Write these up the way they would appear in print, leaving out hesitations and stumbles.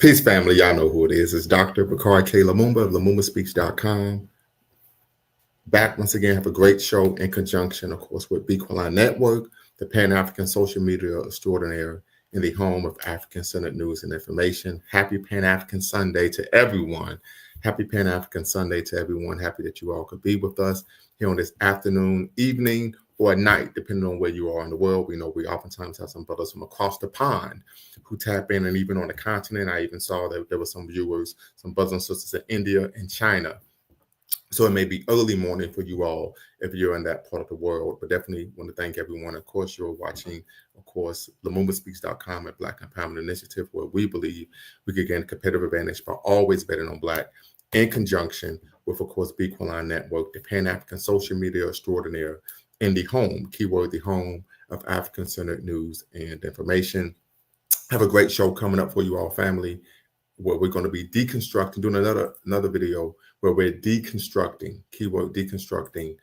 Peace, family. Y'all know who it is. It's Dr. Bakari K. Lumumba of LumumbaSpeaks.com. Back once again, have a great show in conjunction, of course, with Bequaline Network, the Pan-African social media extraordinaire in the home of African-centered news and information. Happy Pan-African Sunday to everyone. Happy Pan-African Sunday to everyone. Happy that you all could be with us here on this afternoon, evening, or night, depending on where you are in the world. We know we oftentimes have some brothers from across the pond who tap in, and even on the continent. I even saw that there were some viewers, some brothers and sisters in India and China. So it may be early morning for you all if you're in that part of the world, but definitely want to thank everyone. Of course, you're watching, of course, LumumbaSpeaks.com at Black Empowerment Initiative, where we believe we could gain a competitive advantage by always betting on Black, in conjunction with, of course, Bequaline Network, the Pan-African social media extraordinaire in the home, keyword the home of African-centered news and information. Have a great show coming up for you all, family, where we're going to be deconstructing, doing another video where we're deconstructing, keyword deconstructing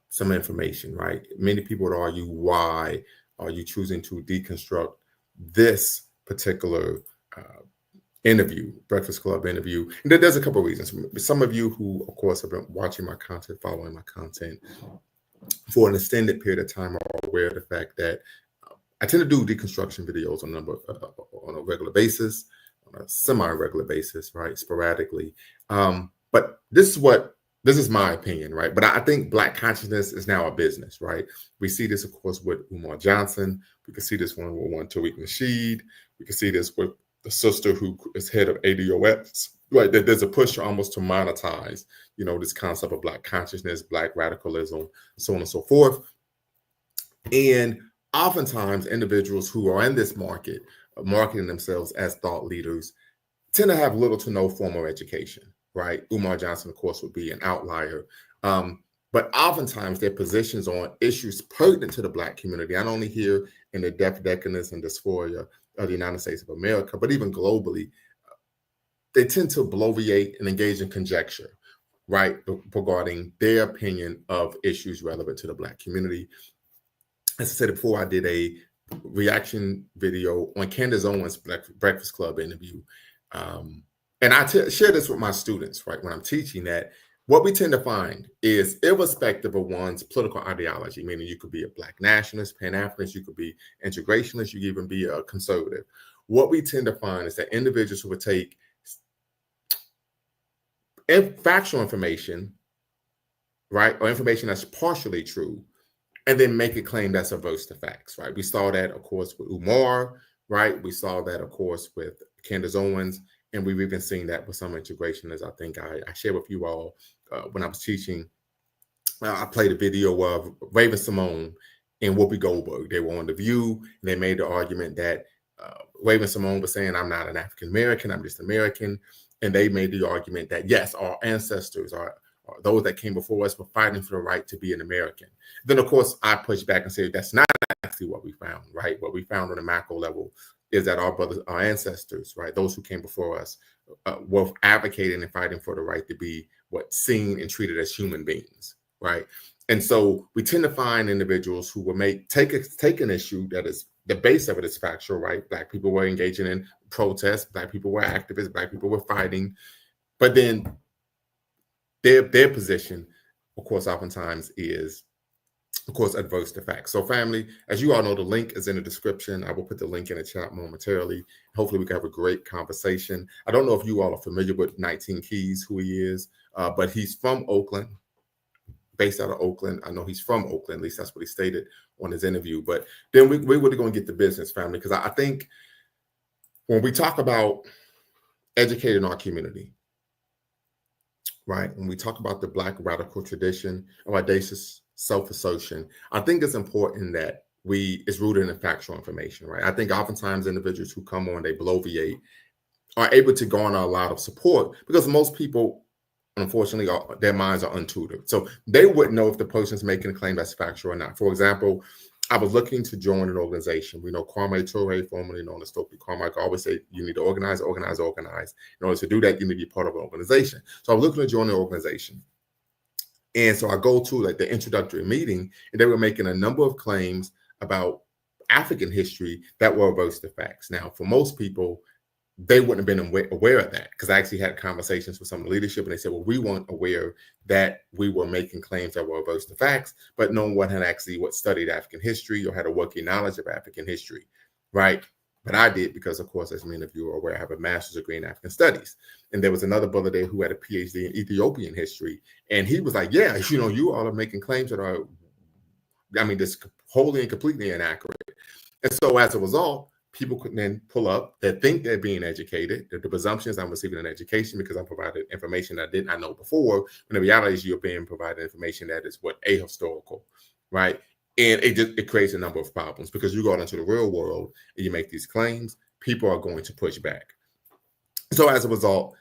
some information, right? Many people would argue, why are you choosing to deconstruct this particular interview, Breakfast Club interview? And there's a couple of reasons. Some of you who, of course, have been watching my content, following my content for an extended period of time are aware of the fact that I tend to do deconstruction videos on a regular basis, on a semi-regular basis, right, sporadically. But this is my opinion, right? But I think Black consciousness is now a business, right? We see this, of course, with Umar Johnson. We can see this one with Tariq Nasheed. We can see this with the sister who is head of ADOS, right? There's a push almost to monetize, this concept of Black consciousness, Black radicalism, so on and so forth. And oftentimes individuals who are in this market, marketing themselves as thought leaders, tend to have little to no formal education, right? Umar Johnson, of course, would be an outlier. But oftentimes their positions on issues pertinent to the Black community, not only here in the decadence and dysphoria of the United States of America, but even globally, they tend to bloviate and engage in conjecture, right, regarding their opinion of issues relevant to the Black community. As I said before, I did a reaction video on Candace Owens' Breakfast Club interview. And I share this with my students, right, when I'm teaching, that what we tend to find is, irrespective of one's political ideology, meaning you could be a Black nationalist, Pan-Africanist, you could be integrationist, you could even be a conservative. What we tend to find is that individuals who would take factual information, right, or information that's partially true, and then make a claim that's averse to facts, right? We saw that, of course, with Umar, right? We saw that, of course, with Candace Owens, and we've even seen that with some integrationists. I think I shared with you all when I was teaching. I played a video of Raven Simone and Whoopi Goldberg. They were on The View, and they made the argument that Raven Simone was saying, I'm not an African American, I'm just American. And they made the argument that, yes, our ancestors are those that came before us were fighting for the right to be an American. Then, of course, I pushed back and said, that's not actually what we found, right? What we found on a macro level is that our brothers, our ancestors, right, those who came before us, were advocating and fighting for the right to be seen and treated as human beings, right? And so we tend to find individuals who will take an issue that is, the base of it is factual, right? Black people were engaging in protests, Black people were activists, Black people were fighting, but then their position, of course, oftentimes is, of course, adverse to facts. So, family, as you all know, the link is in the description. I will put the link in the chat momentarily. Hopefully, we can have a great conversation. I don't know if you all are familiar with 19 Keys, who he is, but he's from Oakland, based out of Oakland. I know he's from Oakland, at least that's what he stated on his interview. But then we're really going to get to business, family, because I think when we talk about educating our community, right, when we talk about the Black radical tradition of audacious self-assertion, I think it's important that it's rooted in factual information, right? I think oftentimes individuals who come on, they bloviate, are able to garner a lot of support because most people, unfortunately, their minds are untutored. So they wouldn't know if the person's making a claim that's factual or not. For example, I was looking to join an organization. We know Kwame Ture, formerly known as Stokely Carmichael, always say you need to organize, organize, organize. In order to do that, you need to be part of an organization. So I was looking to join an organization. And so I go to the introductory meeting, and they were making a number of claims about African history that were averse to facts. Now, for most people, they wouldn't have been aware of that, because I actually had conversations with some of the leadership, and they said, well, we weren't aware that we were making claims that were averse to facts, but no one had actually studied African history or had a working knowledge of African history, right? But I did, because, of course, as many of you are aware, I have a master's degree in African studies. And there was another brother there who had a PhD in Ethiopian history. And he was like, yeah, you all are making claims that are, just wholly and completely inaccurate. And so as a result, people could then pull up that think they're being educated. The presumption is I'm receiving an education because I'm provided information that I did not know before. When the reality is you're being provided information that is ahistorical, right? And it creates a number of problems, because you go out into the real world and you make these claims, people are going to push back. So as a result,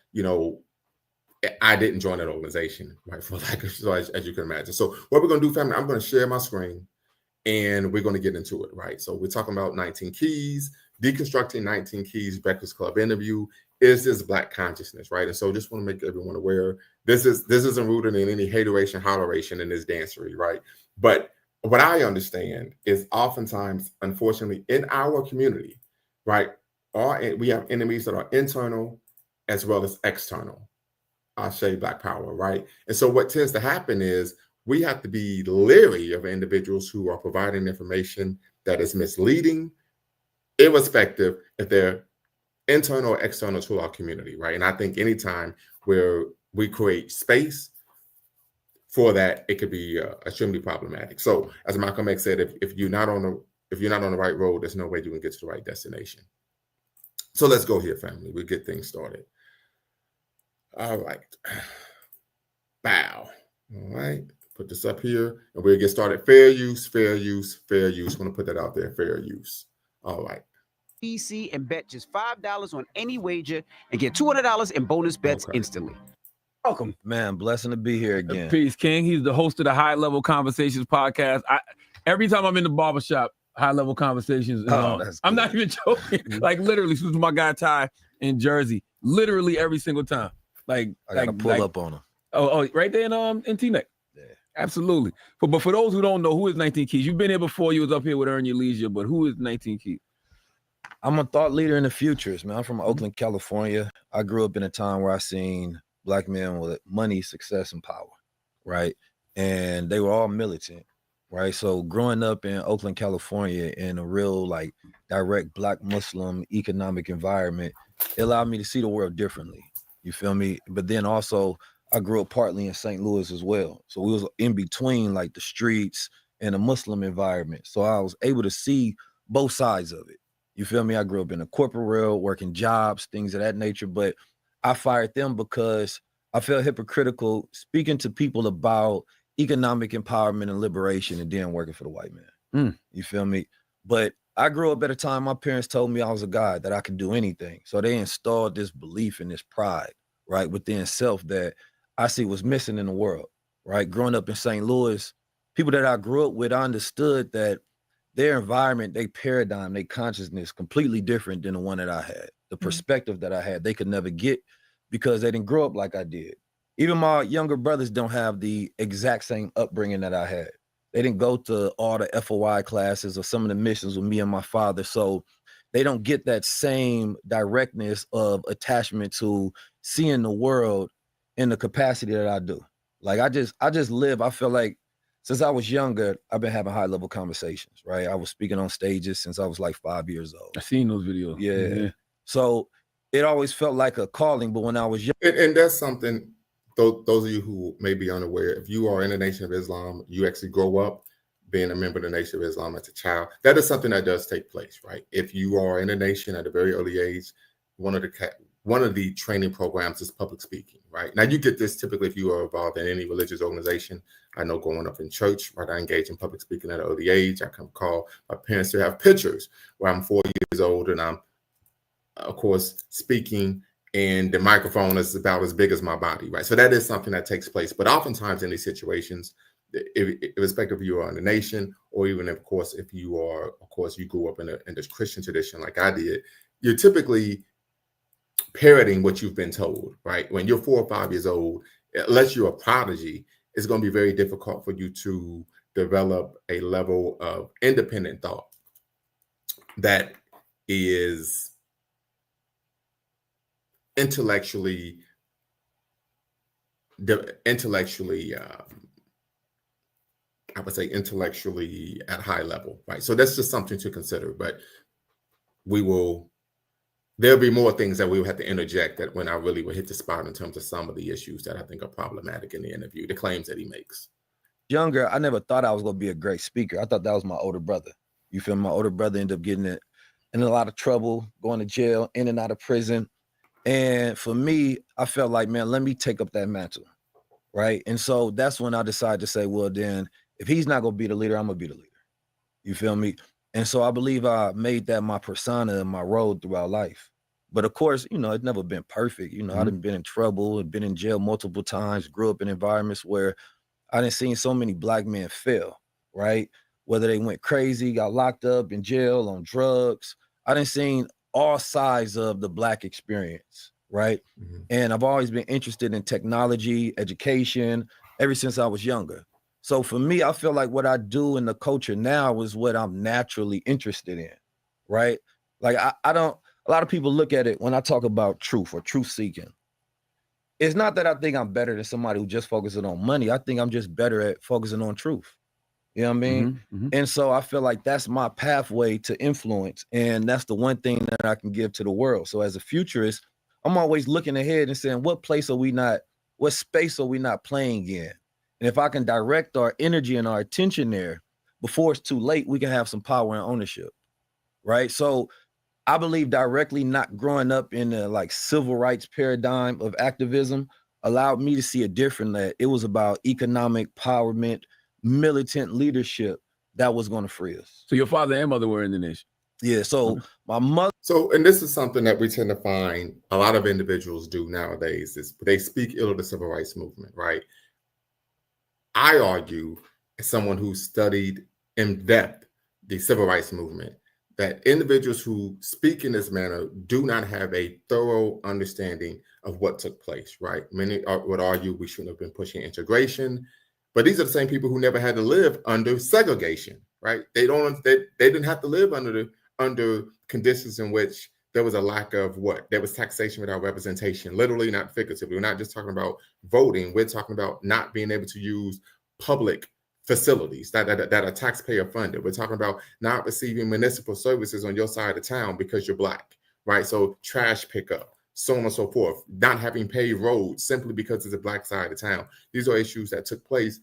I didn't join that organization, right? As you can imagine. So what we're going to do, family, I'm going to share my screen, and we're going to get into it, right? So we're talking about 19 keys, deconstructing 19 keys, Breakfast Club interview. Is this Black consciousness, right? And so just want to make everyone aware, this isn't rooted in any hateration, holleration in this dancery, right? But what I understand is oftentimes, unfortunately, in our community, right, we have enemies that are internal as well as external. I'll say Black power, right? And so what tends to happen is we have to be leery of individuals who are providing information that is misleading, irrespective if they're internal or external to our community, right? And I think anytime where we create space for that, it could be extremely problematic. So, as Malcolm X said, if you're not on the right road, there's no way you can get to the right destination. So let's go here, family. We'll get things started. All right. Bow. All right. Put this up here, and we'll get started. Fair use, fair use, fair use. I want to put that out there. Fair use. All right. PC and bet just $5 on any wager and get $200 in bonus bets instantly. Welcome, man. Blessing to be here again. Peace, King. He's the host of the High Level Conversations podcast. Every time I'm in the barbershop, High Level Conversations is on. I'm not even joking. Like literally, this was my guy Ty in Jersey. Literally every single time. Like I gotta pull up on him. Oh, right there in T-Neck. Yeah. Absolutely. But for those who don't know, who is 19 Keys? You've been here before. You was up here with Earn Your Leisure, but who is 19 Keys? I'm a thought leader in the futures, man. I'm from Oakland, California. I grew up in a time where I seen Black men with money, success, and power, right? And they were all militant, right? So growing up in Oakland, California, in a real like direct Black Muslim economic environment, it allowed me to see the world differently. You feel me? But then also I grew up partly in St. Louis as well. So we was in between like the streets and a Muslim environment. So I was able to see both sides of it. You feel me? I grew up in a corporate world, working jobs, things of that nature, but I fired them because I felt hypocritical speaking to people about economic empowerment and liberation and then working for the white man. You feel me? But I grew up at a time my parents told me I was a guy, that I could do anything. So they installed this belief and this pride, right, within self that I see was missing in the world, right? Growing up in St. Louis, people that I grew up with, I understood that their environment, their paradigm, their consciousness completely different than the one that I had. The perspective that I had, they could never get because they didn't grow up like I did. Even my younger brothers don't have the exact same upbringing that I had. They didn't go to all the FOI classes or some of the missions with me and my father. So they don't get that same directness of attachment to seeing the world in the capacity that I do. Like I just live, I feel like since I was younger, I've been having high level conversations, right? I was speaking on stages since I was like 5 years old. I've seen those videos. Yeah. So it always felt like a calling, but when I was young. And that's something, those of you who may be unaware, if you are in the Nation of Islam, you actually grow up being a member of the Nation of Islam as a child, that is something that does take place, right? If you are in the nation at a very early age, one of the training programs is public speaking, right? Now you get this typically if you are involved in any religious organization. I know growing up in church, right, I engage in public speaking at an early age. I can call my parents to have pictures where I'm 4 years old and I'm, of course, speaking and the microphone is about as big as my body, right? So that is something that takes place. But oftentimes in these situations, irrespective of you are in the nation, or even, of course, if you are, of course, you grew up in this Christian tradition like I did, you're typically parroting what you've been told, right? When you're 4 or 5 years old, unless you're a prodigy, it's going to be very difficult for you to develop a level of independent thought that is intellectually I would say intellectually at high level, right? So that's just something to consider. But there'll be more things that we will have to interject that when I really will hit the spot in terms of some of the issues that I think are problematic in the interview, the claims that he makes. Younger, I never thought I was going to be a great speaker. I thought that was my older brother. You feel me? My older brother ended up getting in a lot of trouble, going to jail, in and out of prison. And for me, I felt like, man, let me take up that mantle, right? And so that's when I decided to say, well, then if he's not going to be the leader, I'm going to be the leader. You feel me? And so I believe I made that my persona and my role throughout life. But of course, you know, it's never been perfect. You know, I done been in trouble and been in jail multiple times, grew up in environments where I done seen so many Black men fail, right? Whether they went crazy, got locked up in jail on drugs. I done seen all sides of the Black experience, right? And I've always been interested in technology, education, ever since I was younger. So for me, I feel like what I do in the culture now is what I'm naturally interested in, right? Like I don't, a lot of people look at it when I talk about truth or truth seeking. It's not that I think I'm better than somebody who just focuses on money. I think I'm just better at focusing on truth. You know what I mean? And so I feel like that's my pathway to influence. And that's the one thing that I can give to the world. So as a futurist, I'm always looking ahead and saying, what space are we not playing in? And if I can direct our energy and our attention there before it's too late, we can have some power and ownership, right? So I believe directly not growing up in the like civil rights paradigm of activism allowed me to see it different, that it was about economic empowerment, militant leadership that was going to free us. So your father and mother were in the nation? Yeah, so my mother. So, and this is something that we tend to find a lot of individuals do nowadays, is they speak ill of the civil rights movement, right? I argue, as someone who studied in depth the civil rights movement, that individuals who speak in this manner do not have a thorough understanding of what took place, right? Many would argue we shouldn't have been pushing integration, but these are the same people who never had to live under segregation, right? They didn't have to live under conditions in which there was a lack of there was taxation without representation, literally, not figuratively. We're not just talking about voting. We're talking about not being able to use public facilities that are taxpayer funded. We're talking about not receiving municipal services on your side of town because you're Black, right? So trash pickup, so on and so forth, not having paved roads simply because it's a Black side of town. These are issues that took place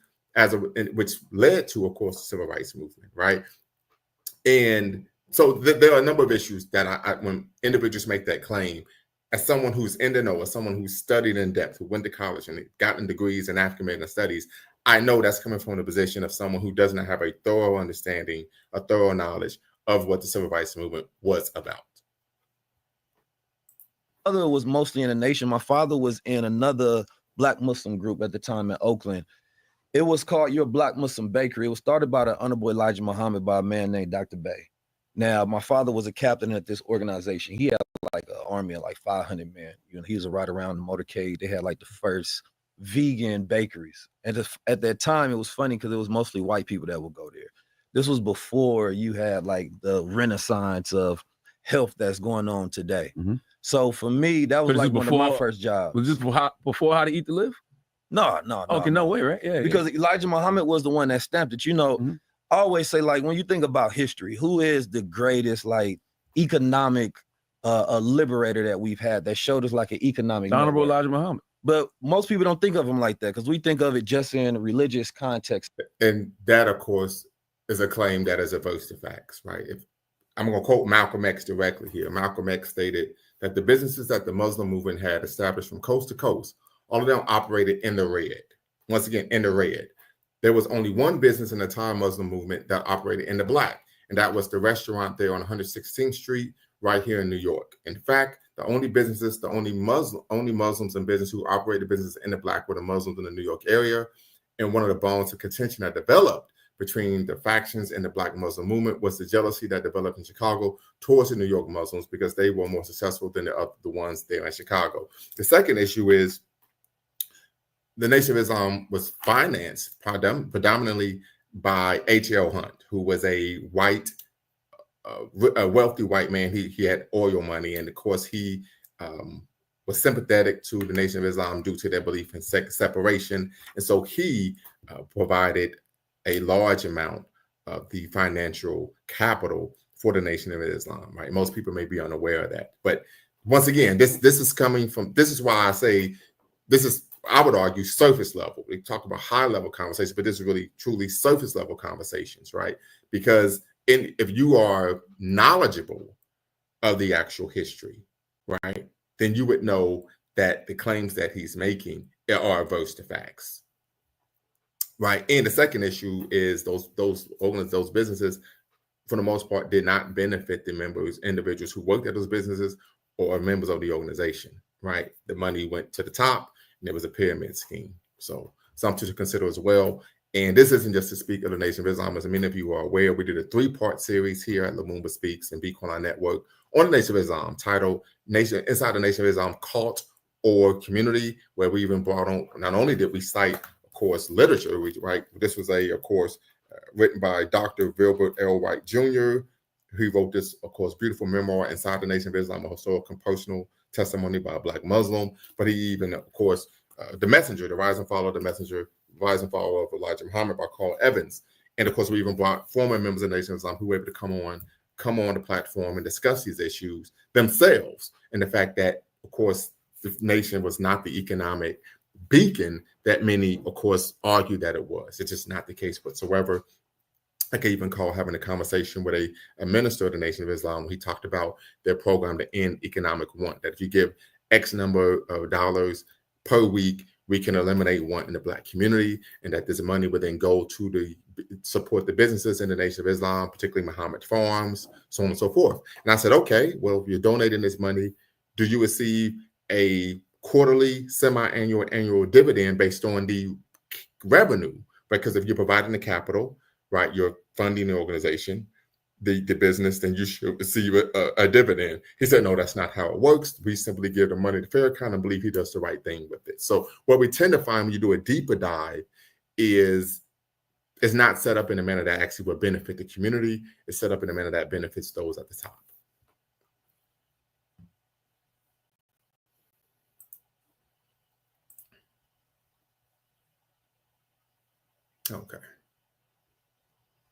which led to, of course, the civil rights movement, right? And so there are a number of issues that when individuals make that claim, as someone who's in the know, as someone who's studied in depth, who went to college and gotten degrees in African American studies, I know that's coming from the position of someone who does not have a thorough understanding, a thorough knowledge of what the civil rights movement was about. My mother was mostly in the nation. My father was in another Black Muslim group at the time in Oakland. It was called Your Black Muslim Bakery. It was started by the Honorable Elijah Muhammad by a man named Dr. Bey. Now, my father was a captain at this organization. He had like an army of like 500 men. You know, he was right around the motorcade. They had like the first vegan bakeries. And at that time, it was funny because it was mostly white people that would go there. This was before you had like the renaissance of health that's going on today. So for me, that was like one of my first jobs. Was this before How to Eat to Live? No. Okay, no way, right? Yeah. Because Elijah Muhammad was the one that stamped it. You know, I always say, like, when you think about history, who is the greatest like economic liberator that we've had that showed us like an economic Honorable network? Elijah Muhammad. But most people don't think of him like that because we think of it just in religious context. And that, of course, is a claim that is averse to facts, right? If I'm going to quote Malcolm X directly here. Malcolm X stated that the businesses that the Muslim movement had established from coast to coast, all of them operated in the red. Once again, in the red. There was only one business in the entire Muslim movement that operated in the black, and that was the restaurant there on 116th Street, right here in New York. In fact, the only Muslims in business who operated business in the black were the Muslims in the New York area. And one of the bones of contention that developed between the factions in the Black Muslim movement was the jealousy that developed in Chicago towards the New York Muslims because they were more successful than the ones there in Chicago. The second issue is the Nation of Islam was financed predominantly by H.L. Hunt, who was a wealthy white man. He had oil money, and of course he was sympathetic to the Nation of Islam due to their belief in separation. And so he provided a large amount of the financial capital for the Nation of Islam, right? Most people may be unaware of that. But once again, this is why I say this is, I would argue, surface level. We talk about high level conversations, but this is really truly surface level conversations, right? Because if you are knowledgeable of the actual history, right, then you would know that the claims that he's making are averse to facts, right? And the second issue is those businesses, for the most part, did not benefit the individuals who worked at those businesses or members of the organization, right? The money went to the top, and it was a pyramid scheme. So something to consider as well. And this isn't just to speak of the Nation of Islam. As many of you are aware, we did a 3-part series here at Lumumba Speaks and Beacon Online Network on the Nation of Islam, titled Inside the Nation of Islam, Cult or Community, where we even brought on, not only did we cite, of course, literature, right? This was of course, written by Dr. Wilbert L. White Jr., who wrote this, of course, beautiful memoir, Inside the Nation of Islam, a historical and personal testimony by a Black Muslim. But he even, of course, the messenger, the rise and fall of the messenger, rise and fall of Elijah Muhammad by Carl Evans. And of course, we even brought former members of the Nation of Islam who were able to come on the platform and discuss these issues themselves. And the fact that, of course, the nation was not the economic beacon that many, of course, argue that it was. It's just not the case whatsoever. I can even call having a conversation with a minister of the Nation of Islam. He talked about their program to end economic want, that if you give X number of dollars per week, we can eliminate want in the Black community, and that this money would then go to support the businesses in the Nation of Islam, particularly Muhammad Farms, so on and so forth. And I said, okay, well, if you're donating this money, do you receive a quarterly, semi-annual, annual dividend based on the revenue? Because if you're providing the capital, right, you're funding the organization, the business, then you should receive a dividend. He said, no, that's not how it works. We simply give the money to Farrakhan and believe he does the right thing with it. So what we tend to find when you do a deeper dive is it's not set up in a manner that actually will benefit the community. It's set up in a manner that benefits those at the top. Okay.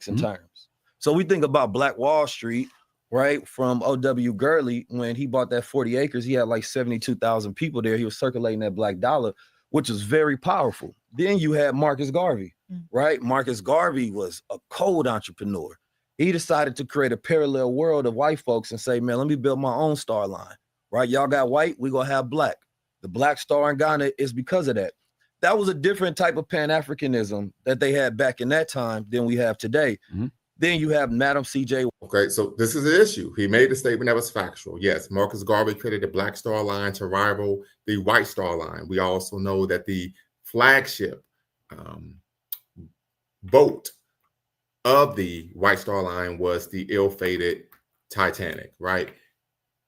In terms. So we think about Black Wall Street, right? From O.W. Gurley, when he bought that 40 acres, he had like 72,000 people there. He was circulating that black dollar, which was very powerful. Then you had Marcus Garvey, right? Marcus Garvey was a cold entrepreneur. He decided to create a parallel world of white folks and say, man, let me build my own star line, right? Y'all got white, we gonna have black. The Black Star in Ghana is because of that. That was a different type of Pan-Africanism that they had back in that time than we have today. Then you have Madam C.J. Okay, so this is the issue. He made a statement that was factual. Yes, Marcus Garvey created the Black Star Line to rival the White Star Line. We also know that the flagship boat of the White Star Line was the ill-fated Titanic, right?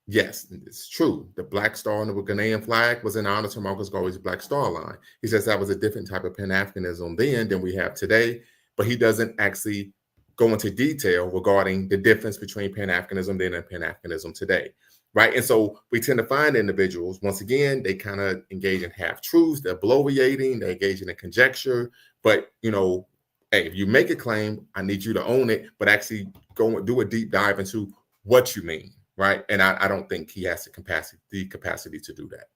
Yes, it's true. The Black Star and the Ghanaian flag was in honor to Marcus Garvey's Black Star Line. He says that was a different type of Pan-Africanism then than we have today, but he doesn't actually go into detail regarding the difference between Pan-Africanism then and Pan-Africanism today, right? And so we tend to find individuals, once again, they kind of engage in half-truths, they're bloviating, they're engaging in conjecture, but, you know, hey, if you make a claim, I need you to own it, but actually go and do a deep dive into what you mean. Right. And I don't think he has the capacity to do that.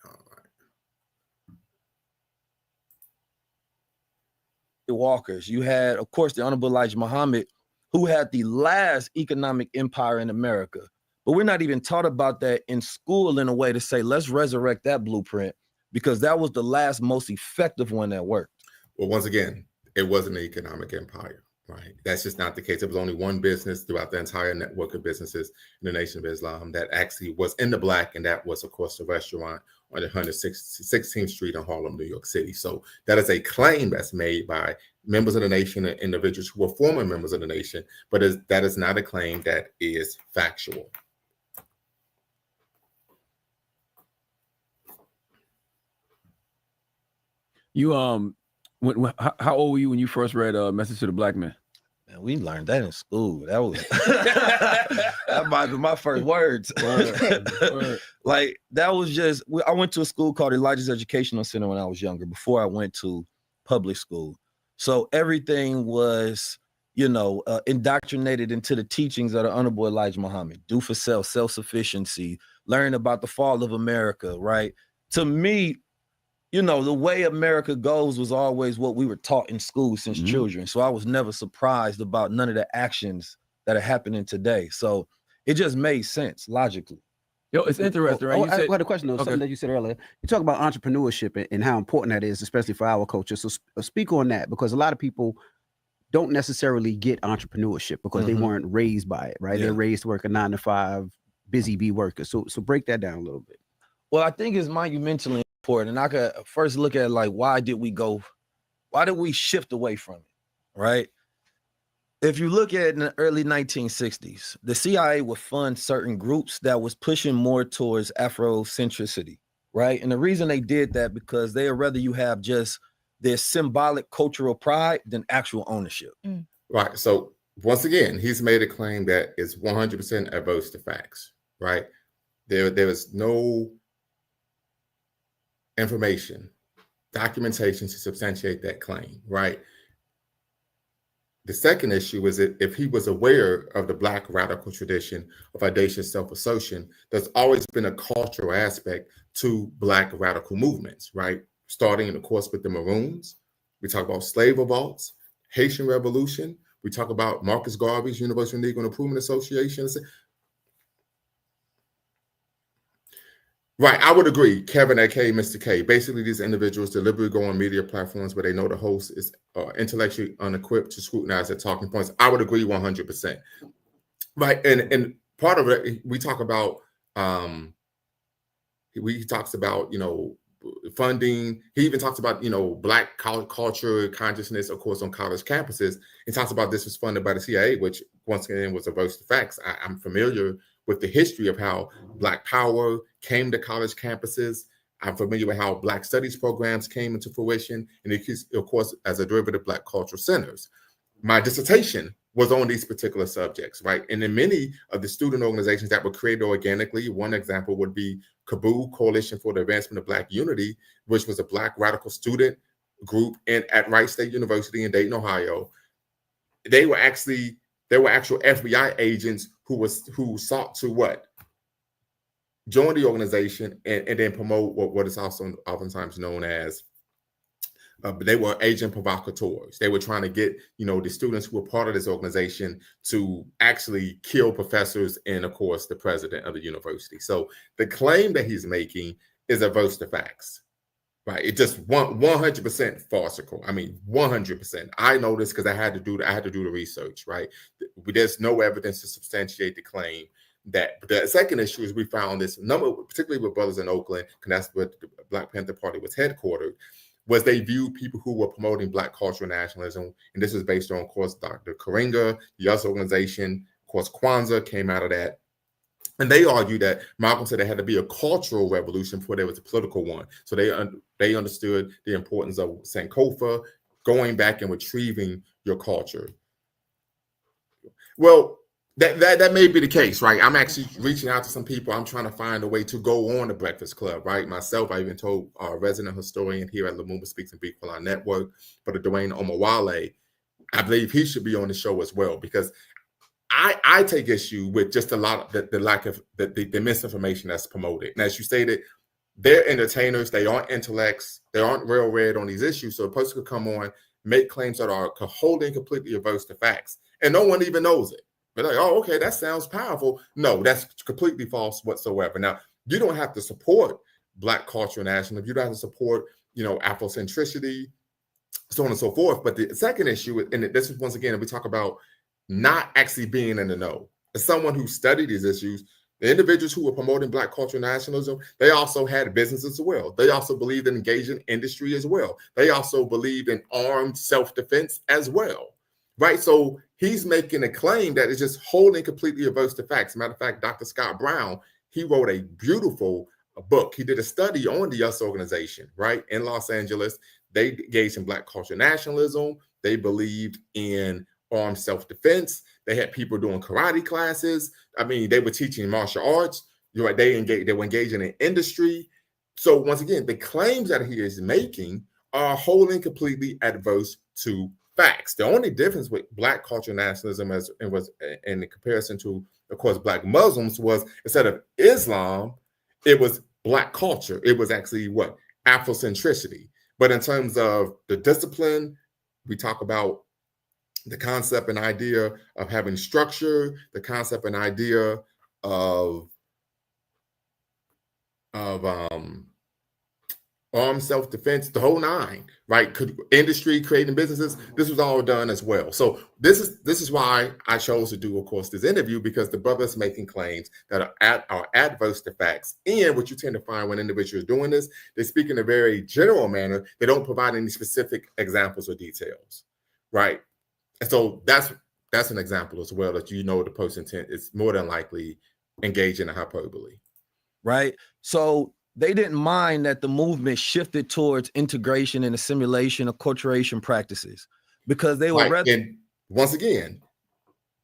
All right. Walkers. You had, of course, the Honorable Elijah Muhammad, who had the last economic empire in America. But we're not even taught about that in school in a way to say, let's resurrect that blueprint, because that was the last most effective one that worked. Well, once again, it wasn't an economic empire. Right. That's just not the case. There was only one business throughout the entire network of businesses in the Nation of Islam that actually was in the black, and that was, of course, the restaurant on 116th Street in Harlem, New York City. So that is a claim that's made by members of the nation and individuals who were former members of the nation, but that is not a claim that is factual. You how old were you when you first read Message to the Black Man? And we learned that in school. That was that might be my first words. Like that was just. I went to a school called Elijah's Educational Center when I was younger. Before I went to public school, so everything was, indoctrinated into the teachings of the Honorable Elijah Muhammad. Do for self, self-sufficiency. Learn about the fall of America. Right. To me, the way America goes was always what we were taught in school since children. So I was never surprised about none of the actions that are happening today. So it just made sense logically. Yo, it's interesting, right? I had a question though. Something that you said earlier. You talk about entrepreneurship and how important that is, especially for our culture. So speak on that, because a lot of people don't necessarily get entrepreneurship because they weren't raised by it, right? Yeah. They're raised to work a 9-to-5, busy bee worker. So break that down a little bit. Well, I think it's monumentally important. And I could first look at why did we shift away from it, right? If you look at in the early 1960s, the CIA would fund certain groups that was pushing more towards Afrocentricity, right? And the reason they did that because they would rather you have just their symbolic cultural pride than actual ownership. Right. So once again, he's made a claim that is 100% adverse to facts, right? There is no information, documentation to substantiate that claim, right? The second issue is that if he was aware of the Black radical tradition of audacious self-assertion, there's always been a cultural aspect to Black radical movements, right? Starting, of course, with the Maroons. We talk about slave revolts, Haitian Revolution. We talk about Marcus Garvey's Universal Negro Improvement Association. Right, I would agree. Kevin, aka Mr. K. Basically, these individuals deliberately go on media platforms where they know the host is intellectually unequipped to scrutinize their talking points. I would agree 100%. Right, and part of it, we talk about, he talks about, funding. He even talks about, Black culture, consciousness, of course, on college campuses. He talks about this was funded by the CIA, which once again was averse to facts. I'm familiar with the history of how Black power came to college campuses. I'm familiar with how Black studies programs came into fruition, and of course, as a derivative, Black cultural centers. My dissertation was on these particular subjects, right? And in many of the student organizations that were created organically, one example would be KABOO, Coalition for the Advancement of Black Unity, which was a Black radical student group at Wright State University in Dayton, Ohio. They were actual FBI agents who sought to what? Join the organization and then promote what is also oftentimes known as they were agent provocateurs. They were trying to get, the students who were part of this organization to actually kill professors and, of course, the president of the university. So the claim that he's making is averse to facts, right? It just 100% farcical. I mean, 100%. I know this because I had to do the research, right? There's no evidence to substantiate the claim. That the second issue is we found this number, particularly with brothers in Oakland, because that's where the Black Panther Party was headquartered, was they viewed people who were promoting Black cultural nationalism. And this was based on, of course, Dr. Karenga, the US organization, of course, Kwanzaa came out of that. And they argued that Malcolm said there had to be a cultural revolution before there was a political one. So they understood the importance of Sankofa, going back and retrieving your culture. Well, that may be the case, right? I'm actually reaching out to some people. I'm trying to find a way to go on the Breakfast Club, right? Myself, I even told our resident historian here at Lumumba Speaks and Be Equal Network, but Dwayne Omawale, I believe he should be on the show as well, because I take issue with just a lot of the lack of the misinformation that's promoted. And as you stated, they're entertainers, they aren't intellects, they aren't real read on these issues. So a person could come on, make claims that are wholly and completely averse to facts, and no one even knows it. But like, oh, okay, that sounds powerful. No, that's completely false whatsoever. Now, you don't have to support Black cultural nationalism. You don't have to support, Afrocentricity, so on and so forth. But the second issue, and this is once again, we talk about not actually being in the know. As someone who studied these issues, the individuals who were promoting Black cultural nationalism, they also had businesses as well. They also believed in engaging industry as well. They also believed in armed self-defense as well. Right, so he's making a claim that is just wholly completely averse to facts. Matter of fact, Dr. Scott Brown, he wrote a beautiful book. He did a study on the US organization, right, in Los Angeles. They engaged in Black cultural nationalism. They believed in armed self-defense. They had people doing karate classes. I mean, they were teaching martial arts. You're right. They were engaging in industry. So once again, the claims that he is making are wholly and completely adverse to facts. The only difference with Black cultural nationalism was in comparison to, of course, Black Muslims was instead of Islam, it was Black culture. It was actually what? Afrocentricity. But in terms of the discipline, we talk about the concept and idea of having structure, the concept and idea of armed self-defense, the whole nine, right? Industry, creating businesses, this was all done as well. So this is why I chose to do, of course, this interview, because the brother's making claims that are adverse to facts. And what you tend to find when individuals are doing this, they speak in a very general manner. They don't provide any specific examples or details, right? And so that's an example as well, that the person is more than likely engaged in a hyperbole. Right. So they didn't mind that the movement shifted towards integration and assimilation of acculturation practices because they were right. And once again,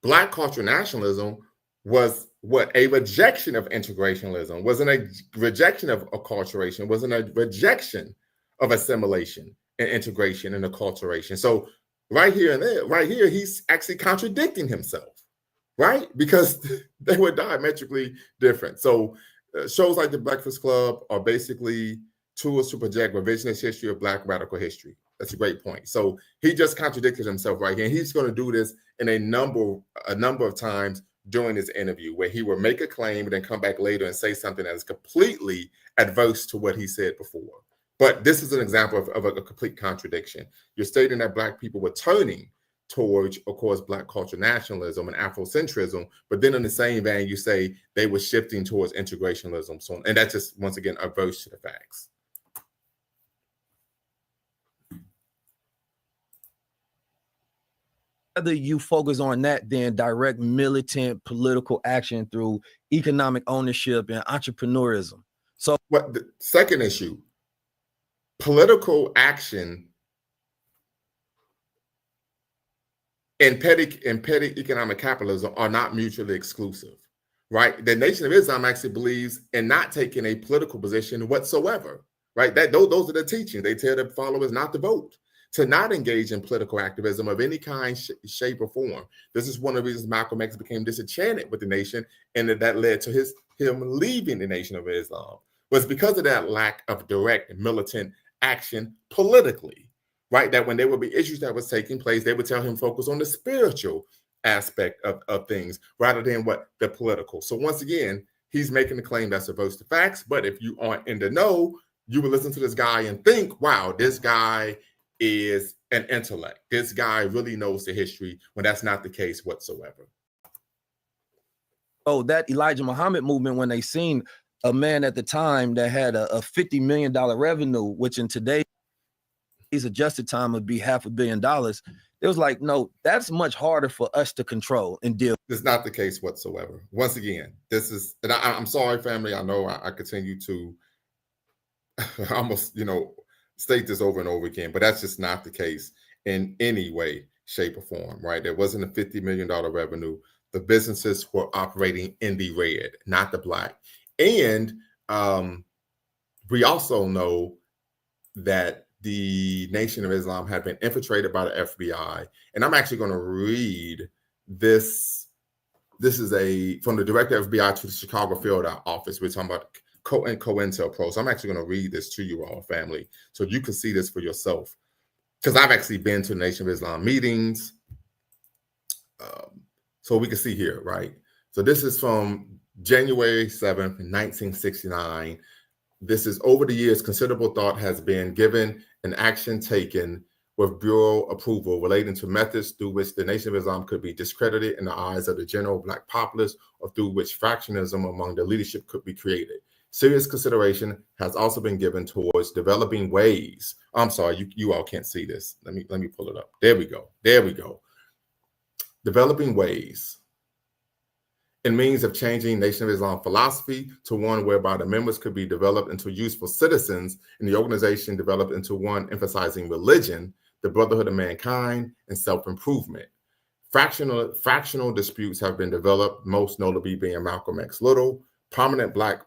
Black cultural nationalism was a rejection of integrationism, wasn't a rejection of acculturation, wasn't a rejection of assimilation and integration and acculturation. So right here, he's actually contradicting himself, right? Because they were diametrically different. So shows like the Breakfast Club are basically tools to project revisionist history of Black radical history. That's a great point. So he just contradicted himself right here. And he's going to do this in a number of times during this interview, where he will make a claim and then come back later and say something that is completely adverse to what he said before. But this is an example of a complete contradiction. You're stating that Black people were turning towards, of course, Black cultural nationalism and Afrocentrism, but then in the same vein, you say they were shifting towards integrationism. So, and that's just, once again, adverse to the facts. Whether you focus on that than direct militant political action through economic ownership and entrepreneurism. So what the second issue, political action and petty economic capitalism are not mutually exclusive, right? The Nation of Islam actually believes in not taking a political position whatsoever, right? Those are the teachings. They tell their followers not to vote, to not engage in political activism of any kind, shape, or form. This is one of the reasons Malcolm X became disenchanted with the nation, and that led to him leaving the Nation of Islam, was because of that lack of direct militant action politically. Right, that when there would be issues that was taking place, they would tell him focus on the spiritual aspect of things rather than the political. So once again, he's making the claim that's adverse to facts. But if you aren't in the know, you would listen to this guy and think, wow, this guy is an intellect. This guy really knows the history, when that's not the case whatsoever. Oh, that Elijah Muhammad movement, when they seen a man at the time that had a $50 million revenue, which in today's adjusted time would be $500 million. It was like, no, that's much harder for us to control and deal. It's not the case whatsoever. Once again, this is, and I'm sorry, family. I know I continue to almost, state this over and over again, but that's just not the case in any way, shape, or form, right? There wasn't a $50 million revenue. The businesses were operating in the red, not the black. And we also know that the Nation of Islam had been infiltrated by the FBI. And I'm actually going to read this. This is from the director of FBI to the Chicago field office. We're talking about COINTELPRO. So I'm actually going to read this to you all, family, so you can see this for yourself. Because I've actually been to the Nation of Islam meetings. So we can see here, right? So this is from January 7th, 1969. This is, over the years, considerable thought has been given and action taken with Bureau approval relating to methods through which the Nation of Islam could be discredited in the eyes of the general Black populace, or through which fractionism among the leadership could be created. Serious consideration has also been given towards developing ways. I'm sorry, you all can't see this. Let me pull it up. There we go. Developing ways and means of changing Nation of Islam philosophy to one whereby the members could be developed into useful citizens, and the organization developed into one emphasizing religion, the brotherhood of mankind, and self-improvement. Fractional disputes have been developed, most notably being Malcolm X Little. Prominent Black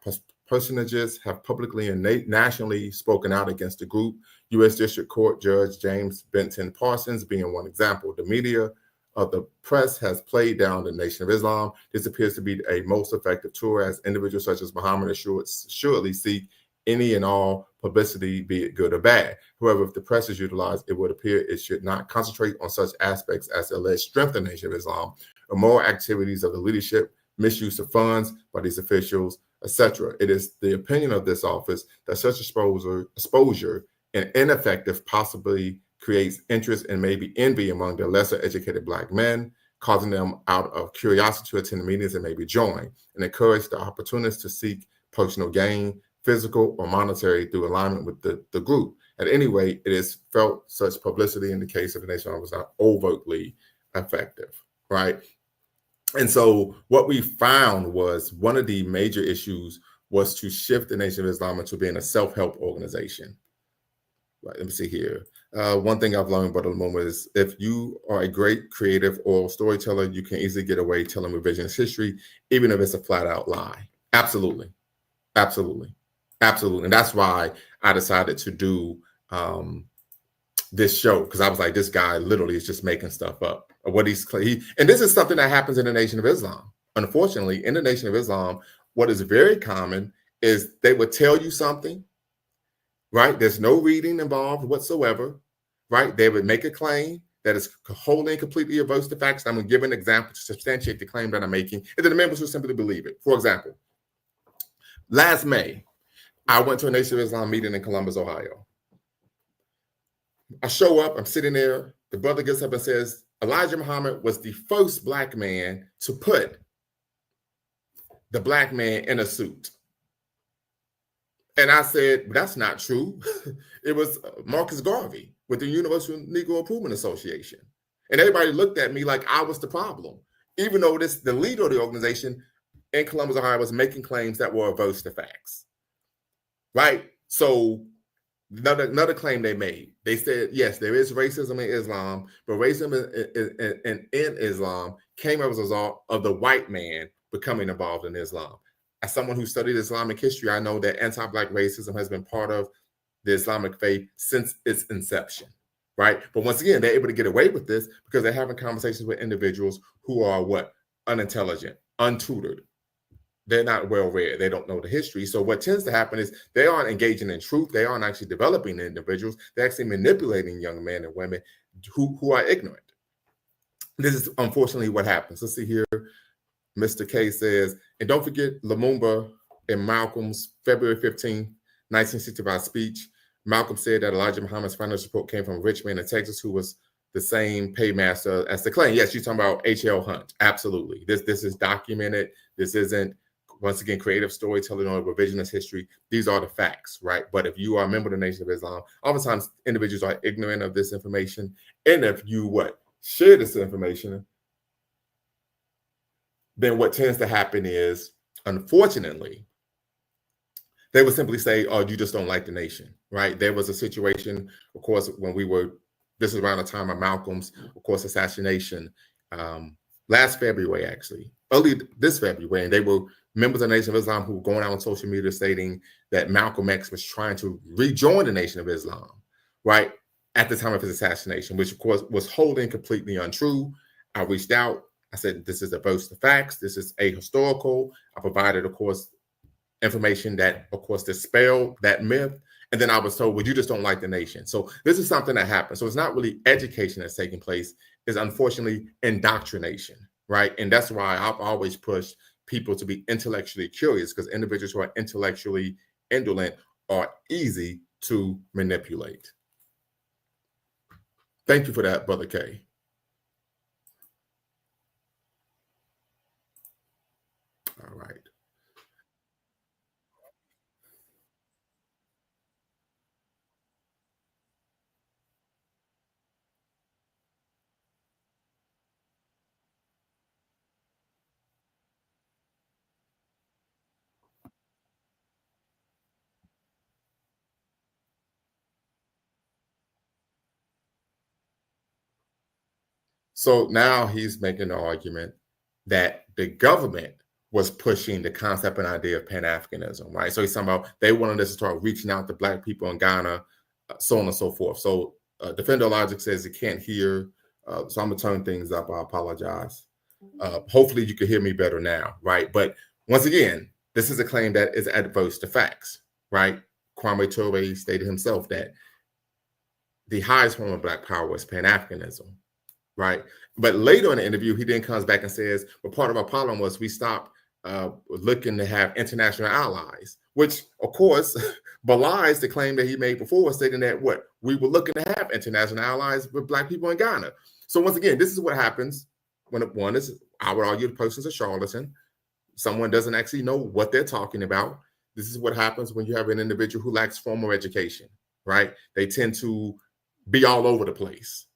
personages have publicly and nationally spoken out against the group. U.S. District Court Judge James Benton Parsons being one example. The media of the press has played down the Nation of Islam. This appears to be a most effective tool, as individuals such as Muhammad assuredly seek any and all publicity, be it good or bad. However, if the press is utilized, it would appear it should not concentrate on such aspects as the alleged strength of the Nation of Islam, or more activities of the leadership, misuse of funds by these officials, etc. It is the opinion of this office that such exposure and ineffective possibly creates interest and maybe envy among the lesser educated Black men, causing them out of curiosity to attend meetings and maybe join, and encourage the opportunists to seek personal gain, physical or monetary, through alignment with the group. At any rate, it is felt such publicity in the case of the Nation was not overtly effective, right? And so what we found was one of the major issues was to shift the Nation of Islam into being a self-help organization. Right, let me see here. One thing I've learned about the moment is if you are a great creative oral storyteller, you can easily get away telling revisionist history, even if it's a flat out lie. Absolutely. Absolutely. Absolutely. And that's why I decided to do this show, because I was like, this guy literally is just making stuff up. Or what and this is something that happens in the Nation of Islam. Unfortunately, in the Nation of Islam, what is very common is they would tell you something, right? There's no reading involved whatsoever, right? They would make a claim that is wholly and completely averse to facts. I'm going to give an example to substantiate the claim that I'm making, and then the members will simply believe it. For example, last May, I went to a Nation of Islam meeting in Columbus, Ohio. I show up, I'm sitting there. The brother gets up and says, Elijah Muhammad was the first Black man to put the Black man in a suit. And I said, that's not true. It was Marcus Garvey with the Universal Negro Improvement Association. And everybody looked at me like I was the problem, even though the leader of the organization in Columbus, Ohio, was making claims that were averse to facts. Right? So another claim they made, they said, yes, there is racism in Islam, but racism in Islam came as a result of the white man becoming involved in Islam. As someone who studied Islamic history, I know that anti-Black racism has been part of the Islamic faith since its inception, right? But once again, they're able to get away with this because they're having conversations with individuals who are what? Unintelligent, untutored. They're not well-read. They don't know the history. So what tends to happen is they aren't engaging in truth. They aren't actually developing the individuals. They're actually manipulating young men and women who are ignorant. This is unfortunately what happens. Let's see here. Mr. K says, and don't forget Lumumba and Malcolm's February 15, 1965 speech. Malcolm said that Elijah Muhammad's financial support came from a rich man in Texas who was the same paymaster as the claim. Yes, you're talking about H.L. Hunt. Absolutely. This is documented. This isn't, once again, creative storytelling or revisionist history. These are the facts, right? But if you are a member of the Nation of Islam, oftentimes individuals are ignorant of this information. And if you share this information, then what tends to happen is, unfortunately, they would simply say, oh, you just don't like the nation, right? There was a situation, of course, when this is around the time of Malcolm's, of course, assassination, last February, actually, early this February, and they were members of the Nation of Islam who were going out on social media stating that Malcolm X was trying to rejoin the Nation of Islam, right, at the time of his assassination, which, of course, was wholly and completely untrue. I reached out. I said, this is averse to facts. This is ahistorical. I provided, of course, information that, of course, dispelled that myth. And then I was told, well, you just don't like the nation. So this is something that happens. So it's not really education that's taking place. It's unfortunately indoctrination, right? And that's why I've always pushed people to be intellectually curious, because individuals who are intellectually indolent are easy to manipulate. Thank you for that, Brother K. All right. So now he's making the argument that the government was pushing the concept and idea of Pan-Africanism, right? So he's talking about they wanted us to start reaching out to Black people in Ghana, so on and so forth. So Defender Logic says he can't hear, so I'm gonna turn things up. I apologize. Hopefully you can hear me better now, right? But once again, this is a claim that is adverse to facts, right? Kwame Ture stated himself that the highest form of Black power is Pan-Africanism, right? But later in the interview, he then comes back and says, well, part of our problem was we stopped looking to have international allies, which of course belies the claim that he made before, stating that what we were looking to have international allies with Black people in Ghana. So once again, this is what happens when one is, I would argue, the person's a charlatan. Someone doesn't actually know what they're talking about. This is what happens when you have an individual who lacks formal education, right? They tend to be all over the place,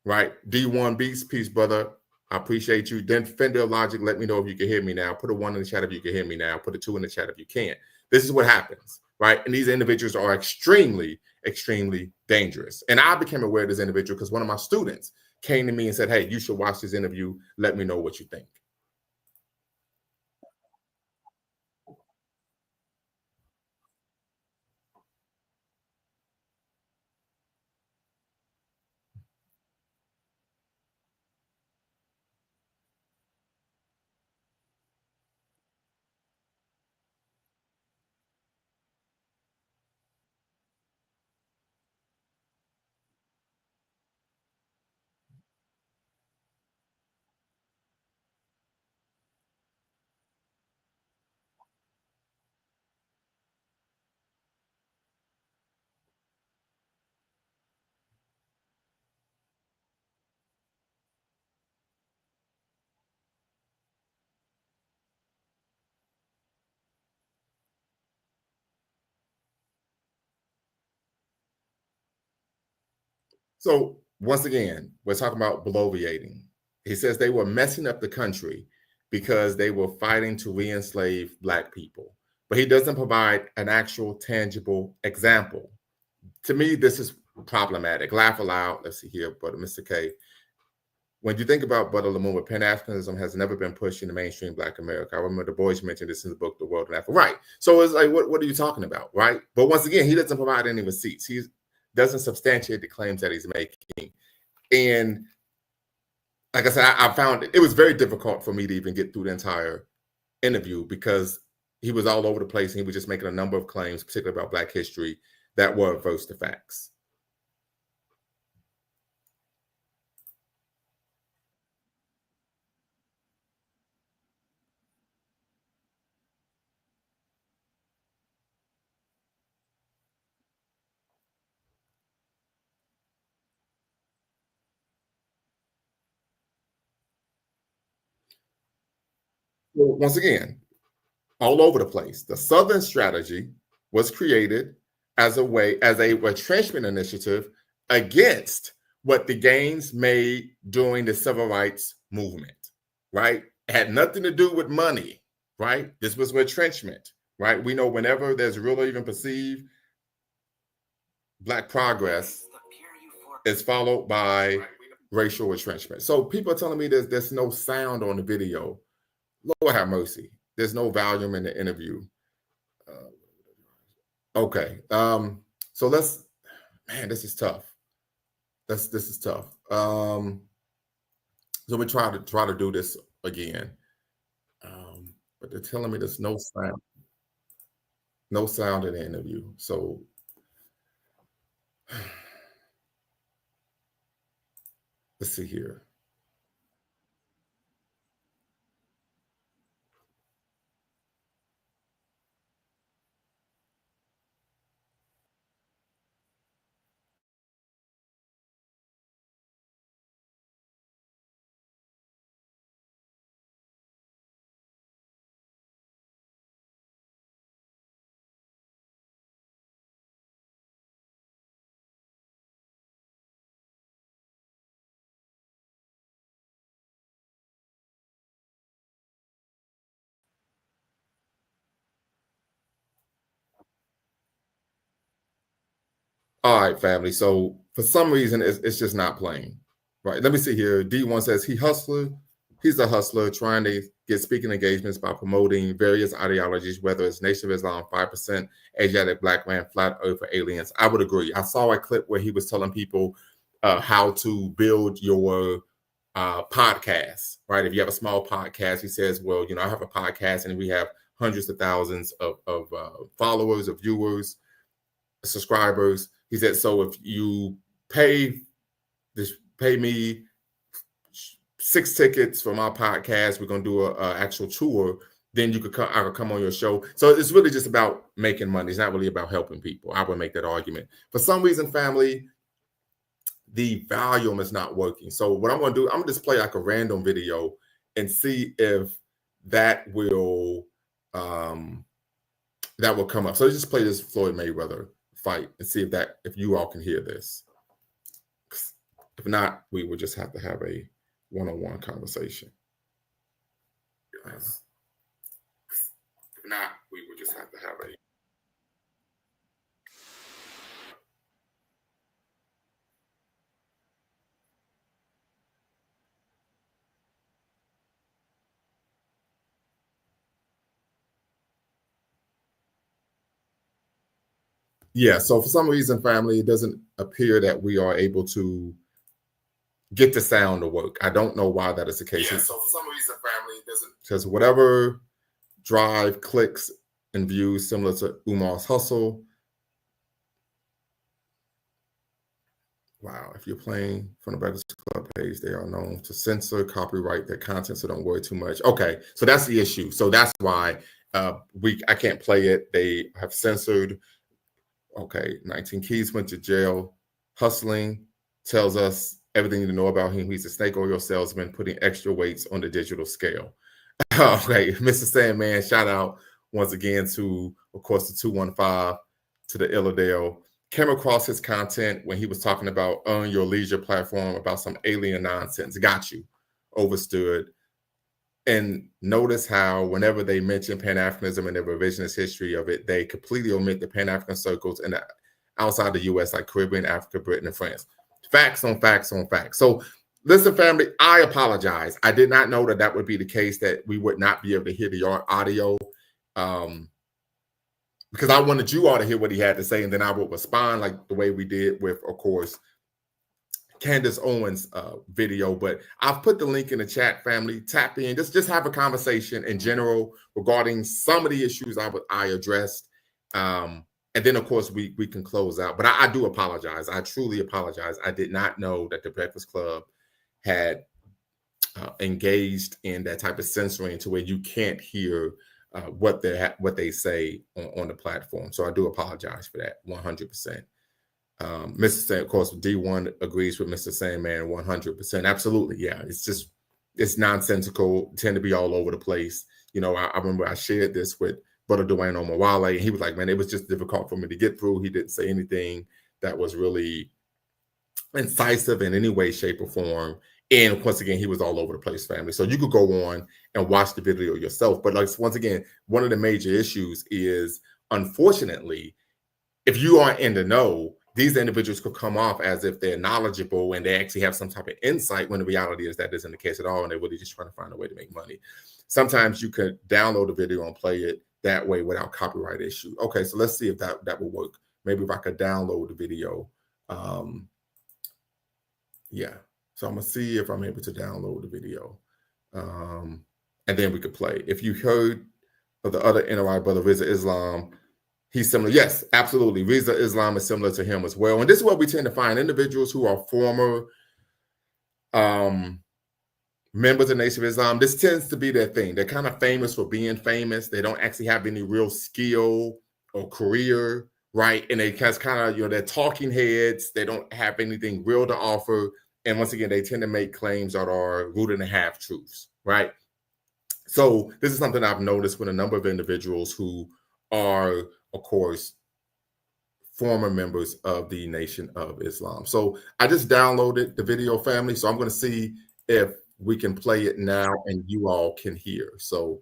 right? D1 Beats, peace, brother. I appreciate you. Then Defender Logic, let me know if you can hear me now. Put a 1 in the chat if you can hear me now. Put a 2 in the chat if you can't. This is what happens, right? And these individuals are extremely, extremely dangerous. And I became aware of this individual because one of my students came to me and said, hey, you should watch this interview. Let me know what you think. So once again, we're talking about bloviating. He says they were messing up the country because they were fighting to re-enslave Black people. But he doesn't provide an actual tangible example. To me, this is problematic. Laugh aloud. Let's see here, Brother Mr. K. When you think about Brother Lumumba, Pan-Africanism has never been pushed in the mainstream Black America. I remember Du Bois mentioned this in the book, The World in Africa. Right. So it's like, what are you talking about? Right. But once again, he doesn't provide any receipts. He doesn't substantiate the claims that he's making. And like I said, I found it was very difficult for me to even get through the entire interview because he was all over the place and he was just making a number of claims, particularly about Black history, that were adverse to facts. So once again, all over the place. The Southern strategy was created as a retrenchment initiative against what the gains made during the civil rights movement, right? It had nothing to do with money, right? This was retrenchment, right? We know whenever there's real or even perceived Black progress, it's followed by racial retrenchment. So people are telling me there's no sound on the video. Lord have mercy. There's no volume in the interview. Okay. So man, this is tough. This is tough. So we try to do this again. But they're telling me there's no sound. No sound in the interview. So let's see here. All right, family. So for some reason, it's just not playing. Right. Let me see here. D1 says he's a hustler trying to get speaking engagements by promoting various ideologies, whether it's Nation of Islam, 5%, Asiatic Black man, flat earth for aliens. I would agree. I saw a clip where he was telling people how to build your podcast, right? If you have a small podcast, he says, well, I have a podcast and we have hundreds of thousands of followers, of viewers, subscribers. He said, so if you pay me 6 tickets for my podcast, we're going to do a actual tour, then I could come on your show. So it's really just about making money. It's not really about helping people. I would make that argument. For some reason, family, the volume is not working. So what I'm going to do, I'm going to just play like a random video and see if that will come up. So let's just play this Floyd Mayweather fight and see if you all can hear this. If not, we would just have to have a one-on-one conversation. If not, we would just have to have a. Yeah, so for some reason, family, it doesn't appear that we are able to get the sound to work. I don't know why that is the case. Yeah, so for some reason, family, it doesn't. Because whatever drive clicks and views similar to Umar's hustle. Wow, if you're playing from the Breakfast Club page, they are known to censor, copyright their content, so don't worry too much. Okay, so that's the issue. So that's why I can't play it. They have censored. Okay, 19 Keys went to jail. Hustling tells us everything you need to know about him. He's a snake oil salesman putting extra weights on the digital scale. Okay, Mr. Sandman, shout out once again to, of course, the 215, to the Illidale. Came across his content when he was talking about Earn Your Leisure platform about some alien nonsense. Got you. Overstood. And notice how whenever they mention Pan-Africanism and the revisionist history of it, they completely omit the Pan-African circles and outside the U.S., like Caribbean, Africa, Britain, and France. Facts on facts on facts. So listen, family, I apologize. I did not know that would be the case, that we would not be able to hear the audio. Because I wanted you all to hear what he had to say, and then I would respond like the way we did with, of course, Candace Owens' video. But I've put the link in the chat, family. Tap in. Just have a conversation in general regarding some of the issues I addressed. And then, of course, we can close out. But I do apologize. I truly apologize. I did not know that the Breakfast Club had engaged in that type of censoring to where you can't hear what they say on the platform. So I do apologize for that 100%. Mr. Sand, of course, D1 agrees with Mr. Sandman 100%. Absolutely, yeah. It's nonsensical, tend to be all over the place. I remember I shared this with Brother Dwayne Omawale, and he was like, man, it was just difficult for me to get through. He didn't say anything that was really incisive in any way, shape, or form. And once again, he was all over the place, family. So you could go on and watch the video yourself. But once again, one of the major issues is, unfortunately, if you aren't in the know, these individuals could come off as if they're knowledgeable and they actually have some type of insight, when the reality is that isn't the case at all, and they're really just trying to find a way to make money. Sometimes you could download the video and play it that way without copyright issue. Okay, so let's see if that will work. Maybe if I could download the video. Yeah. So I'm going to see if I'm able to download the video. And then we could play. If you heard of the other NRI brother, Rizza Islam, he's similar. Yes, absolutely. Rizza Islam is similar to him as well. And this is what we tend to find. Individuals who are former members of Nation of Islam, this tends to be their thing. They're kind of famous for being famous. They don't actually have any real skill or career, right? And they kind of, they're talking heads. They don't have anything real to offer. And once again, they tend to make claims that are rooted in half-truths, right? So this is something I've noticed with a number of individuals who are, of course, former members of the Nation of Islam. So I just downloaded the video, family. So I'm going to see if we can play it now and you all can hear. So,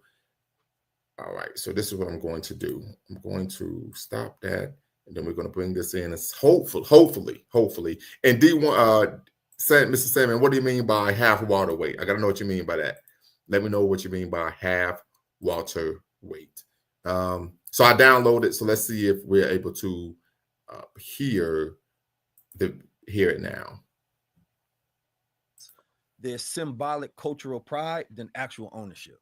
all right. So this is what I'm going to do. I'm going to stop that. And then we're going to bring this in as hopefully. And D1, Mr. Salmon, what do you mean by half water weight? I got to know what you mean by that. Let me know what you mean by half water weight. So I downloaded. So let's see if we're able to hear it now. There's symbolic cultural pride than actual ownership,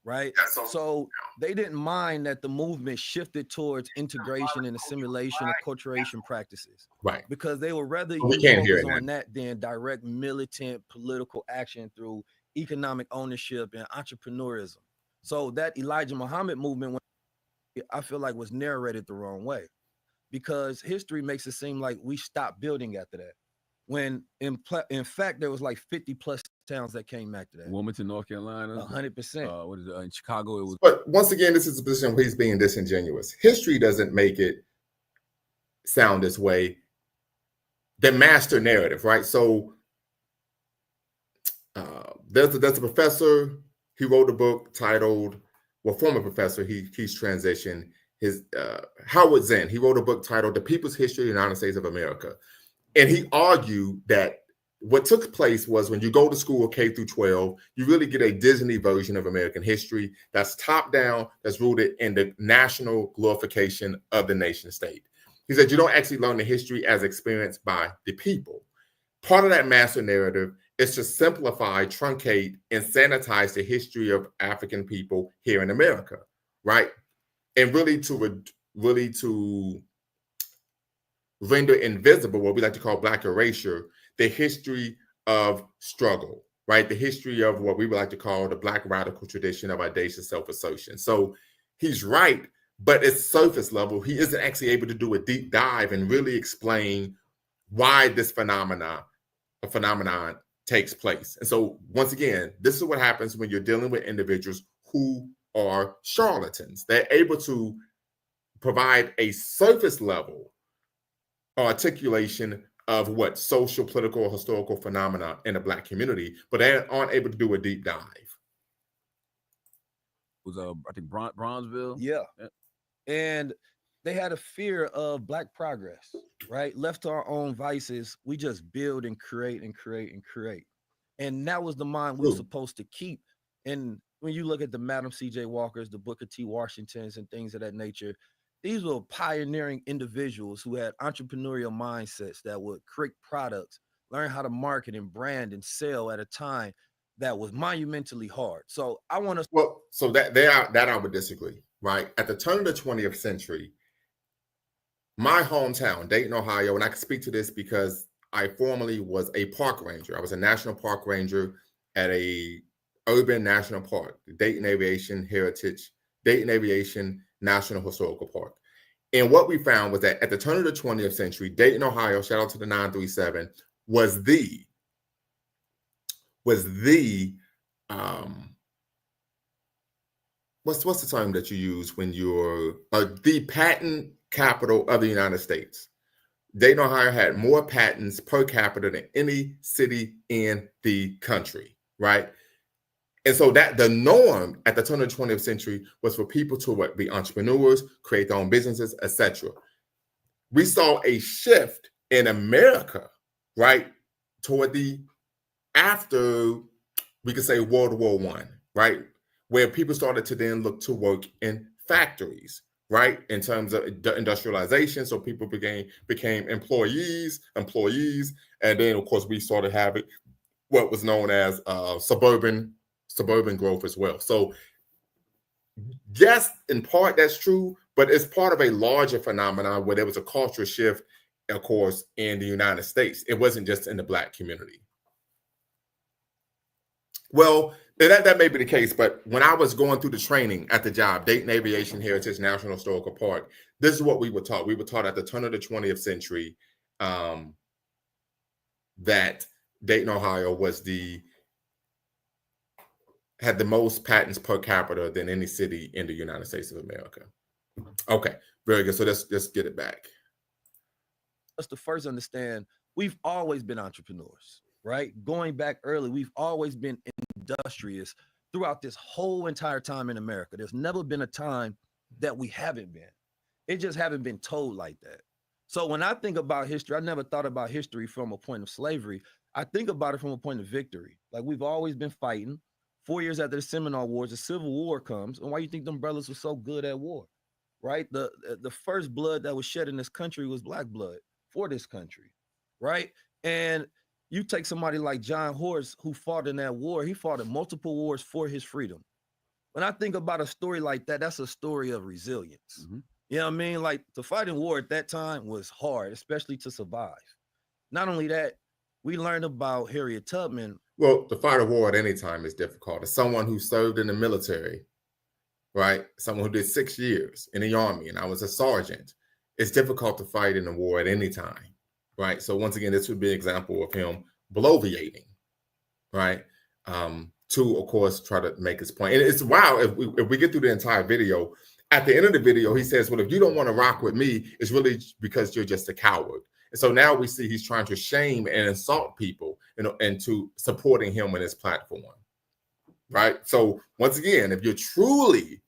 right? So they didn't mind that the movement shifted towards integration and assimilation of acculturation practices, right? Because they would rather we use focus on that than direct militant political action through economic ownership and entrepreneurism. So that Elijah Muhammad movement, I feel like, was narrated the wrong way, because history makes it seem like we stopped building after that, when in fact there was like 50 plus towns that came after that. Wilmington, North Carolina, 100%. What is it? In Chicago, it was. But once again, this is a position where he's being disingenuous. History doesn't make it sound this way. The master narrative, right? So there's a professor. He wrote a book titled, well, former professor. He's transitioned. His Howard Zinn. He wrote a book titled "The People's History of the United States of America," and he argued that what took place was, when you go to school K through 12, you really get a Disney version of American history that's top down, that's rooted in the national glorification of the nation state. He said you don't actually learn the history as experienced by the people. Part of that master narrative is to simplify, truncate, and sanitize the history of African people here in America, right? And really to render invisible what we like to call Black erasure, the history of struggle, right? The history of what we would like to call the Black radical tradition of audacious self-assertion. So he's right, but it's surface level. He isn't actually able to do a deep dive and really explain why this phenomenon takes place. And so once again, this is what happens when you're dealing with individuals who are charlatans. They're able to provide a surface level articulation of what social, political, historical phenomena in the Black community, but they aren't able to do a deep dive. It was I think Bronzeville. Yeah. And they had a fear of Black progress, right? Left to our own vices, we just build and create and create and create. And that was the mind we were supposed to keep. And when you look at the Madam C.J. Walkers, the Booker T. Washingtons, and things of that nature, these were pioneering individuals who had entrepreneurial mindsets that would create products, learn how to market and brand and sell at a time that was monumentally hard. So I want to. Well, so that I would disagree, right? At the turn of the 20th century, my hometown, Dayton, Ohio, and I can speak to this because I formerly was a park ranger. I was a national park ranger at a urban national park, the Dayton Aviation National Historical Park. And what we found was that at the turn of the 20th century, Dayton, Ohio, shout out to the 937, was the what's the term that you use when you're the patent capital of the United States. Dayton, Ohio had more patents per capita than any city in the country, right? And so that the norm at the turn of the 20th century was for people to be entrepreneurs, create their own businesses, etc. We saw a shift in America, right, toward after, we could say, World War I, right, where people started to then look to work in factories, right, in terms of industrialization. So people became employees, and then of course we started having what was known as suburban growth as well. So yes, in part that's true, but it's part of a larger phenomenon where there was a cultural shift, of course, in the United States. It wasn't just in the Black community. Well, that may be the case, but when I was going through the training at the job, Dayton Aviation Heritage National Historical Park, this is what we were taught. We were taught at the turn of the 20th century that Dayton, Ohio had the most patents per capita than any city in the United States of America. Okay, very good. So let's get it back. Let's first understand, we've always been entrepreneurs, right? Going back early, we've always been industrious throughout this whole entire time in America. There's never been a time that we haven't been. It just haven't been told like that. So when I think about history, I never thought about history from a point of slavery. I think about it from a point of victory. Like we've always been fighting. 4 years after the Seminole Wars, the Civil War comes. And why you think them brothers were so good at war? Right? The first blood that was shed in this country was black blood for this country. Right? And you take somebody like John Horse, who fought in that war, he fought in multiple wars for his freedom. When I think about a story like that, that's a story of resilience. Mm-hmm. You know what I mean? Like to fight in war at that time was hard, especially to survive. Not only that, we learned about Harriet Tubman. Well, to fight a war at any time is difficult. As someone who served in the military, right? Someone who did 6 years in the Army, and I was a sergeant. It's difficult to fight in a war at any time, right? So once again, this would be an example of him bloviating, right? To, of course, try to make his point. And it's wild if we get through the entire video. At the end of the video, he says, well, if you don't want to rock with me, it's really because you're just a coward. And so now we see he's trying to shame and insult people, into supporting him on his platform, right? So once again, if you're truly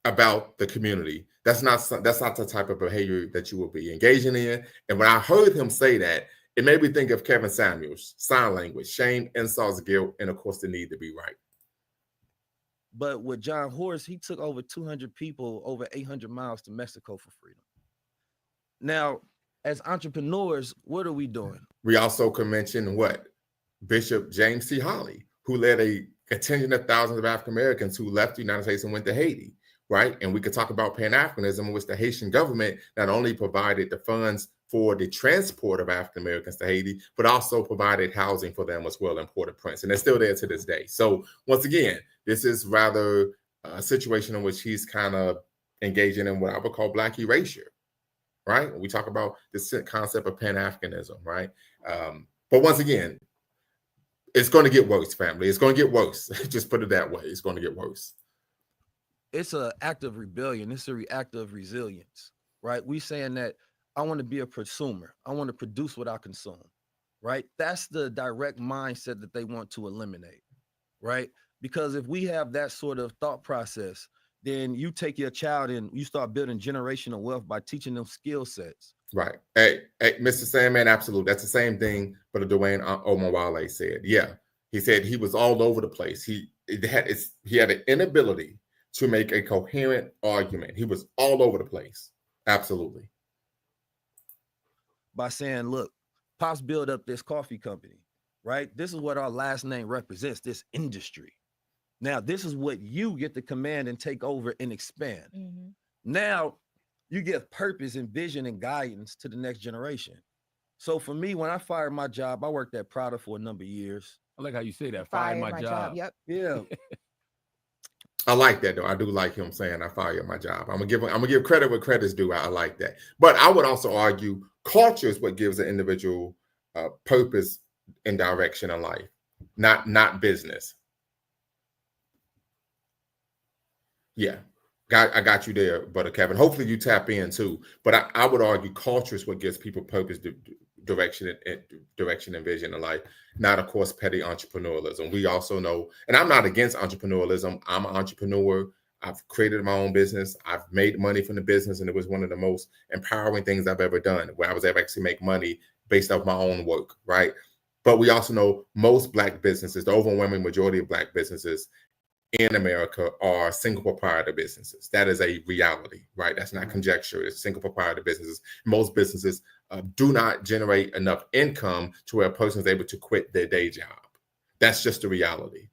about the community, that's not the type of behavior that you will be engaging in. And when I heard him say that, it made me think of Kevin Samuels, sign language, shame, insults, guilt, and of course the need to be right. But with John Horse, he took over 200 people over 800 miles to Mexico for freedom. Now, as entrepreneurs, what are we doing? We also can mention Bishop James C. Holly, who led a contingent of thousands of African Americans who left the United States and went to Haiti, right? And we could talk about Pan-Africanism, in which the Haitian government not only provided the funds for the transport of African Americans to Haiti, but also provided housing for them as well in Port-au-Prince. And they're still there to this day. So once again, this is rather a situation in which he's kind of engaging in what I would call Black erasure, right? We talk about this concept of Pan-Africanism, right? But once again, it's going to get worse, family. It's going to get worse. Just put it that way. It's going to get worse. It's an act of rebellion. It's a act of resilience, right? We saying that I want to be a consumer. I want to produce what I consume, right? That's the direct mindset that they want to eliminate, right? Because if we have that sort of thought process, then you take your child and you start building generational wealth by teaching them skill sets. Right. Hey, Mr. Sandman, absolutely. That's the same thing, but Dwayne Omawale said. Yeah. He said he was all over the place. He had an inability to make a coherent argument. He was all over the place. Absolutely. By saying, look, Pops built up this coffee company, right? This is what our last name represents, this industry. Now, this is what you get to command and take over and expand. Mm-hmm. Now, you give purpose and vision and guidance to the next generation. So for me, when I fired my job, I worked at Prada for a number of years. I like how you say that. Fired my job. Yep. Yeah. I like that though. I do like him saying I fired my job. I'm gonna give credit where credit's due. I like that. But I would also argue culture is what gives an individual purpose and direction in life, not business. Yeah, I got you there, Brother Kevin. Hopefully you tap in too. But I would argue culture is what gives people purpose, direction and vision in life, not of course petty entrepreneurialism. We also know, and I'm not against entrepreneurialism. I'm an entrepreneur. I've created my own business. I've made money from the business, and it was one of the most empowering things I've ever done, where I was able to actually make money based off my own work, right? But we also know most Black businesses, the overwhelming majority of Black businesses in America are single proprietor businesses. That is a reality, right? That's not conjecture. It's single proprietor businesses. Most businesses do not generate enough income to where a person is able to quit their day job. That's just the reality,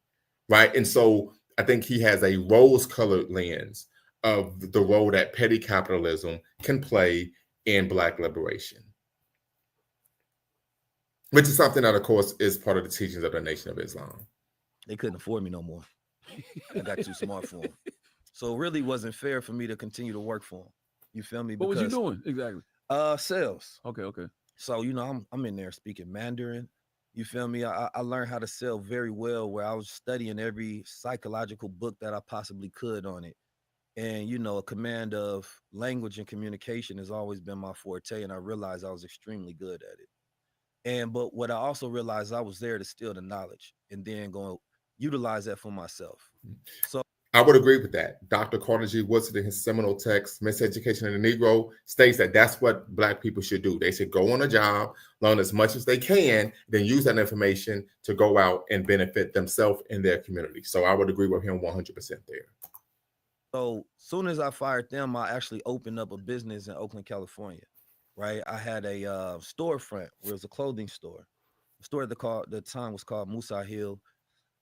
right? And so I think he has a rose-colored lens of the role that petty capitalism can play in Black liberation, which is something that, of course, is part of the teachings of the Nation of Islam. They couldn't afford me no more. I got too smart for them. So it really wasn't fair for me to continue to work for them. You feel me? What was you doing exactly? Sales. Okay. So, I'm in there speaking Mandarin. You feel me? I learned how to sell very well, where I was studying every psychological book that I possibly could on it. And, a command of language and communication has always been my forte. And I realized I was extremely good at it. But what I also realized, I was there to steal the knowledge and then go utilize that for myself. So I would agree with that. Dr. Carter G. Woodson, in his seminal text, Miseducation of the Negro, states that that's what Black people should do. They should go on a job, learn as much as they can, then use that information to go out and benefit themselves and their community. So I would agree with him 100% there. So soon as I fired them, I actually opened up a business in Oakland, California, right? I had a storefront where it was a clothing store. The store at the time was called Musa Hill.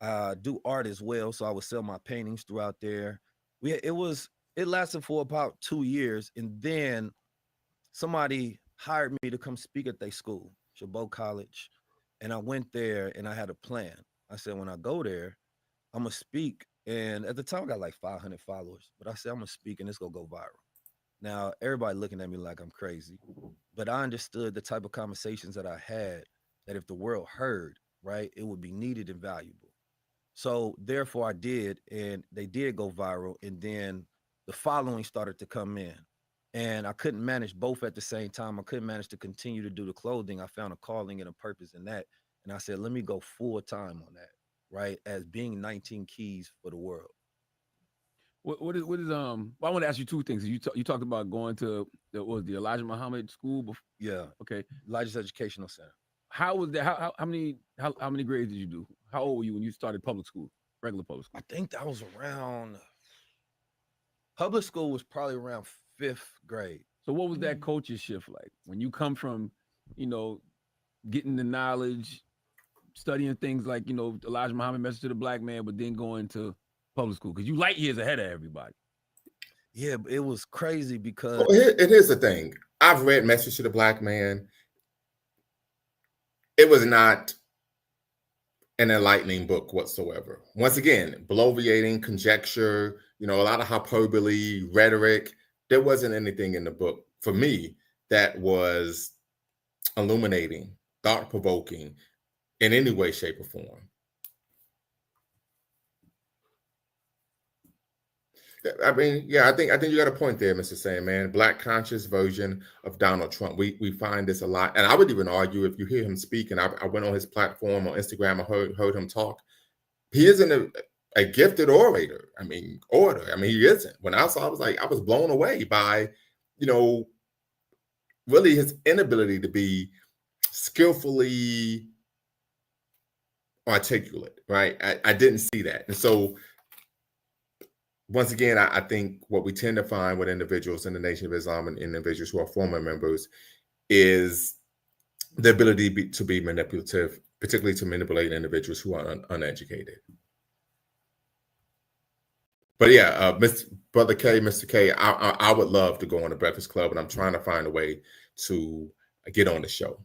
I do art as well, so I would sell my paintings throughout there. It lasted for about 2 years, and then somebody hired me to come speak at their school, Chabot College, and I went there and I had a plan. I said, when I go there, I'm gonna speak, and at the time I got like 500 followers, but I said I'm gonna speak and it's gonna go viral. Now everybody looking at me like I'm crazy, but I understood the type of conversations that I had, that if the world heard, right, it would be needed and valuable. So therefore I did, and they did go viral. And then the following started to come in, and I couldn't manage both at the same time. I couldn't manage to continue to do the clothing. I found a calling and a purpose in that. And I said, let me go full time on that, right? As being 19 keys for the world. What is well, I want to ask you two things. You talked about going to the Elijah Muhammad school before? Yeah. Okay. Elijah's Educational Center. How was that? How many grades did you do? How old were you when you started public school, regular public school? I think that was around, public school was probably around 5th grade. So what was that culture shift like when you come from, getting the knowledge, studying things like, Elijah Muhammad, Message to the Black Man, but then going to public school? Because you light years ahead of everybody. Yeah, it was crazy because... Well, here's the thing. I've read Message to the Black Man. It was not an enlightening book whatsoever. Once again, bloviating, conjecture, a lot of hyperbole, rhetoric. There wasn't anything in the book for me that was illuminating, thought-provoking in any way, shape, or form. I mean, yeah, I think you got a point there, Mr. Sandman. Black conscious version of Donald Trump. We find this a lot, and I would even argue if you hear him speak, and I went on his platform on Instagram, I heard him talk. He isn't a gifted orator. I mean, he isn't. When I saw, I was blown away by, really his inability to be skillfully articulate. Right? I didn't see that, and so. Once again, I think what we tend to find with individuals in the Nation of Islam and individuals who are former members is the ability to be manipulative, particularly to manipulate individuals who are uneducated. But yeah, Brother K, Mr. K, I would love to go on the Breakfast Club, and I'm trying to find a way to get on the show.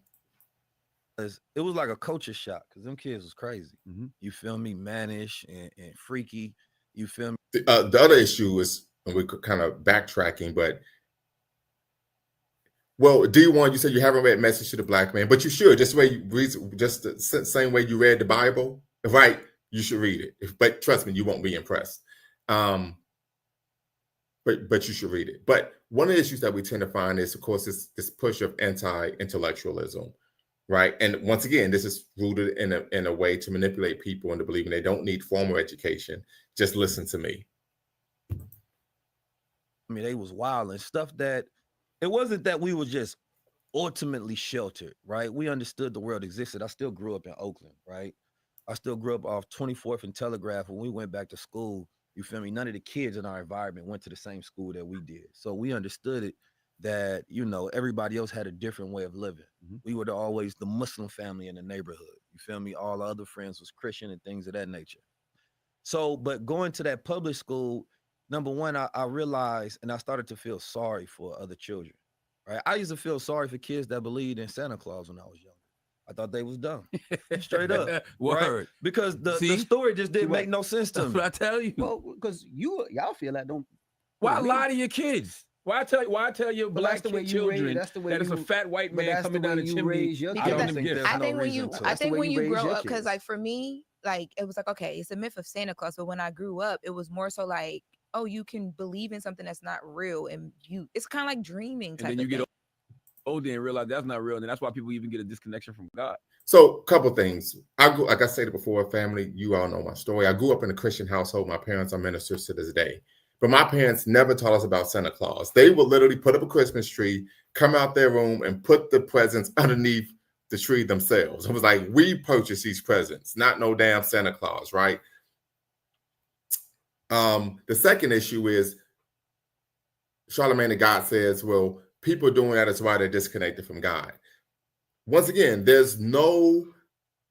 It was like a culture shock because them kids was crazy. Mm-hmm. You feel me? Mannish and freaky. You feel me? The other issue is, and we're kind of backtracking, but D1, you said you haven't read Message to the Black Man, but you should. Just the same way you read the Bible, right? You should read it. But trust me, you won't be impressed. But you should read it. But one of the issues that we tend to find is, of course, this push of anti-intellectualism, right? And once again, this is rooted in a way to manipulate people into believing they don't need formal education. Just listen to me. I mean, they was wild and stuff that it wasn't that we were just ultimately sheltered, right? We understood the world existed. I still grew up in Oakland, right? I still grew up off 24th and Telegraph. When we went back to school, you feel me? None of the kids in our environment went to the same school that we did. So we understood it that, everybody else had a different way of living. Mm-hmm. We were always the Muslim family in the neighborhood. You feel me? All our other friends was Christian and things of that nature. So, but going to that public school, number one, I realized, and I started to feel sorry for other children, right? I used to feel sorry for kids that believed in Santa Claus when I was younger. I thought they was dumb, straight up, right? Because the story just didn't make no sense to me. That's what I tell you. Well, because y'all feel that don't. Why lie to your kids? Why tell your black children that it's a fat white man coming down the chimney? I think when you grow up, because like for me, like it was like, okay, it's a myth of Santa Claus, but when I grew up, it was more so like, oh, you can believe in something that's not real, and it's kind of like dreaming type. And then you get older and realize that's not real, and that's why people even get a disconnection from God. So, a couple things. Like I said before, family, you all know my story. I grew up in a Christian household. My parents are ministers to this day. But my parents never taught us about Santa Claus. They would literally put up a Christmas tree, come out their room, and put the presents underneath the tree themselves. It was like, we purchased these presents, not no damn Santa Claus, right? The second issue is Charlemagne the God says, well, people doing that is why they're disconnected from God. Once again, there's no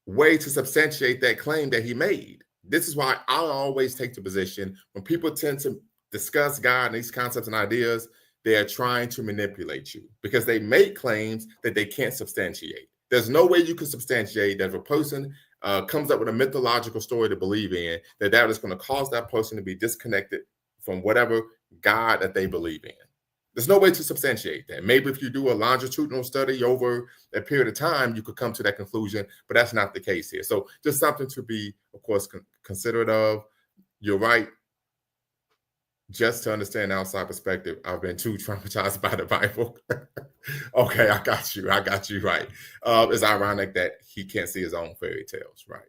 way to substantiate that claim that he made. This is why I always take the position when people tend to discuss God and these concepts and ideas, they are trying to manipulate you because they make claims that they can't substantiate. There's no way you can substantiate that if a person comes up with a mythological story to believe in, that is going to cause that person to be disconnected from whatever God that they believe in. There's no way to substantiate that. Maybe if you do a longitudinal study over a period of time, you could come to that conclusion, but that's not the case here. So just something to be, of course, considerate of. You're right. Just to understand the outside perspective, I've been too traumatized by the Bible. Okay, I got you right. It's ironic that he can't see his own fairy tales, right?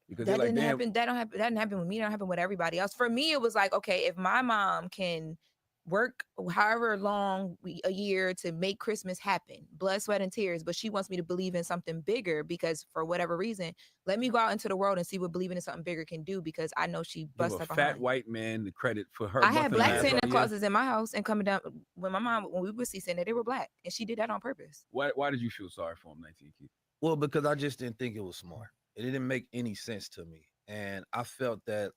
Because that didn't happen. That didn't happen with me. That don't happen with everybody else. For me, it was like, okay, if my mom can work however long a year to make Christmas happen, blood, sweat, and tears, but she wants me to believe in something bigger because for whatever reason, let me go out into the world and see what believing in something bigger can do because I know she busts up fat white man the credit for her. I had black Santa Clauses in my house and coming down when my mom, when we would see Santa, they were black and she did that on purpose. Why did you feel sorry for him, 19 Keith? Well, because I just didn't think it was smart. It didn't make any sense to me. And I felt that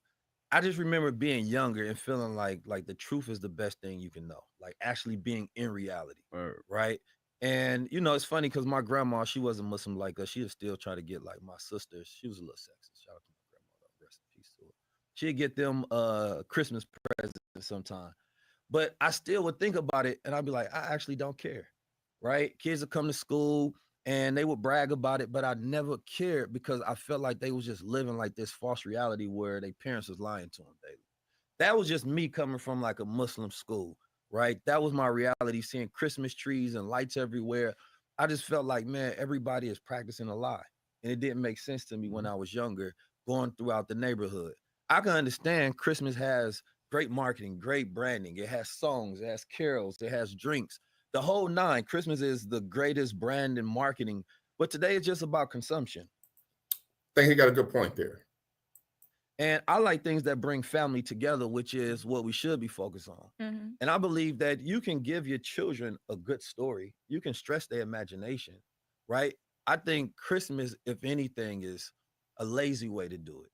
I just remember being younger and feeling like the truth is the best thing you can know, like actually being in reality, right? And, you know, it's funny because my grandma, she wasn't Muslim like us. She would still try to get like my sisters. She was a little sexist. Shout out to my grandma. Rest in peace to her. She'd get them Christmas presents sometime. But I still would think about it and I'd be like, I actually don't care, right? Kids would come to school and they would brag about it, but I never cared because I felt like they was just living like this false reality where their parents was lying to them daily. That was just me coming from like a Muslim school, right? That was my reality, seeing Christmas trees and lights everywhere. I just felt like, man, everybody is practicing a lie. And it didn't make sense to me when I was younger, going throughout the neighborhood. I can understand Christmas has great marketing, great branding. It has songs, it has carols, it has drinks. The whole nine. Christmas is the greatest brand in marketing, but today it's just about consumption. I think he got a good point there. And I like things that bring family together, which is what we should be focused on. Mm-hmm. And I believe that you can give your children a good story. You can stretch their imagination, right? I think Christmas, if anything, is a lazy way to do it,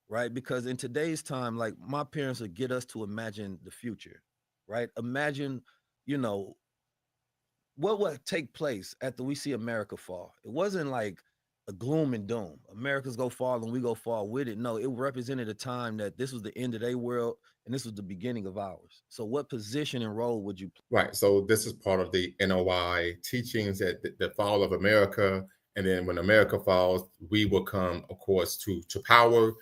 right? Because in today's time, like my parents would get us to imagine the future, right? Imagine, you know, what would take place after we see America fall? It wasn't like a gloom and doom. America's go fall and we go fall with it. No, it represented a time that this was the end of their world and this was the beginning of ours. So what position and role would you play? Right. So this is part of the NOI teachings that the fall of America. And then when America falls, we will come, of course, to power.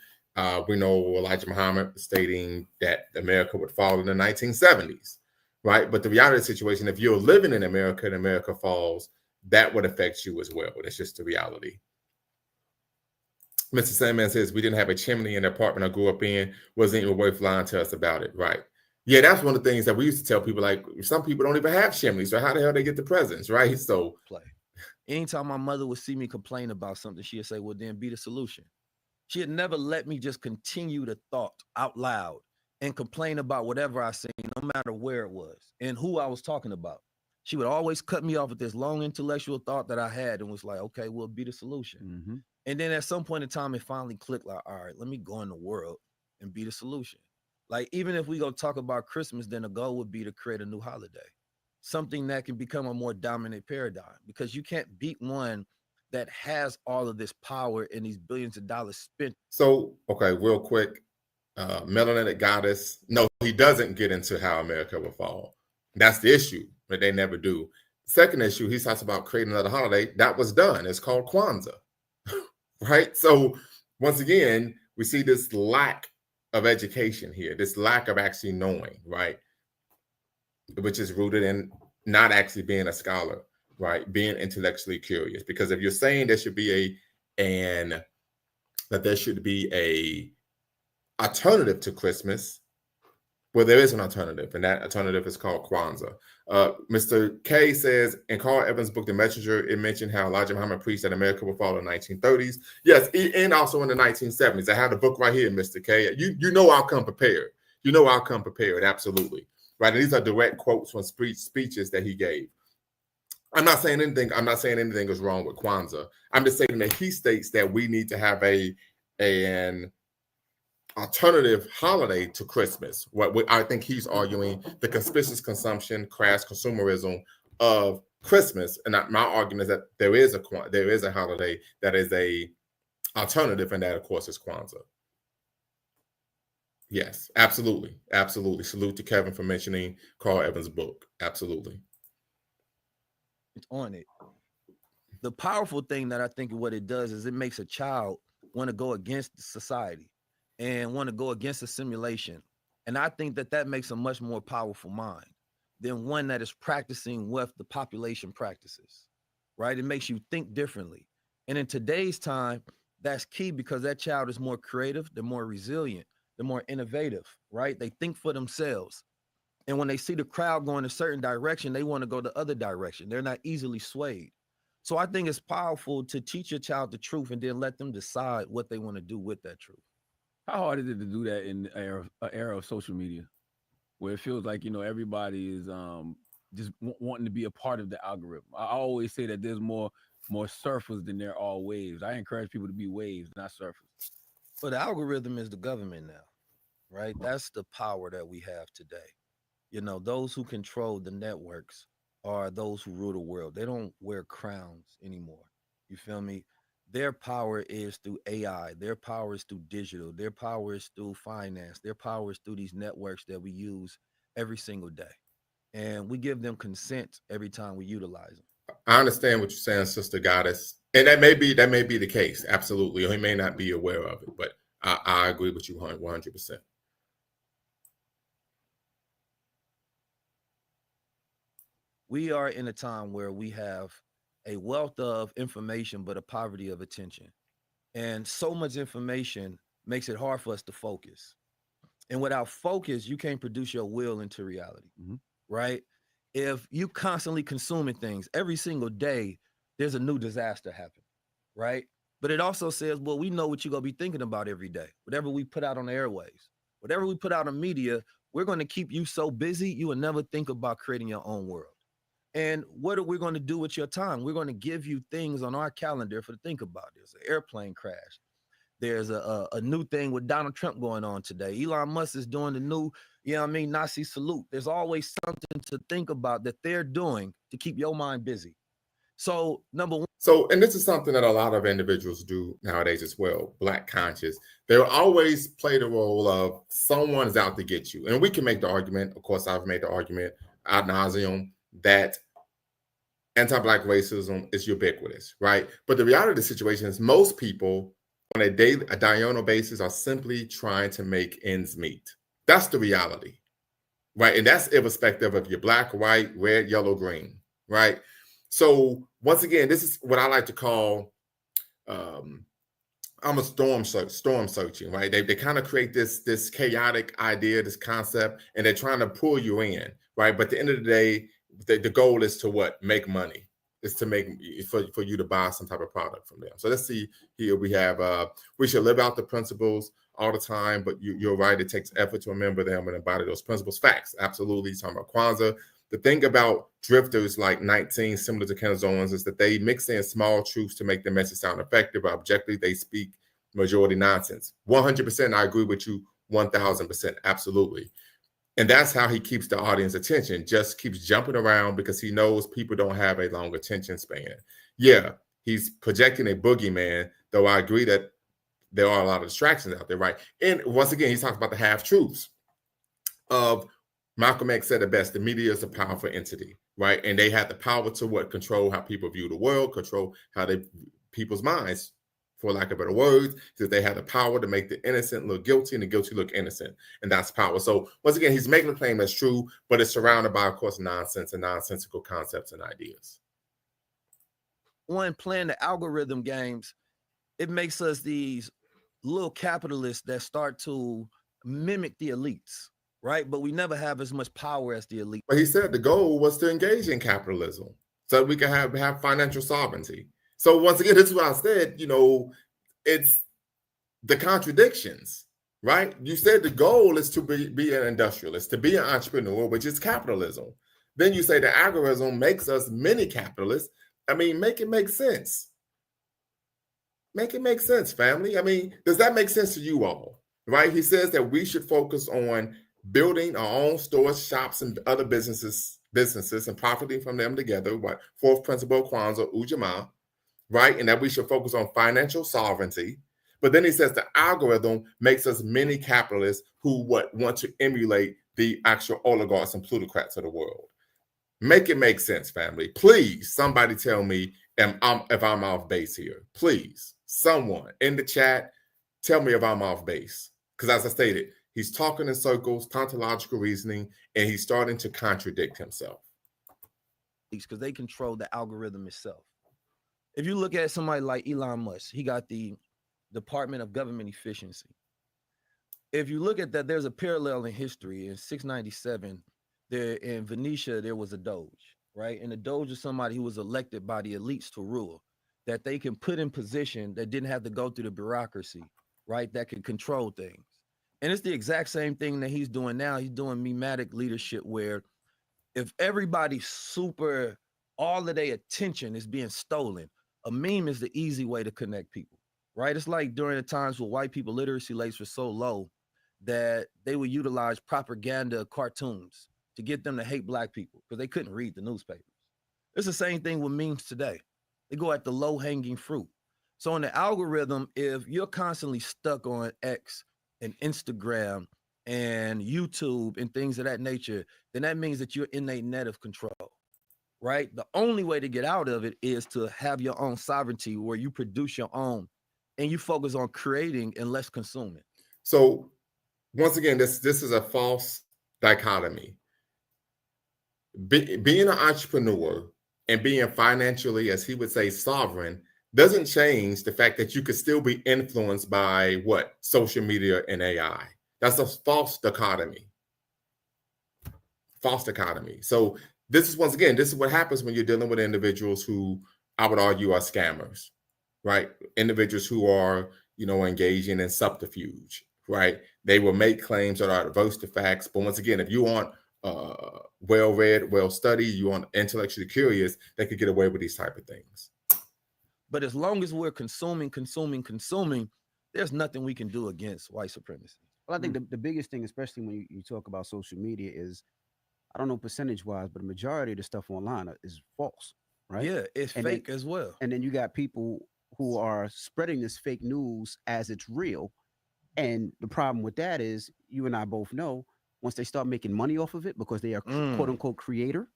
We know Elijah Muhammad stating that America would fall in the 1970s. Right. But the reality of the situation, if you're living in America and America falls, that would affect you as well. That's just the reality. Mr. Sandman says, we didn't have a chimney in the apartment I grew up in. Wasn't even worth lying to us about it. Right. Yeah, that's one of the things that we used to tell people, like some people don't even have chimneys. So how the hell they get the presents? Right. So anytime my mother would see me complain about something, she'd say, well, then be the solution. She had never let me just continue the thought out loud and complain about whatever I seen, no matter where it was and who I was talking about. She would always cut me off with this long intellectual thought that I had and was like, okay, we'll be the solution. Mm-hmm. And then at some point in time, it finally clicked like, all right, let me go in the world and be the solution. Like, even if we go talk about Christmas, then the goal would be to create a new holiday, something that can become a more dominant paradigm, because you can't beat one that has all of this power and these billions of dollars spent. So, okay, real quick. Melanated Goddess. No, he doesn't get into how America will fall. That's the issue, but they never do. Second issue, he talks about creating another holiday. That was done. It's called Kwanzaa, right? So once again, we see this lack of education here, this lack of actually knowing, right? Which is rooted in not actually being a scholar. right? Being intellectually curious. Because if you're saying there should be a alternative to Christmas, well, there is an alternative, and that alternative is called Kwanzaa. Mr. K says, in Carl Evans' book, The Messenger, it mentioned how Elijah Muhammad preached that America would fall in the 1930s. Yes, and also in the 1970s. I have the book right here, Mr. K. You know I'll come prepared. You know I'll come prepared, absolutely. Right, and these are direct quotes from speeches that he gave. I'm not saying anything is wrong with Kwanzaa. I'm just saying that he states that we need to have an alternative holiday to Christmas. What I think he's arguing the conspicuous consumption, crass consumerism of Christmas, and my argument is that there is a holiday that is a alternative, and that of course is Kwanzaa. Yes, absolutely. Salute to Kevin for mentioning Carl Evans' book. Absolutely. It's on it. The powerful thing that I think what it does is it makes a child want to go against society and want to go against a simulation. And I think that makes a much more powerful mind than one that is practicing what the population practices, right? It makes you think differently. And in today's time, that's key because that child is more creative, they're more resilient, they're more innovative, right? They think for themselves. And when they see the crowd going a certain direction, they want to go the other direction. They're not easily swayed. So I think it's powerful to teach your child the truth and then let them decide what they want to do with that truth. How hard is it to do that in the era of social media, where it feels like, everybody is just wanting to be a part of the algorithm? I always say that there's more surfers than there are waves. I encourage people to be waves, not surfers. But the algorithm is the government now, right? That's the power that we have today. Those who control the networks are those who rule the world. They don't wear crowns anymore. You feel me? Their power is through AI. Their power is through digital. Their power is through finance. Their power is through these networks that we use every single day. And we give them consent every time we utilize them. I understand what you're saying, Sister Goddess. And that may be the case. Absolutely. Or he may not be aware of it, but I agree with you 100%. We are in a time where we have a wealth of information, but a poverty of attention. And so much information makes it hard for us to focus. And without focus, you can't produce your will into reality, right? If you constantly consuming things every single day, there's a new disaster happening, right? But it also says, well, we know what you're going to be thinking about every day. Whatever we put out on the airwaves, whatever we put out on media, we're going to keep you so busy, you will never think about creating your own world. And what are we going to do with your time? We're going to give you things on our calendar for to think about. There's an airplane crash. There's a new thing with Donald Trump going on today. Elon Musk is doing the new, Nazi salute. There's always something to think about that they're doing to keep your mind busy. So number one. So, and this is something that a lot of individuals do nowadays as well, Black conscious. They'll always play the role of someone's out to get you. And we can make the argument, of course, I've made the argument ad nauseum, that anti-Black racism is ubiquitous, right? But the reality of the situation is most people on a diurnal basis are simply trying to make ends meet. That's the reality, right? And that's irrespective of your Black, white, red, yellow, green, right? So once again, this is what I like to call I'm a storm searching, right? They kind of create this chaotic idea, this concept, and they're trying to pull you in, right? But at the end of the day, the goal is to what? Make money. It's to make for you to buy some type of product from them. So let's see here. We have we should live out the principles all the time, but you're right. It takes effort to remember them and embody those principles. Facts, absolutely. Talking about Kwanzaa. The thing about drifters like 19, similar to Kenzoans, is that they mix in small truths to make the message sound effective, but objectively they speak majority nonsense. 100%, I agree with you. 1,000%, absolutely. And that's how he keeps the audience attention, just keeps jumping around because he knows people don't have a long attention span. Yeah, he's projecting a boogeyman, though I agree that there are a lot of distractions out there, right? And once again, he talks about the half-truths of Malcolm X said it best, the media is a powerful entity, right? And they have the power to what? Control how people view the world, control how people's minds, for lack of better words, that they have the power to make the innocent look guilty and the guilty look innocent. And that's power. So once again, he's making a claim that's true, but it's surrounded by, of course, nonsense and nonsensical concepts and ideas. playing the algorithm games, it makes us these little capitalists that start to mimic the elites, right? But we never have as much power as the elite. But he said the goal was to engage in capitalism so we can have financial sovereignty. So once again, this is what I said, it's the contradictions, right? You said the goal is to be an industrialist, to be an entrepreneur, which is capitalism. Then you say the algorithm makes us mini capitalists. I mean, make it make sense. Make it make sense, family. I mean, does that make sense to you all? Right? He says that we should focus on building our own stores, shops, and other businesses and profiting from them together. Right? Fourth principle, Kwanzaa, Ujamaa, right? And that we should focus on financial sovereignty. But then he says the algorithm makes us many capitalists who want to emulate the actual oligarchs and plutocrats of the world. Make it make sense, family. Please, somebody tell me if I'm off base here. Please, someone in the chat, tell me if I'm off base. Because as I stated, he's talking in circles, tautological reasoning, and he's starting to contradict himself. Because they control the algorithm itself. If you look at somebody like Elon Musk, he got the Department of Government Efficiency. If you look at that, there's a parallel in history. In 697, there in Venetia, there was a Doge, right? And the Doge is somebody who was elected by the elites to rule, that they can put in position that didn't have to go through the bureaucracy, right? That can control things. And it's the exact same thing that he's doing now. He's doing memetic leadership where if everybody's all of their attention is being stolen, a meme is the easy way to connect people, right? It's like during the times where white people literacy rates were so low that they would utilize propaganda cartoons to get them to hate black people because they couldn't read the newspapers. It's the same thing with memes today. They go at the low-hanging fruit. So in the algorithm, if you're constantly stuck on X and Instagram and YouTube and things of that nature, then that means that you're in a net of control, right? The only way to get out of it is to have your own sovereignty where you produce your own and you focus on creating and less consuming. So once again, this is a false dichotomy. Being an entrepreneur and being financially, as he would say, sovereign doesn't change the fact that you could still be influenced by what? Social media and AI. That's a false dichotomy. False dichotomy. So this is what happens when you're dealing with individuals who I would argue are scammers, right? Individuals who are, engaging in subterfuge, right? They will make claims that are adverse to facts. But once again, if you aren't well-read, well-studied, you aren't intellectually curious, they could get away with these type of things. But as long as we're consuming, there's nothing we can do against white supremacy. Well, I think the biggest thing, especially when you talk about social media, is, I don't know percentage-wise, but the majority of the stuff online is false, right? Yeah, it's fake as well. And then you got people who are spreading this fake news as it's real. And the problem with that is, you and I both know, once they start making money off of it because they are quote-unquote creator,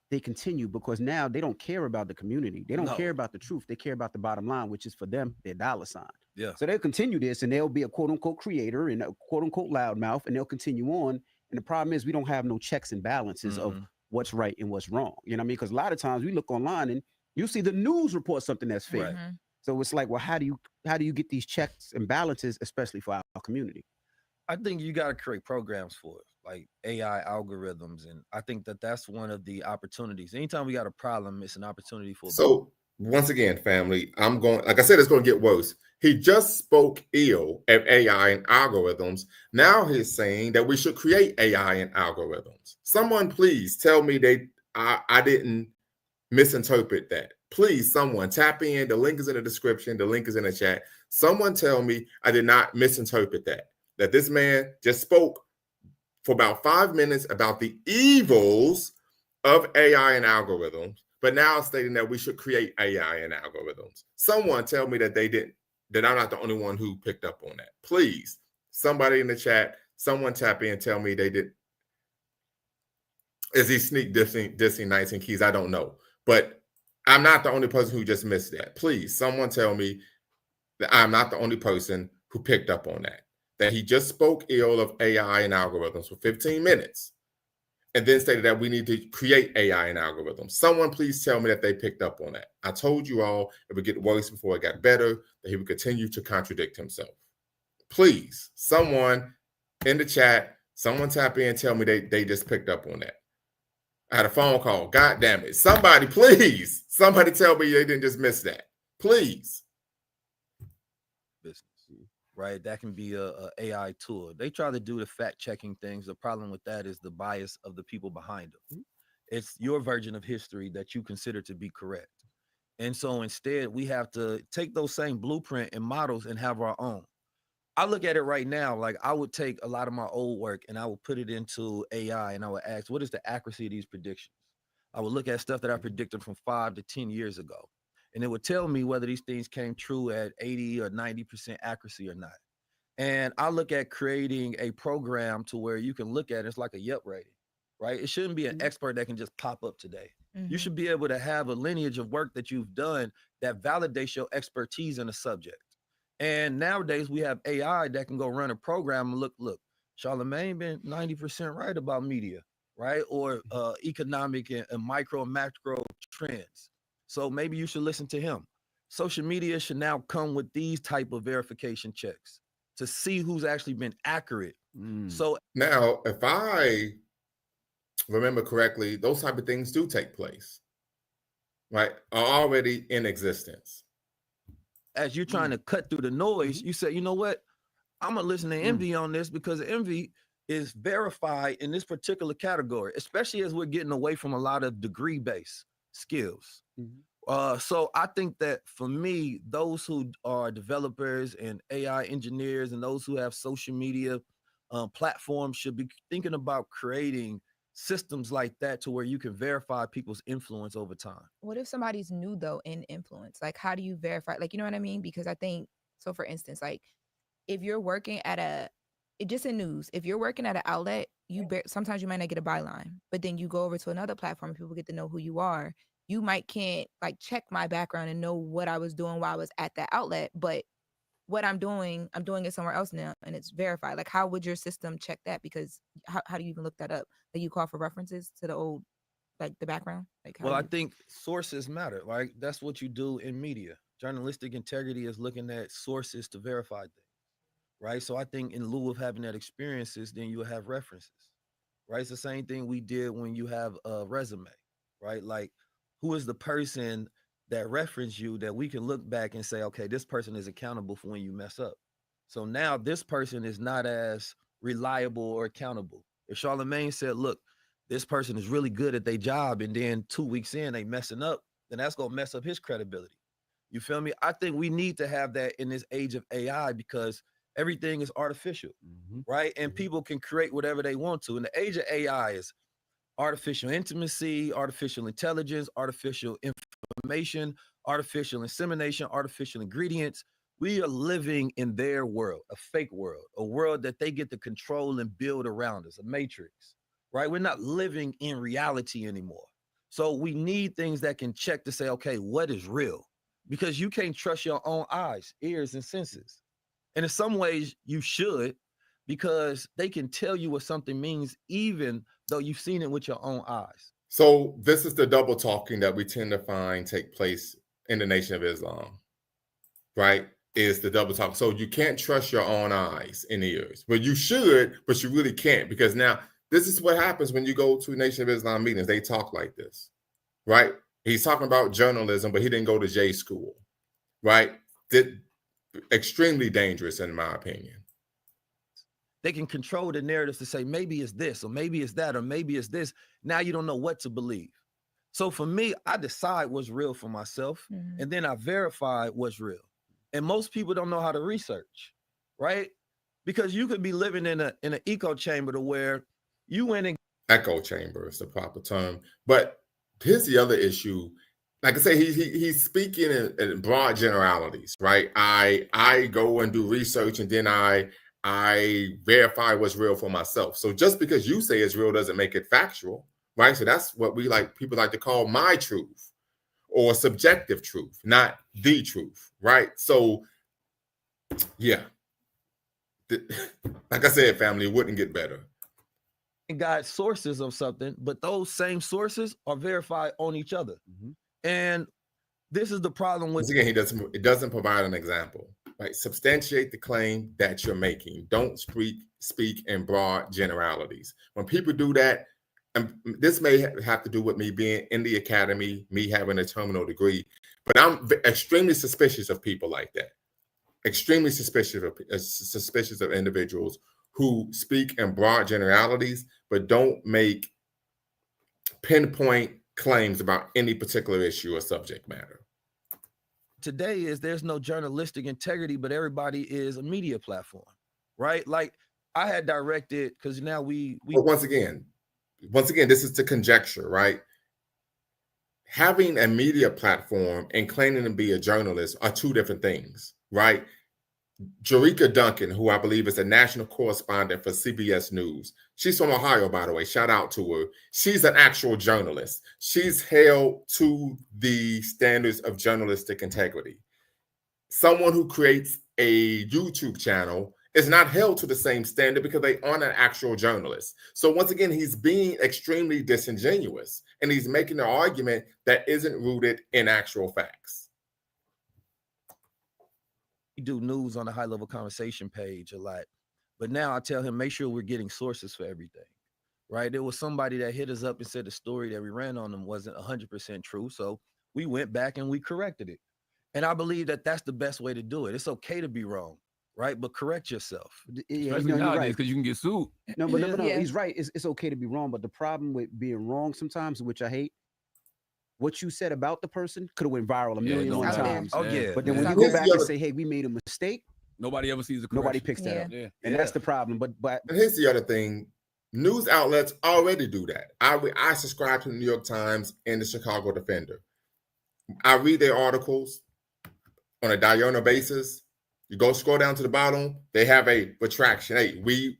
they continue because now they don't care about the community. They don't care about the truth. They care about the bottom line, which is for them, their dollar sign. Yeah. So they'll continue this and they'll be a quote-unquote creator and a quote-unquote loudmouth, and they'll continue on. And the problem is we don't have no checks and balances of what's right and what's wrong. You know what I mean? Because a lot of times we look online and you see the news report something that's fake. Right. So it's like, well, how do you get these checks and balances, especially for our community? I think you got to create programs for it, like AI algorithms. And I think that's one of the opportunities. Anytime we got a problem, it's an opportunity for. So once again, family, like I said, it's going to get worse. He just spoke ill of AI and algorithms. Now he's saying that we should create AI and algorithms. Someone please tell me I didn't misinterpret that. Please, someone tap in. The link is in the description. The link is in the chat. Someone tell me I did not misinterpret that this man just spoke for about 5 minutes about the evils of AI and algorithms, but now stating that we should create AI and algorithms. Someone tell me that that I'm not the only one who picked up on that. Please, somebody in the chat, someone tap in and tell me they did. Is he sneak dissing 19 Keys? I don't know. But I'm not the only person who just missed that. Please, someone tell me that I'm not the only person who picked up on that he just spoke ill of AI and algorithms for 15 minutes. and then stated that we need to create AI and algorithms. Someone please tell me that they picked up on that. I told you all it would get worse before it got better, that he would continue to contradict himself. Please, someone in the chat, someone tap in and tell me they just picked up on that. I had a phone call. God damn it. Somebody, please. Somebody tell me they didn't just miss that. Please. Business, right? That can be a AI tool. They try to do the fact checking things. The problem with that is the bias of the people behind them. It's your version of history that you consider to be correct. And so instead, we have to take those same blueprint and models and have our own. I look at it right now, like I would take a lot of my old work and I would put it into AI and I would ask, what is the accuracy of these predictions? I would look at stuff that I predicted from 5 to 10 years ago, and it would tell me whether these things came true at 80 or 90% accuracy or not. And I look at creating a program to where you can look at it, it's like a Yelp rating, right? It shouldn't be an expert that can just pop up today. You should be able to have a lineage of work that you've done that validates your expertise in a subject. And nowadays we have AI that can go run a program and look, Charlemagne been 90% right about media, right? Or economic and micro and macro trends. So maybe you should listen to him. Social media should now come with these type of verification checks to see who's actually been accurate. So now, if I remember correctly, those type of things do take place, right? Are already in existence. As you're trying to cut through the noise, you say, you know what? I'm gonna listen to Envy on this because Envy is verified in this particular category, especially as we're getting away from a lot of degree-based skills. So I think that for me, those who are developers and AI engineers and those who have social media platforms should be thinking about creating systems like that to where you can verify people's influence over time. What if somebody's new though in influence? Like, how do you verify? Like, you know what I mean? Because I think, so for instance, like if you're working at just in news, if you're working at an outlet, sometimes you might not get a byline, but then you go over to another platform and people get to know who you are. You can't like check my background and know what I was doing while I was at that outlet, but what I'm doing it somewhere else now and it's verified. Like, how would your system check that? Because how do you even look that up? Like, you call for references to the old, like the background? Like, well, I think sources matter. Like that's what you do in media. Journalistic integrity is looking at sources to verify things, right? So I think in lieu of having that experiences, then you'll have references, right? It's the same thing we did when you have a resume, right? Like who is the person that referenced you that we can look back and say, okay, this person is accountable for when you mess up. So now this person is not as reliable or accountable. If Charlemagne said, look, this person is really good at their job, and then 2 weeks in, they messing up, then that's going to mess up his credibility. You feel me? I think we need to have that in this age of AI because everything is artificial, right? And people can create whatever they want to. And the age of AI is artificial intimacy, artificial intelligence, artificial information, artificial insemination, artificial ingredients. We are living in their world, a fake world, a world that they get to control and build around us, a matrix, right? We're not living in reality anymore. So we need things that can check to say, okay, what is real? Because you can't trust your own eyes, ears, and senses. And in some ways you should, because they can tell you what something means, even though you've seen it with your own eyes. So this is the double talking that we tend to find take place in the Nation of Islam, right? Is the double talk. So you can't trust your own eyes and ears. Well, you should, but you really can't, because now this is what happens when you go to Nation of Islam meetings. They talk like this, right? He's talking about journalism, but he didn't go to J school, right? Extremely dangerous, in my opinion. They can control the narratives to say, maybe it's this, or maybe it's that, or maybe it's this. Now you don't know what to believe. So for me, I decide what's real for myself, and then I verify what's real. And most people don't know how to research, right? Because you could be living in an echo chamber to where you went and echo chamber is the proper term. But here's the other issue. Like I say, he's speaking in broad generalities, right? I go and do research, and then I verify what's real for myself. So just because you say it's real doesn't make it factual, right? So that's what people like to call my truth or subjective truth, not the truth, right? So yeah, like I said, family, it wouldn't get better. got sources of something, but those same sources are verified on each other. And this is the problem with. Once again, it doesn't provide an example. Right? Substantiate the claim that you're making. Don't speak in broad generalities. When people do that, and this may have to do with me being in the academy, me having a terminal degree, but I'm extremely suspicious of people like that. Extremely suspicious of individuals who speak in broad generalities, but don't make pinpoint claims about any particular issue or subject matter. Today is there's no journalistic integrity, but everybody is a media platform, right? Like I had directed, because now we But once again, this is the conjecture, right? Having a media platform and claiming to be a journalist are two different things, right? Jerika Duncan, who I believe is a national correspondent for CBS News. She's from Ohio, by the way. Shout out to her. She's an actual journalist. She's held to the standards of journalistic integrity. Someone who creates a YouTube channel is not held to the same standard because they aren't an actual journalist. So once again, he's being extremely disingenuous, and he's making an argument that isn't rooted in actual facts. We do news on the high level conversation page a lot, but now I tell him, make sure we're getting sources for everything, right? There was somebody that hit us up and said the story that we ran on them wasn't 100% true. So we went back and we corrected it. And I believe that that's the best way to do it. It's okay to be wrong, right? But correct yourself. Yeah, especially nowadays, because you can get sued. No, he's right. It's okay to be wrong, but the problem with being wrong sometimes, which I hate, what you said about the person could have went viral a million times. Oh yeah. But then when you go back and say, "Hey, we made a mistake," nobody ever sees the correction. Nobody picks that up. And that's the problem. But and here's the other thing: news outlets already do that. I subscribe to the New York Times and the Chicago Defender. I read their articles on a diurnal basis. You go scroll down to the bottom, they have a retraction. Hey, we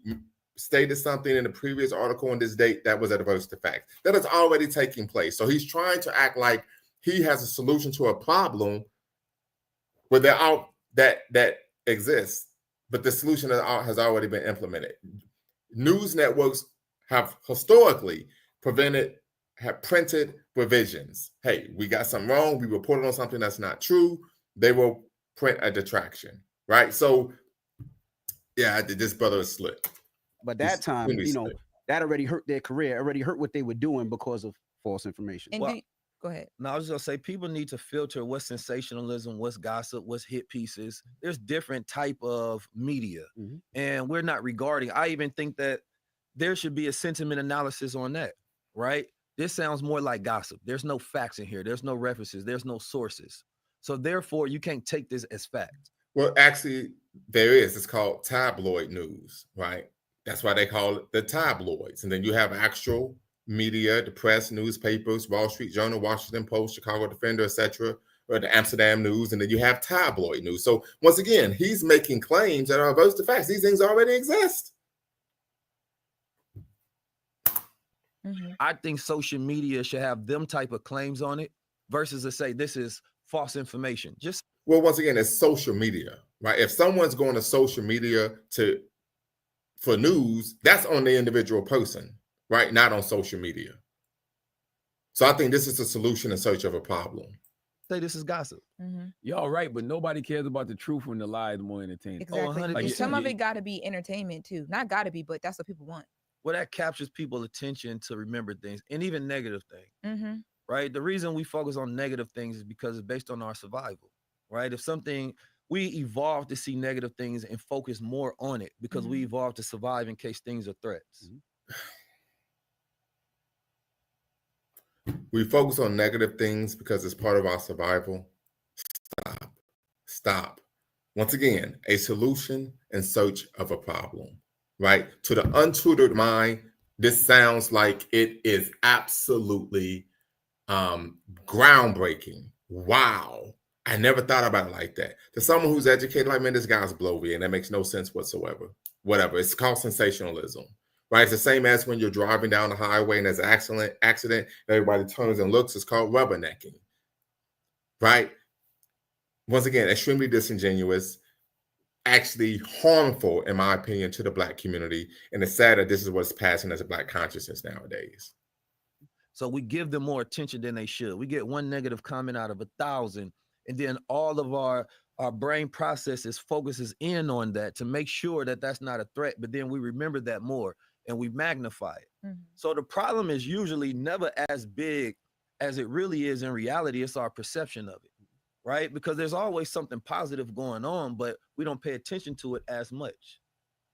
stated something in the previous article on this date that was adverse to fact. That is already taking place. So he's trying to act like he has a solution to a problem where that exists, but the solution has already been implemented. News networks have historically have printed revisions. Hey, we got something wrong. We reported on something that's not true. They will print a detraction, right? So, yeah, this brother is slick. But that time, that already hurt their career, already hurt what they were doing because of false information. And go ahead. No, I was just gonna say people need to filter what's sensationalism, what's gossip, what's hit pieces. There's different type of media, and we're not regarding. I even think that there should be a sentiment analysis on that, right? This sounds more like gossip. There's no facts in here. There's no references. There's no sources. So therefore, you can't take this as fact. Well, actually, there is. It's called tabloid news, right? That's why they call it the tabloids. And then you have actual media, the press, newspapers, Wall Street Journal, Washington Post, Chicago Defender, etc., or the Amsterdam News, and then you have tabloid news. So once again, he's making claims that are opposed to facts. These things already exist. I think social media should have them type of claims on it versus to say this is false information. Well, once again, it's social media, right? If someone's going to social media for news, that's on the individual person, right? Not on social media. So I think this is a solution in search of a problem. Say this is gossip. Y'all right, but nobody cares about the truth when the lie is more entertaining. Exactly. Some of it got to be entertainment too. Not got to be, but that's what people want. Well, that captures people's attention to remember things, and even negative things, right? The reason we focus on negative things is because it's based on our survival, right? If something, we evolved to see negative things and focus more on it because we evolved to survive in case things are threats. We focus on negative things because it's part of our survival. Stop. Once again, a solution in search of a problem. Right? To the untutored mind, this sounds like it is absolutely groundbreaking. Wow. I never thought about it like that. To someone who's educated, like, man, this guy's bloviating, and that makes no sense whatsoever. Whatever. It's called sensationalism. Right? It's the same as when you're driving down the highway and there's an accident, and everybody turns and looks. It's called rubbernecking. Right? Once again, extremely disingenuous. actually harmful, in my opinion, to the Black community. And it's sad that this is what's passing as a Black consciousness nowadays. So we give them more attention than they should. We get one negative comment out of 1,000, and then all of our brain processes focuses in on that to make sure that that's not a threat. But then we remember that more and we magnify it. Mm-hmm. So the problem is usually never as big as it really is in reality. It's our perception of it, right? Because there's always something positive going on, but we don't pay attention to it as much.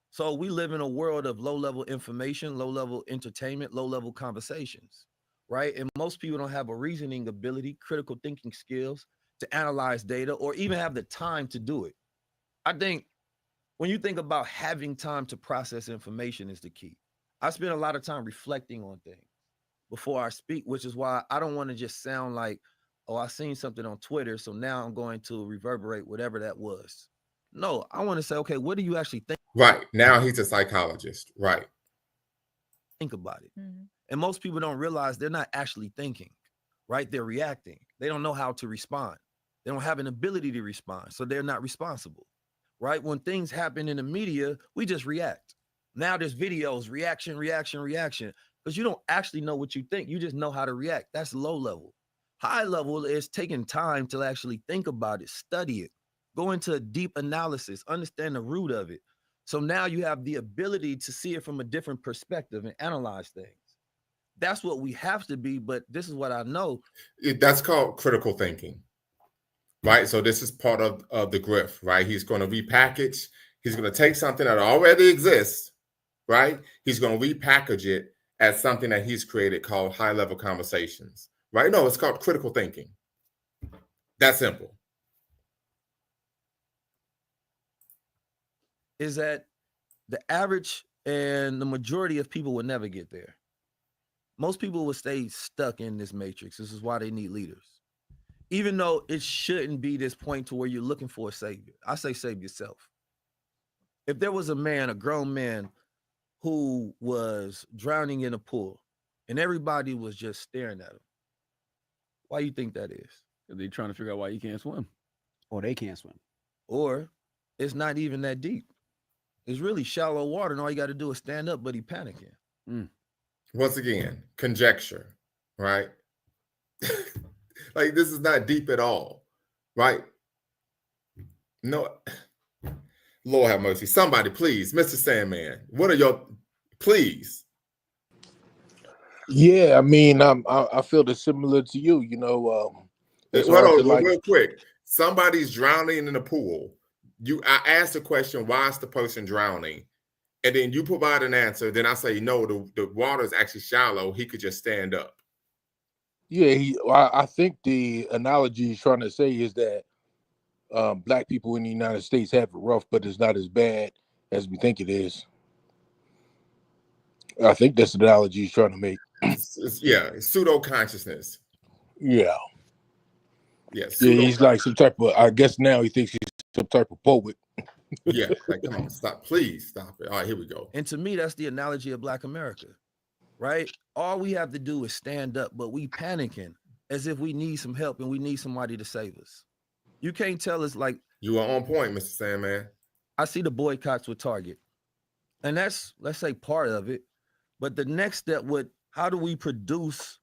So we live in a world of low-level information, low-level entertainment, low-level conversations, right? And most people don't have a reasoning ability, critical thinking skills to analyze data, or even have the time to do it. I think when you think about having time to process information is the key. I spend a lot of time reflecting on things before I speak, which is why I don't want to just sound like, oh, I seen something on Twitter, so now I'm going to reverberate whatever that was. No, I want to say, okay, what do you actually think? Right. Now he's a psychologist. Right. Think about it. Mm-hmm. And most people don't realize they're not actually thinking, right? They're reacting. They don't know how to respond. They don't have an ability to respond, so they're not responsible, right? When things happen in the media, we just react. Now there's videos, reaction, because you don't actually know what you think. You just know how to react. That's low level. High level is taking time to actually think about it, study it, go into a deep analysis, understand the root of it. So now you have the ability to see it from a different perspective and analyze things. That's what we have to be, but this is what I know. That's called critical thinking, right? So this is part of the grift, right? He's going to repackage. He's going to take something that already exists, right? He's going to repackage it as something that he's created called high-level conversations, right? No, it's called critical thinking. That's simple. Is that the average and the majority of people will never get there. Most people will stay stuck in this matrix. This is why they need leaders. Even though it shouldn't be this point to where you're looking for a savior. I say save yourself. If there was a man, a grown man, who was drowning in a pool and everybody was just staring at him, why do you think that is? They're trying to figure out why he can't swim. Or they can't swim. Or it's not even that deep. It's really shallow water, and all you got to do is stand up, but he panicking. Mm. Once again, conjecture, right? Like, this is not deep at all, right? No, Lord have mercy. Somebody, please, Mr. Sandman, what are your, please? Yeah, I mean, I feel it's similar to you. You know, it's hard to, like, real quick. Somebody's drowning in a pool. I asked the question, why is the person drowning? And then you provide an answer. Then I say, no, the water is actually shallow. He could just stand up. Yeah, I think the analogy he's trying to say is that Black people in the United States have it rough, but it's not as bad as we think it is. I think that's the analogy he's trying to make. It's pseudo consciousness. Yeah. Yes. Yeah, he's like some type of, I guess now he thinks he's some type of poet. Yeah, like, come on, stop. Please stop it. All right, here we go. And to me, that's the analogy of Black America, right? All we have to do is stand up, but we panicking as if we need some help and we need somebody to save us. You can't tell us, like, you are on point, Mr. Sandman. I see the boycotts with Target, and that's, let's say, part of it. But the next step would, how do we produce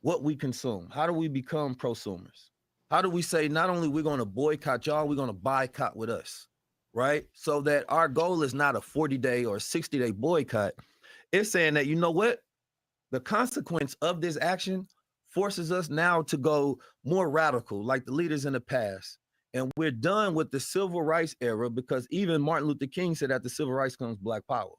what we consume? How do we become prosumers? How do we say, not only we're going to boycott y'all, we're going to boycott with us, right? So that our goal is not a 40-day or 60-day boycott. It's saying that, you know what? The consequence of this action forces us now to go more radical, like the leaders in the past. And we're done with the civil rights era, because even Martin Luther King said that the civil rights comes Black power,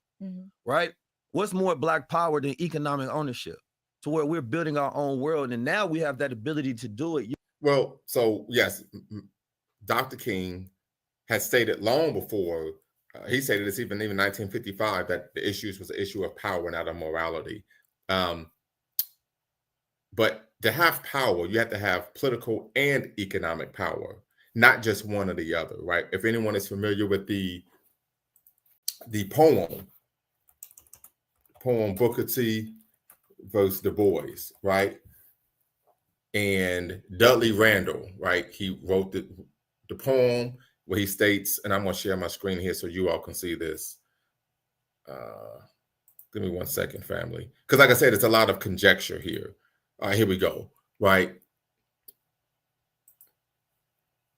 right? What's more Black power than economic ownership, to where we're building our own world? And now we have that ability to do it. Well, so yes, Dr. King has stated long before, he stated this even 1955, that the issues was an issue of power, not of morality. But to have power, you have to have political and economic power, not just one or the other, right? If anyone is familiar with the poem Booker T versus Du Bois, right? And Dudley Randall, right? He wrote the poem. where he states, and I'm going to share my screen here so you all can see this. Give me 1 second, family. Because like I said, it's a lot of conjecture here. All right, here we go, right?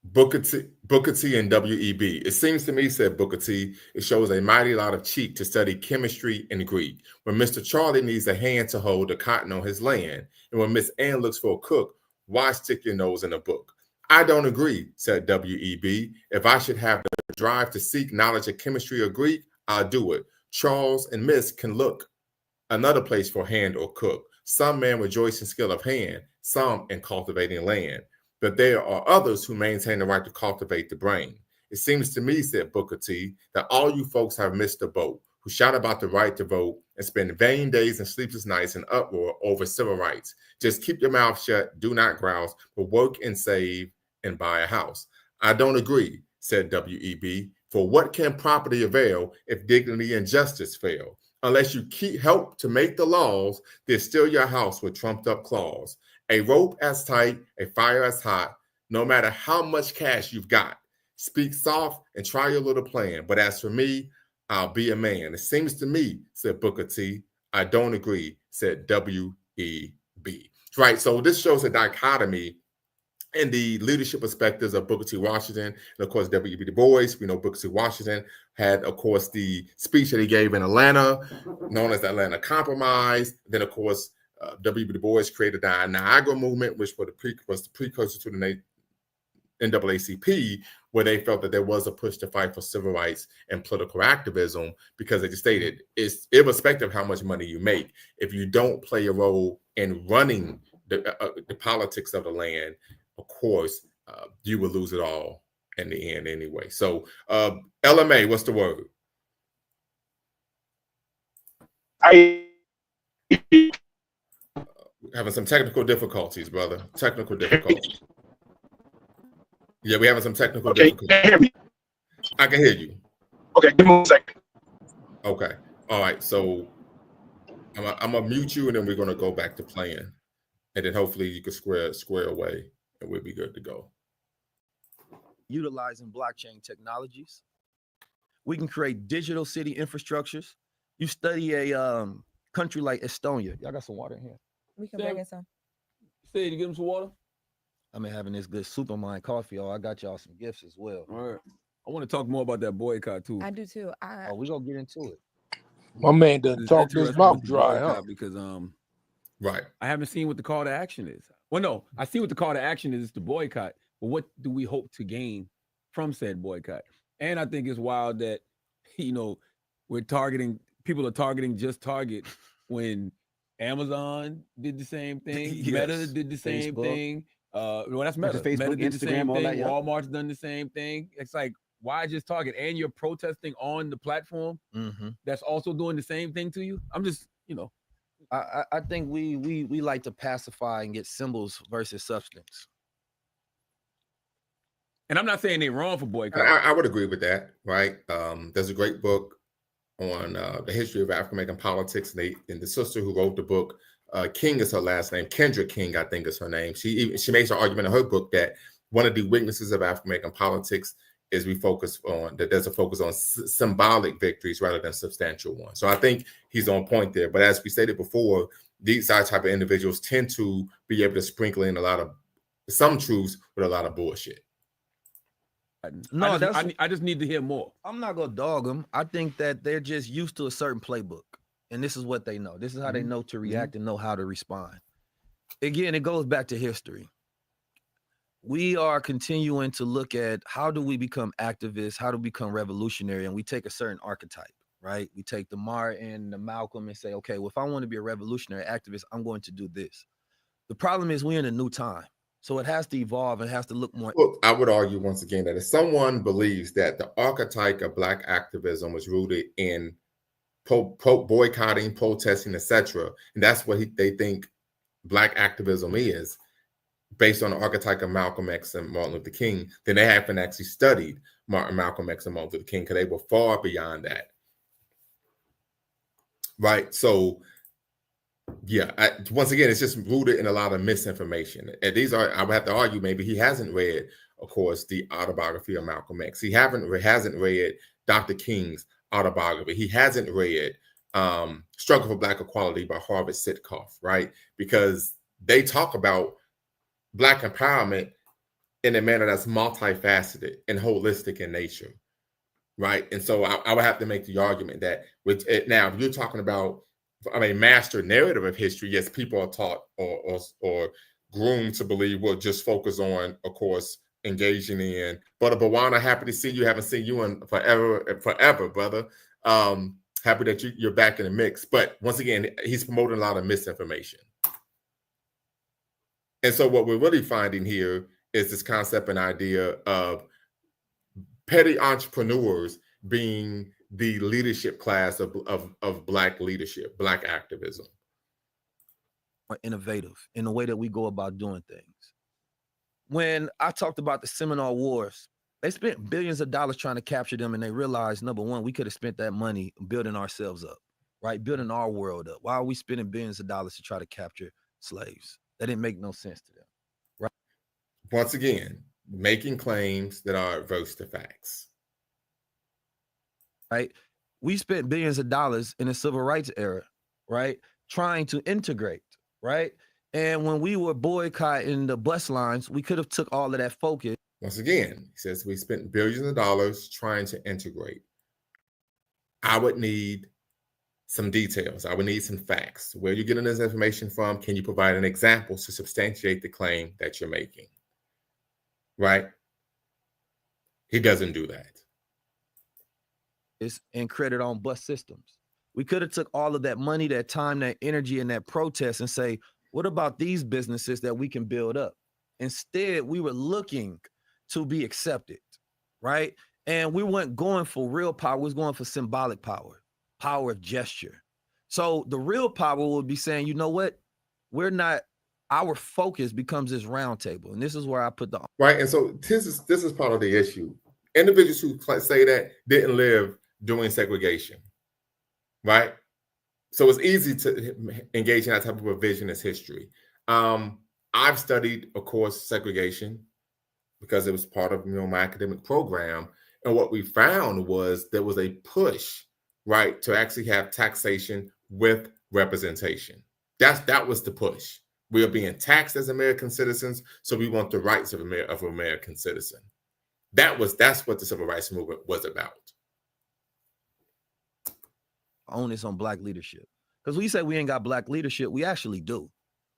Booker T and W.E.B. It seems to me, said Booker T, it shows a mighty lot of cheek to study chemistry and Greek. When Mr. Charlie needs a hand to hold the cotton on his land, and when Miss Ann looks for a cook, why stick your nose in a book? I don't agree, said W.E.B. If I should have the drive to seek knowledge of chemistry or Greek, I'll do it. Charles and Miss can look another place for hand or cook. Some men rejoice in skill of hand, some in cultivating land. But there are others who maintain the right to cultivate the brain. It seems to me, said Booker T, that all you folks have missed the boat, who shout about the right to vote and spend vain days and sleepless nights in uproar over civil rights. Just keep your mouth shut, do not grouse, but work and save and buy a house. I don't agree, said W.E.B., for what can property avail if dignity and justice fail? Unless you help to make the laws, there's still your house with trumped up clause. A rope as tight, a fire as hot, no matter how much cash you've got. Speak soft and try your little plan. But as for me, I'll be a man. It seems to me, said Booker T. I don't agree, said W.E.B. Right, so this shows a dichotomy in the leadership perspectives of Booker T. Washington and, of course, W.E.B. Du Bois. We know Booker T. Washington had, of course, the speech that he gave in Atlanta, known as the Atlanta Compromise. Then, of course, W.E.B. Du Bois created the Niagara movement, which was the precursor to the NAACP, where they felt that there was a push to fight for civil rights and political activism, because, as you stated, it's irrespective of how much money you make. If you don't play a role in running the politics of the land, of course, you will lose it all in the end anyway. So, LMA, what's the word? Having some technical difficulties, brother. Technical difficulties. Yeah, we're having some technical difficulties. Can you hear me? I can hear you. Okay, give me 1 second. Okay. All right. So I'm gonna mute you, and then we're gonna go back to playing, and then hopefully you can square away, and we'll be good to go. Utilizing blockchain technologies, we can create digital city infrastructures. You study a country like Estonia. Y'all got some water in here? We can bring in some. Say, you give him some water? I'm having this good Supermine coffee. Oh, I got y'all some gifts as well. All right. I want to talk more about that boycott too. I do too. We're gonna get into it. My man doesn't talk to his mouth dry, huh? Because right. I haven't seen what the call to action is. Well, no, I see what the call to action is to boycott. But what do we hope to gain from said boycott? And I think it's wild that, people are targeting just Target when Amazon did the same thing, Yes. Meta did the same thing. Well, that's Meta. Facebook, Meta did the Instagram, same all thing. that, yeah. Walmart's done the same thing. It's like, why just Target? And you're protesting on the platform that's also doing the same thing to you. I'm just, I think we like to pacify and get symbols versus substance. And I'm not saying they're wrong for boycott. I would agree with that, right? There's a great book on the history of African American politics, and the sister who wrote the book, King is her last name, Kendra King, I think is her name. She makes an argument in her book that one of the weaknesses of African American politics is there's a focus on symbolic victories rather than substantial ones. So I think he's on point there. But as we stated before, these type of individuals tend to be able to sprinkle in some truths with a lot of bullshit. No, I just need to hear more. I'm not gonna dog them. I think that they're just used to a certain playbook, and this is what they know. This is how they know to react and know how to respond. Again, it goes back to history. We are continuing to look at how do we become activists, how do we become revolutionary, and we take a certain archetype, right? We take the Martin, the Malcolm, and say, okay, well, if I want to be a revolutionary activist, I'm going to do this. The problem is we're in a new time. So it has to evolve and has to look more. Well, I would argue once again that if someone believes that the archetype of Black activism was rooted in boycotting, protesting, etc., and that's what they think Black activism is, based on the archetype of Malcolm X and Martin Luther King, then they haven't actually studied Malcolm X and Martin Luther King, because they were far beyond that. Right? So Yeah, once again, it's just rooted in a lot of misinformation. And these are, I would have to argue, maybe he hasn't read, of course, the autobiography of Malcolm X. He hasn't read Dr. King's autobiography. He hasn't read Struggle for Black Equality by Harvard Sitkoff, right? Because they talk about Black empowerment in a manner that's multifaceted and holistic in nature, right? And so I would have to make the argument that with it, now, if you're talking about master narrative of history, yes, people are taught or groomed to believe we'll just focus on, of course, engaging in. Brother Bawana, happy to see you. Haven't seen you in forever, brother. Happy that you're back in the mix. But once again, he's promoting a lot of misinformation. And so what we're really finding here is this concept and idea of petty entrepreneurs being the leadership class of Black leadership, Black activism. Or innovative in the way that we go about doing things. When I talked about the Seminole Wars, they spent billions of dollars trying to capture them, and they realized, number one, we could have spent that money building ourselves up, right? Building our world up. Why are we spending billions of dollars to try to capture slaves? That didn't make no sense to them, right? Once again, making claims that are adverse to facts. Right? We spent billions of dollars in the civil rights era, right? Trying to integrate, right? And when we were boycotting the bus lines, we could have took all of that focus. Once again, he says we spent billions of dollars trying to integrate. I would need some details. I would need some facts. Where are you getting this information from? Can you provide an example to substantiate the claim that you're making? Right? He doesn't do that. And credit on bus systems. We could have took all of that money, that time, that energy, and that protest and say, what about these businesses that we can build up? Instead, we were looking to be accepted, right? And we weren't going for real power. We was going for symbolic power, power of gesture. So the real power would be saying, you know what? We're not, our focus becomes this round table. And this is where I put the... Right, and so this is part of the issue. Individuals who say that didn't live during segregation, right? So it's easy to engage in that type of revisionist history. I've studied, of course, segregation because it was part of my academic program. And what we found was there was a push, right, to actually have taxation with representation. That was the push. We are being taxed as American citizens, so we want the rights of American citizen. That's what the civil rights movement was about. Onus on Black leadership. Because we say we ain't got Black leadership, we actually do,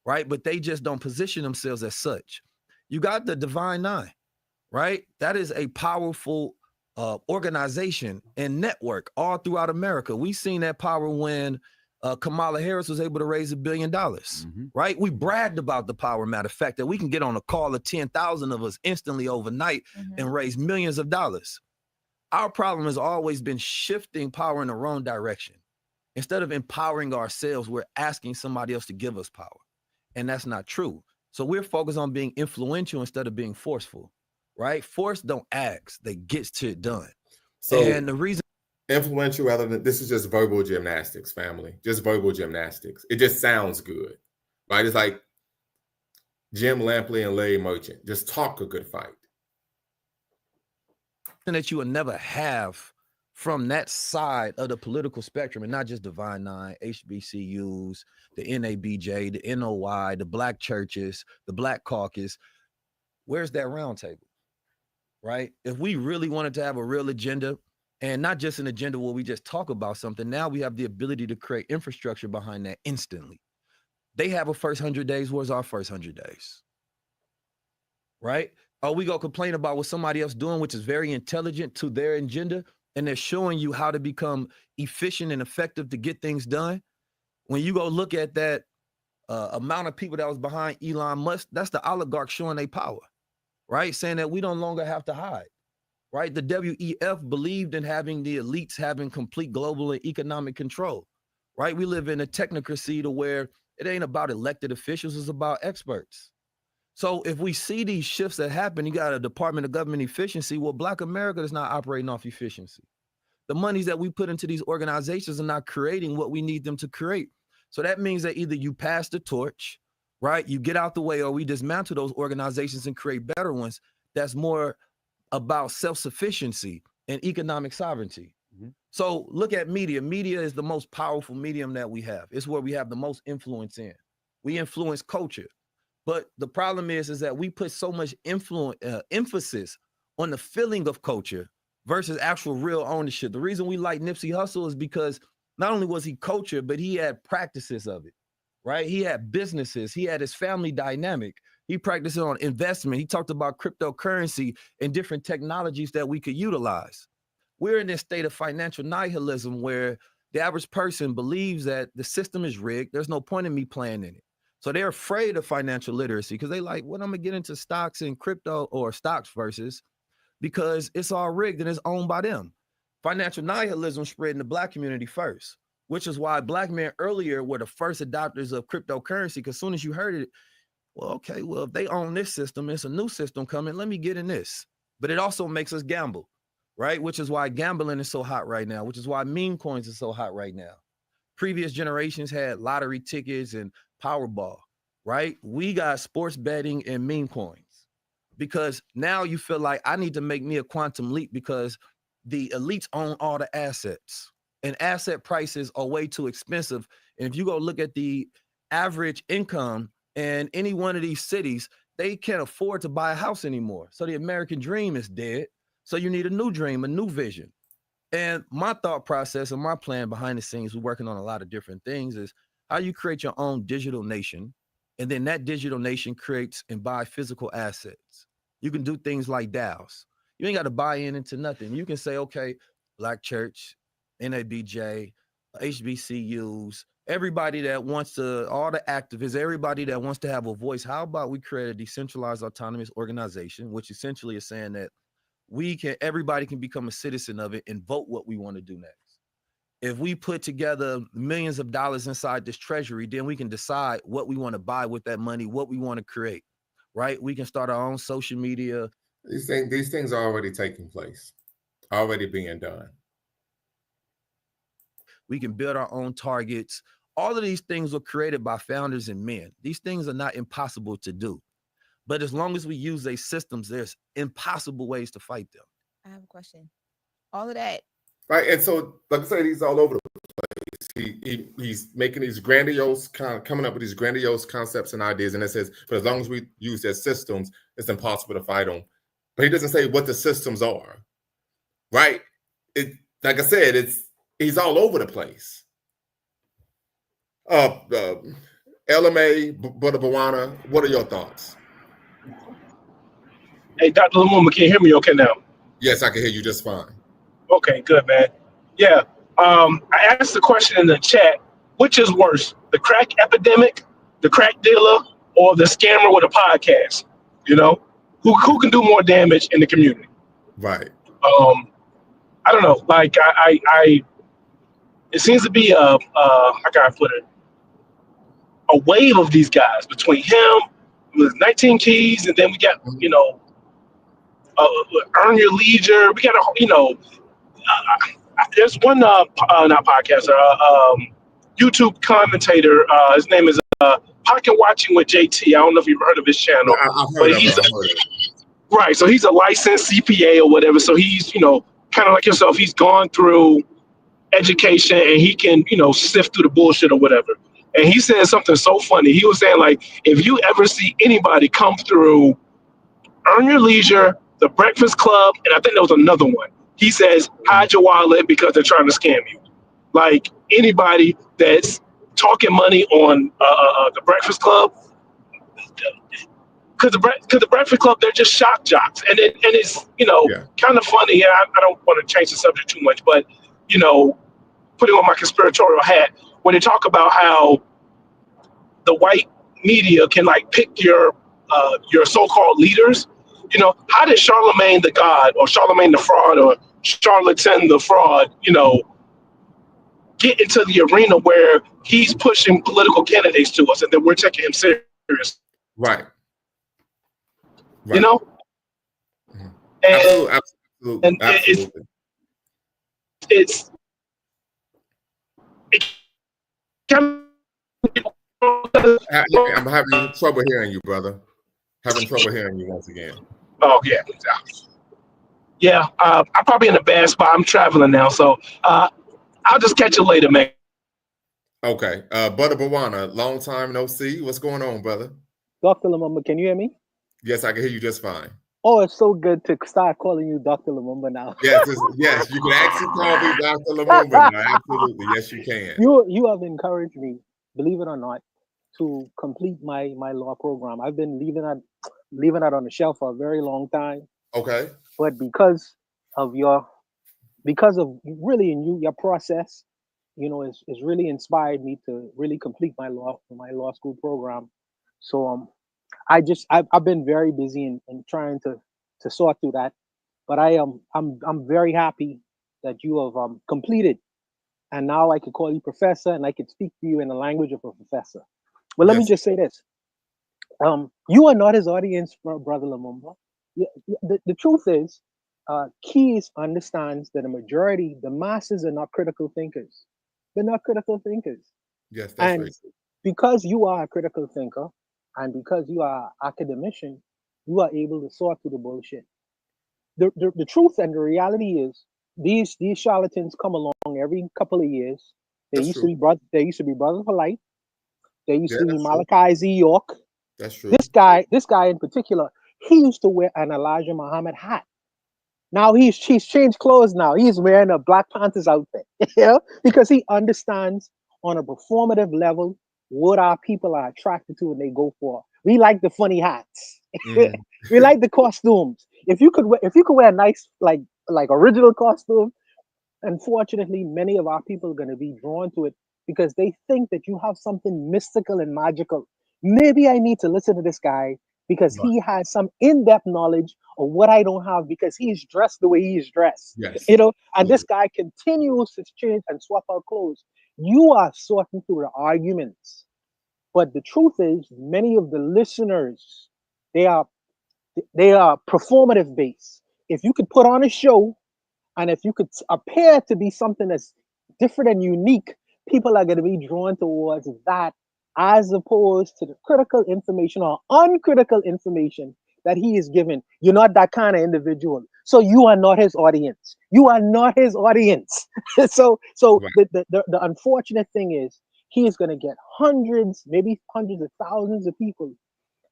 right? But they just don't position themselves as such. You got the Divine Nine, right? That is a powerful organization and network all throughout America. We seen that power when Kamala Harris was able to raise $1 billion, right? We bragged about the power, matter of fact, that we can get on a call of 10,000 of us instantly overnight and raise millions of dollars. Our problem has always been shifting power in the wrong direction. Instead of empowering ourselves, we're asking somebody else to give us power. And that's not true. So we're focused on being influential instead of being forceful, right? Force don't ask, they get shit done. So, and the reason influential rather than, this is just verbal gymnastics, family. Just verbal gymnastics. It just sounds good, right? It's like Jim Lampley and Larry Merchant. Just talk a good fight. That you will never have from that side of the political spectrum, and not just Divine Nine, HBCUs, the NABJ, the NOI, the Black churches, the Black caucus. Where's that round table, right? If we really wanted to have a real agenda, and not just an agenda where we just talk about something, now we have the ability to create infrastructure behind that instantly. They have a first 100 days. Where's our first 100 days? Right? Or we go complain about what somebody else doing, which is very intelligent to their agenda, and they're showing you how to become efficient and effective to get things done. When you go look at that amount of people that was behind Elon Musk, that's the oligarchs showing their power, right? Saying that we no longer have to hide, right? The WEF believed in having the elites having complete global and economic control, right? We live in a technocracy to where it ain't about elected officials, it's about experts. So if we see these shifts that happen, you got a Department of Government Efficiency. Well, Black America is not operating off efficiency. The monies that we put into these organizations are not creating what we need them to create. So that means that either you pass the torch, right? You get out the way, or we dismantle those organizations and create better ones that's more about self-sufficiency and economic sovereignty. Mm-hmm. So look at media. Media is the most powerful medium that we have. It's where we have the most influence in. We influence culture. But the problem is that we put so much emphasis on the feeling of culture versus actual real ownership. The reason we like Nipsey Hussle is because not only was he culture, but he had practices of it, right? He had businesses. He had his family dynamic. He practiced on investment. He talked about cryptocurrency and different technologies that we could utilize. We're in this state of financial nihilism where the average person believes that the system is rigged. There's no point in me playing in it. So they're afraid of financial literacy because they like, well, I'm going to get into stocks and crypto or stocks versus because it's all rigged and it's owned by them. Financial nihilism spread in the Black community first, which is why Black men earlier were the first adopters of cryptocurrency, because as soon as you heard it, well, okay, well, if they own this system, it's a new system coming, let me get in this. But it also makes us gamble, right? Which is why gambling is so hot right now, which is why meme coins are so hot right now. Previous generations had lottery tickets and Powerball, right? We got sports betting and meme coins because now you feel like I need to make me a quantum leap because the elites own all the assets and asset prices are way too expensive. And if you go look at the average income in any one of these cities, they can't afford to buy a house anymore. So the American dream is dead. So you need a new dream, a new vision. And my thought process and my plan behind the scenes, we're working on a lot of different things, is how you create your own digital nation. And then that digital nation creates and buy physical assets. You can do things like DAOs. You ain't got to buy into nothing. You can say, okay, Black Church, NABJ, HBCUs, everybody that wants to, all the activists, everybody that wants to have a voice, how about we create a decentralized autonomous organization, which essentially is saying that everybody can become a citizen of it and vote what we want to do next. If we put together millions of dollars inside this treasury, then we can decide what we want to buy with that money, what we want to create, right? We can start our own social media. These things are already taking place, already being done. We can build our own targets. All of these things were created by founders and men. These things are not impossible to do. But as long as we use these systems, there's impossible ways to fight them. I have a question. All of that. Right. And so, like I said, he's all over the place. He's making these grandiose, coming up with these grandiose concepts and ideas. And it says, but as long as we use their systems, it's impossible to fight them. But he doesn't say what the systems are. Right. Like I said, he's all over the place. LMA, Buddha, what are your thoughts? Hey, Dr. Lumumba, can you hear me okay now? Yes, I can hear you just fine. Okay, good, man. Yeah. I asked the question in the chat, which is worse, the crack epidemic, the crack dealer, or the scammer with a podcast? You know, who can do more damage in the community? Right. I don't know. Like I it seems to be how can I put it? A wave of these guys between him with 19 Keys, and then we got, Earn Your Leisure. We got there's one not podcaster, YouTube commentator. His name is Pocket Watching with JT. I don't know if you've heard of his channel, but he's right. So he's a licensed CPA or whatever. So he's kind of like yourself. He's gone through education and he can sift through the bullshit or whatever. And he said something so funny. He was saying, like, if you ever see anybody come through Earn Your Leisure, The Breakfast Club, and I think there was another one, he says, hide your wallet because they're trying to scam you. Like, anybody that's talking money on The Breakfast Club, because the Breakfast Club, they're just shock jocks. And it's, kind of funny. I don't want to change the subject too much, but, putting on my conspiratorial hat, when they talk about how the white media can like pick your so-called leaders, how did Charlemagne the God or Charlemagne the fraud or Charlatan the fraud, get into the arena where he's pushing political candidates to us and then we're taking him serious? Right. And, Absolutely. And it kind I'm having trouble hearing you, brother. Having trouble hearing you once again. Oh yeah. Yeah, I'm probably in a bad spot. I'm traveling now, so I'll just catch you later, man. Okay. Butter Bawana, long time no see. What's going on, brother? Dr. Lumumba, can you hear me? Yes, I can hear you just fine. Oh, it's so good to start calling you Dr. Lumumba now. Yes, yes, you can actually call me Dr. Lumumba now. Absolutely. Yes, you can. You have encouraged me, believe it or not, to complete my law program. I've been leaving that on the shelf for a very long time. Okay. But because of really your process, it's really inspired me to really complete my law school program. So I've been very busy in trying to sort through that, but I'm very happy that you have completed, and now I can call you professor, and I can speak to you in the language of a professor. Well, let me just say this: you are not his audience, Brother Lumumba. The truth is, Keys understands that the masses are not critical thinkers. They're not critical thinkers. Yes, that's and right. Because you are a critical thinker, and because you are an academician, you are able to sort through the bullshit. The truth and the reality is, these charlatans come along every couple of years. They used to be Brothers for Life. They used to be Malachi Z. York. That's true. This guy in particular, he used to wear an Elijah Muhammad hat. Now he's changed clothes now. He's wearing a Black Panthers outfit, because he understands on a performative level what our people are attracted to and they go for. We like the funny hats. We like the costumes. If you could wear a nice like original costume, unfortunately, many of our people are going to be drawn to it because they think that you have something mystical and magical. Maybe I need to listen to this guy because he has some in-depth knowledge of what I don't have because he's dressed the way he's dressed. Yes. And this guy continues to change and swap out clothes. You are sorting through the arguments. But the truth is, many of the listeners, they are performative based. If you could put on a show and if you could appear to be something that's different and unique, people are going to be drawn towards that as opposed to the critical information or uncritical information that he is given. You're not that kind of individual. So you are not his audience. You are not his audience. So right. The unfortunate thing is he is going to get maybe hundreds of thousands of people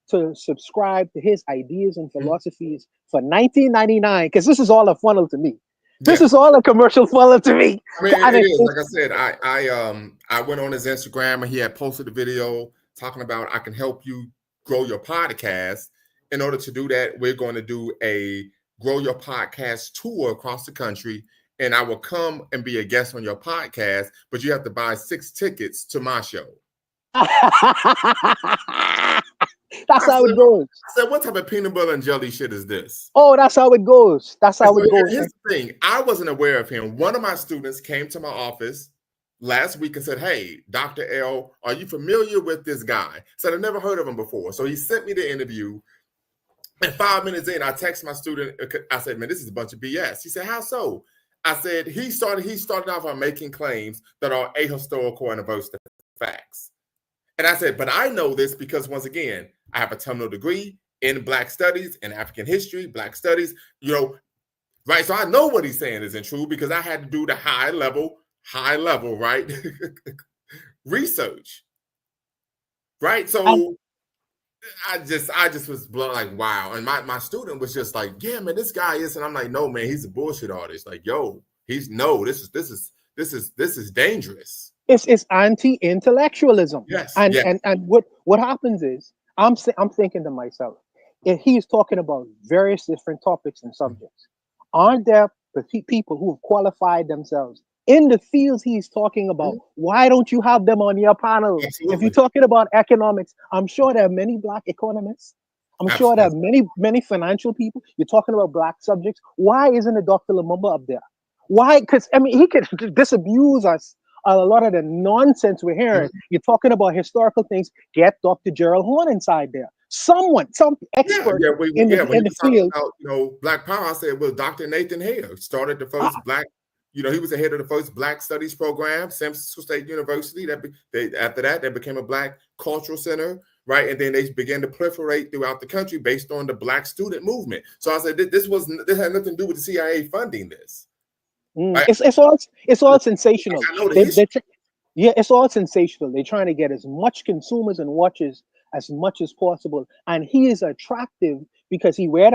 to subscribe to his ideas and philosophies for $19.99, because this is all a funnel to me. This is all a commercial funnel to me. I mean, it is. Like I said, I went on his Instagram and he had posted a video talking about I can help you grow your podcast. In order to do that, we're going to do a Grow Your Podcast tour across the country. And I will come and be a guest on your podcast, but you have to buy 6 tickets to my show. That's how it goes. I said, what type of peanut butter and jelly shit is this? Oh, that's how it goes. That's how it goes. Here's the thing. I wasn't aware of him. One of my students came to my office last week and said, hey, Dr. L, are you familiar with this guy? Said, I've never heard of him before. So he sent me the interview. And 5 minutes in, I text my student. I said, man, this is a bunch of BS. He said, how so? I said, he started off on making claims that are ahistorical and averse to facts. And I said, but I know this because, once again, I have a terminal degree in Black studies, in African history, Black studies, right? So I know what he's saying isn't true because I had to do the high level, right? Research, right? So I just was blown, like, wow. And my student was just like, yeah, man, this guy is, and I'm like, no, man, he's a bullshit artist. Like, yo, this is dangerous. It's anti-intellectualism. Yes. And what happens is I'm thinking to myself, if he's talking about various different topics and subjects, aren't there people who have qualified themselves in the fields he's talking about? Why don't you have them on your panel? Absolutely. If you're talking about economics, I'm sure there are many Black economists. I'm sure there are many financial people. You're talking about Black subjects. Why isn't a Dr. Lumumba up there? Why? Because he could disabuse us a lot of the nonsense we're hearing. You're talking about historical things. Get Dr. Gerald Horn inside there. Some expert in the field. About, Black Power, I said, well, Dr. Nathan Hare started the first Black You know, he was the head of the first Black Studies program, San Francisco State University. After that, they became a Black Cultural Center, right? And then they began to proliferate throughout the country based on the Black student movement. So I said, this had nothing to do with the CIA funding this. Right? It's all sensational. It's all sensational. They're trying to get as much consumers and watchers as much as possible. And he is attractive because he wears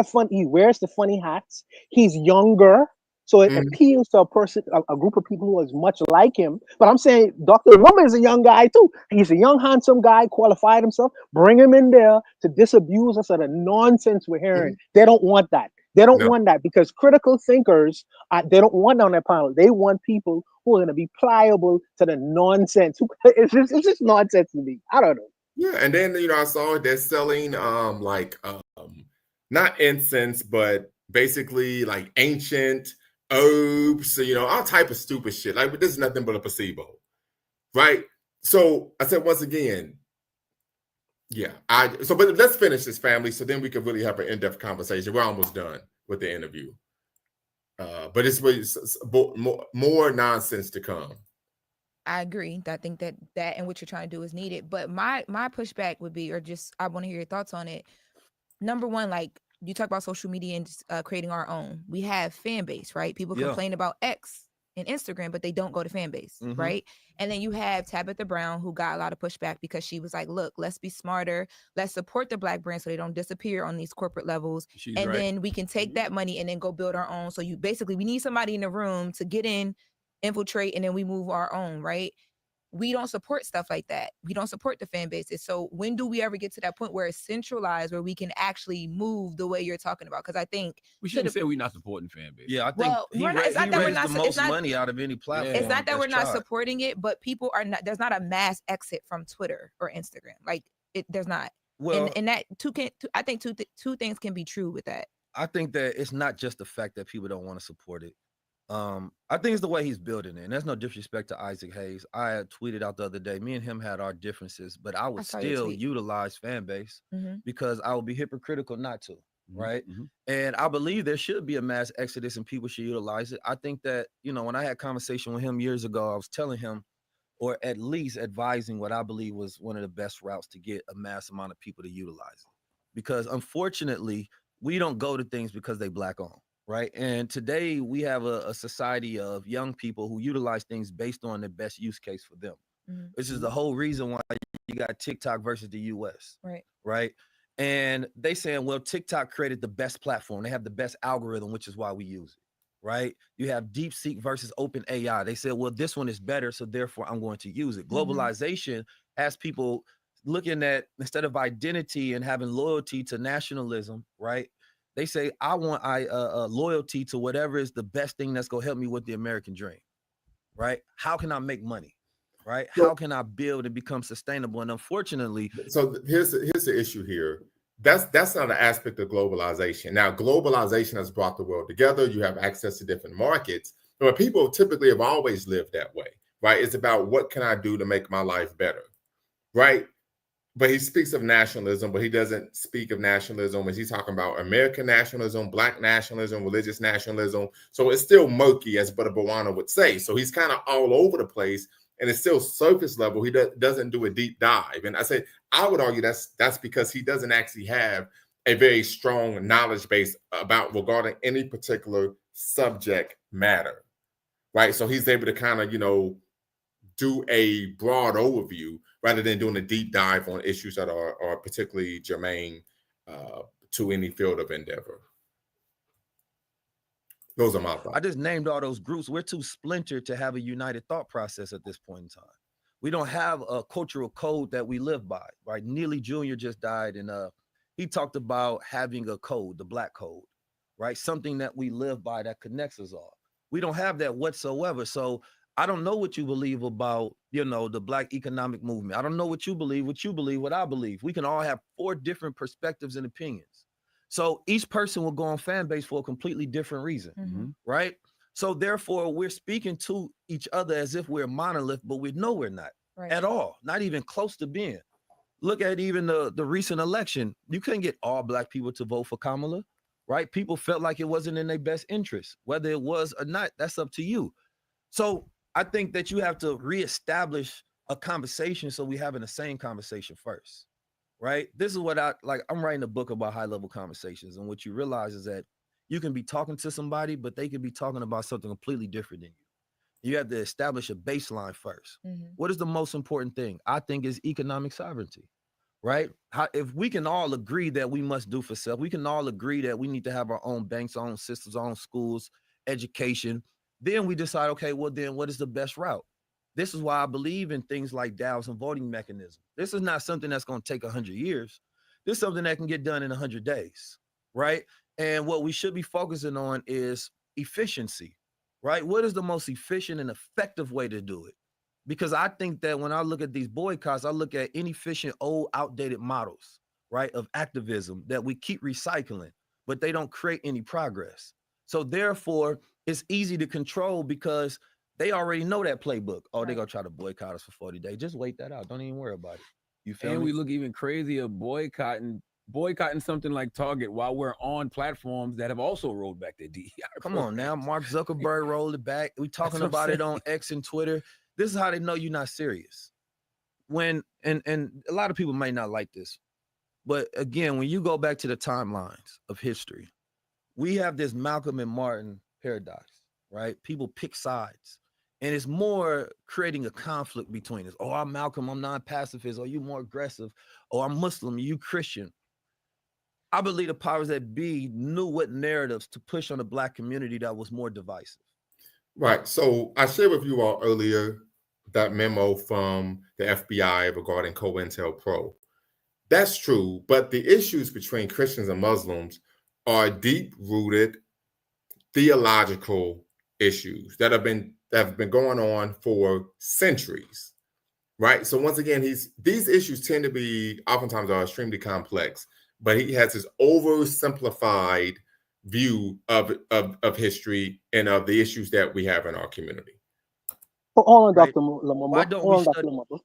the funny hats. He's younger. So it appeals to a group of people who is much like him. But I'm saying Dr. Lumumba is a young guy too. He's a young, handsome guy, qualified himself. Bring him in there to disabuse us of the nonsense we're hearing. They don't want that. They don't want that because critical thinkers, they don't want on their panel. They want people who are going to be pliable to the nonsense. It's just nonsense to me. I don't know. Yeah, and then, you know, I saw they're selling not incense, but basically like ancient herbs, you know, all type of stupid shit. Like, but this is nothing but a placebo, right? So I said once again, but let's finish this, family, so then we can really have an in-depth conversation. We're almost done with the interview, but it's more nonsense to come. I agree. I think that and what you're trying to do is needed. But my pushback would be, or just I want to hear your thoughts on it. Number one, like you talk about social media and creating our own. We have fan base, right? People complain about X and Instagram, but they don't go to fan base, right? And then you have Tabitha Brown, who got a lot of pushback because she was like, look, let's be smarter. Let's support the Black brands so they don't disappear on these corporate levels. Then we can take that money and then go build our own. So we need somebody in the room to get in, infiltrate, and then we move our own, right? We don't support stuff like that. We don't support the fan bases. So when do we ever get to that point where it's centralized, where we can actually move the way you're talking about? Because I think we shouldn't say we're not supporting fan base. Yeah, I think he raised the most money out of any platform. It's not that we're not supporting it, but people are not. There's not a mass exit from Twitter or Instagram. Like there's not. Well, and that I think two things can be true with that. I think that it's not just the fact that people don't want to support it. I think it's the way he's building it. And there's no disrespect to Isaac Hayes. I had tweeted out the other day, me and him had our differences, but I would still utilize fan base because I would be hypocritical not to, right? And I believe there should be a mass exodus and people should utilize it. I think that, you know, when I had a conversation with him years ago, I was telling him, or at least advising what I believe was one of the best routes to get a mass amount of people to utilize it. Because unfortunately, we don't go to things because they Black owned. Right. And today we have a society of young people who utilize things based on the best use case for them. This is the whole reason why you got TikTok versus the US. Right. And they saying, well, TikTok created the best platform. They have the best algorithm, which is why we use it. Right. You have DeepSeek versus OpenAI. They said, well, this one is better, so therefore I'm going to use it. Globalization has people looking at, instead of identity and having loyalty to nationalism, right? They say, I want loyalty to whatever is the best thing that's going to help me with the American dream, right? How can I make money, right? How can I build and become sustainable? And unfortunately... So here's the issue here. That's not an aspect of globalization. Now, globalization has brought the world together. You have access to different markets. But people typically have always lived that way, right? It's about what can I do to make my life better, right? But he speaks of nationalism, but he doesn't speak of nationalism when he's talking about American nationalism, Black nationalism, religious nationalism. So it's still murky, as Brother Bawana would say. So he's kind of all over the place, and it's still surface level. He doesn't do a deep dive. And I would argue that's because he doesn't actually have a very strong knowledge base about regarding any particular subject matter, right? So he's able to kind of, do a broad overview rather than doing a deep dive on issues that are particularly germane to any field of endeavor. Those are my thoughts. I just named all those groups. We're too splintered to have a united thought process at this point in time. We don't have a cultural code that we live by, right? Neely Jr. just died, and he talked about having a code, the Black code, right? Something that we live by that connects us all. We don't have that whatsoever. So I don't know what you believe about, the Black economic movement. I don't know what you believe, what I believe. We can all have 4 different perspectives and opinions. So each person will go on fan base for a completely different reason, right? So therefore, we're speaking to each other as if we're a monolith, but we know we're not at all, not even close to being. Look at even the recent election. You couldn't get all Black people to vote for Kamala, right? People felt like it wasn't in their best interest. Whether it was or not, that's up to you. So I think that you have to reestablish a conversation so we having the same conversation first, right? This is what I'm writing a book about high-level conversations, and what you realize is that you can be talking to somebody, but they could be talking about something completely different than you. You have to establish a baseline first. What is the most important thing? I think is economic sovereignty, right? If we can all agree that we must do for self, we can all agree that we need to have our own banks, our own systems, our own schools, education. Then we decide, okay, well, then what is the best route? This is why I believe in things like DAOs and voting mechanisms. This is not something that's going to take 100 years. This is something that can get done in 100 days, right? And what we should be focusing on is efficiency, right? What is the most efficient and effective way to do it? Because I think that when I look at these boycotts, I look at inefficient, old, outdated models, right, of activism that we keep recycling, but they don't create any progress. So therefore, it's easy to control because they already know that playbook. Oh, they're going to try to boycott us for 40 days. Just wait that out. Don't even worry about it. You feel me? And we look even crazier boycotting something like Target while we're on platforms that have also rolled back their DEI. Come on now. Mark Zuckerberg rolled it back. We talking about it on X and Twitter. This is how they know you're not serious. And a lot of people may not like this, but again, when you go back to the timelines of history, we have this Malcolm and Martin paradox, right? People pick sides, and it's more creating a conflict between us. Oh, I'm Malcolm, I'm non-pacifist. Oh, you more aggressive. Oh, I'm Muslim, you Christian. I believe the powers that be knew what narratives to push on the Black community that was more divisive. Right. So I shared with you all earlier that memo from the FBI regarding COINTELPRO. That's true, but the issues between Christians and Muslims are deep-rooted theological issues that have been going on for centuries, right? So once again, these issues tend to be oftentimes are extremely complex, but he has this oversimplified view of history and of the issues that we have in our community. All on Dr. Lumumba.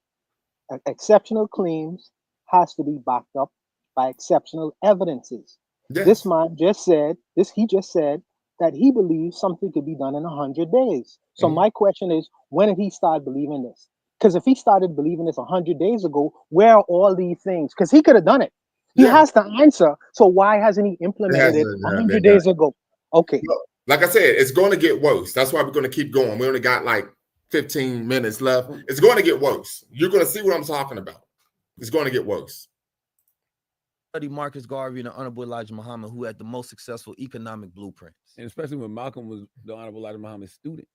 Exceptional claims has to be backed up by exceptional evidences. Yes. This man just said he just said that he believes something could be done in 100 days. So my question is, when did he start believing this? Because if he started believing this 100 days ago, where are all these things? Because he could have done it. He has the answer. So why hasn't he implemented it 100 days ago? Okay. Like I said, it's going to get worse. That's why we're going to keep going. We only got like 15 minutes left. It's going to get worse. You're going to see what I'm talking about. It's going to get worse. Study Marcus Garvey and the Honorable Elijah Muhammad, who had the most successful economic blueprints. And especially when Malcolm was the Honorable Elijah Muhammad's student.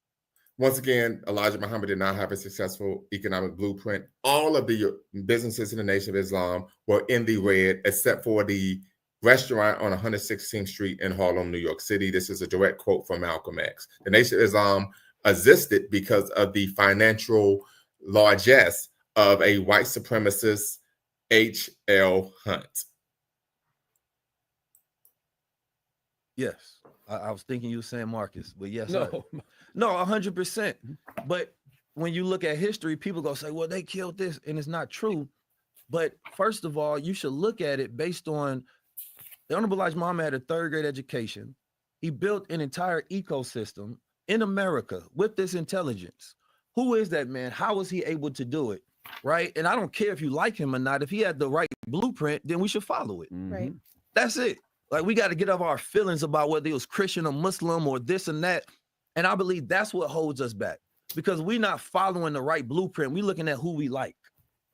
Once again, Elijah Muhammad did not have a successful economic blueprint. All of the businesses in the Nation of Islam were in the red, except for the restaurant on 116th Street in Harlem, New York City. This is a direct quote from Malcolm X. The Nation of Islam existed because of the financial largesse of a white supremacist, H.L. Hunt. Yes. I was thinking you were saying Marcus, but yes. No, 100%. But when you look at history, people go say, well, they killed this, and it's not true. But first of all, you should look at it based on the Honorable Elijah Muhammad had a third grade education. He built an entire ecosystem in America with this intelligence. Who is that man? How was he able to do it? Right. And I don't care if you like him or not. If he had the right blueprint, then we should follow it. Right. That's it. Like, we got to get off our feelings about whether it was Christian or Muslim or this and that. And I believe that's what holds us back, because we're not following the right blueprint. We're looking at who we like,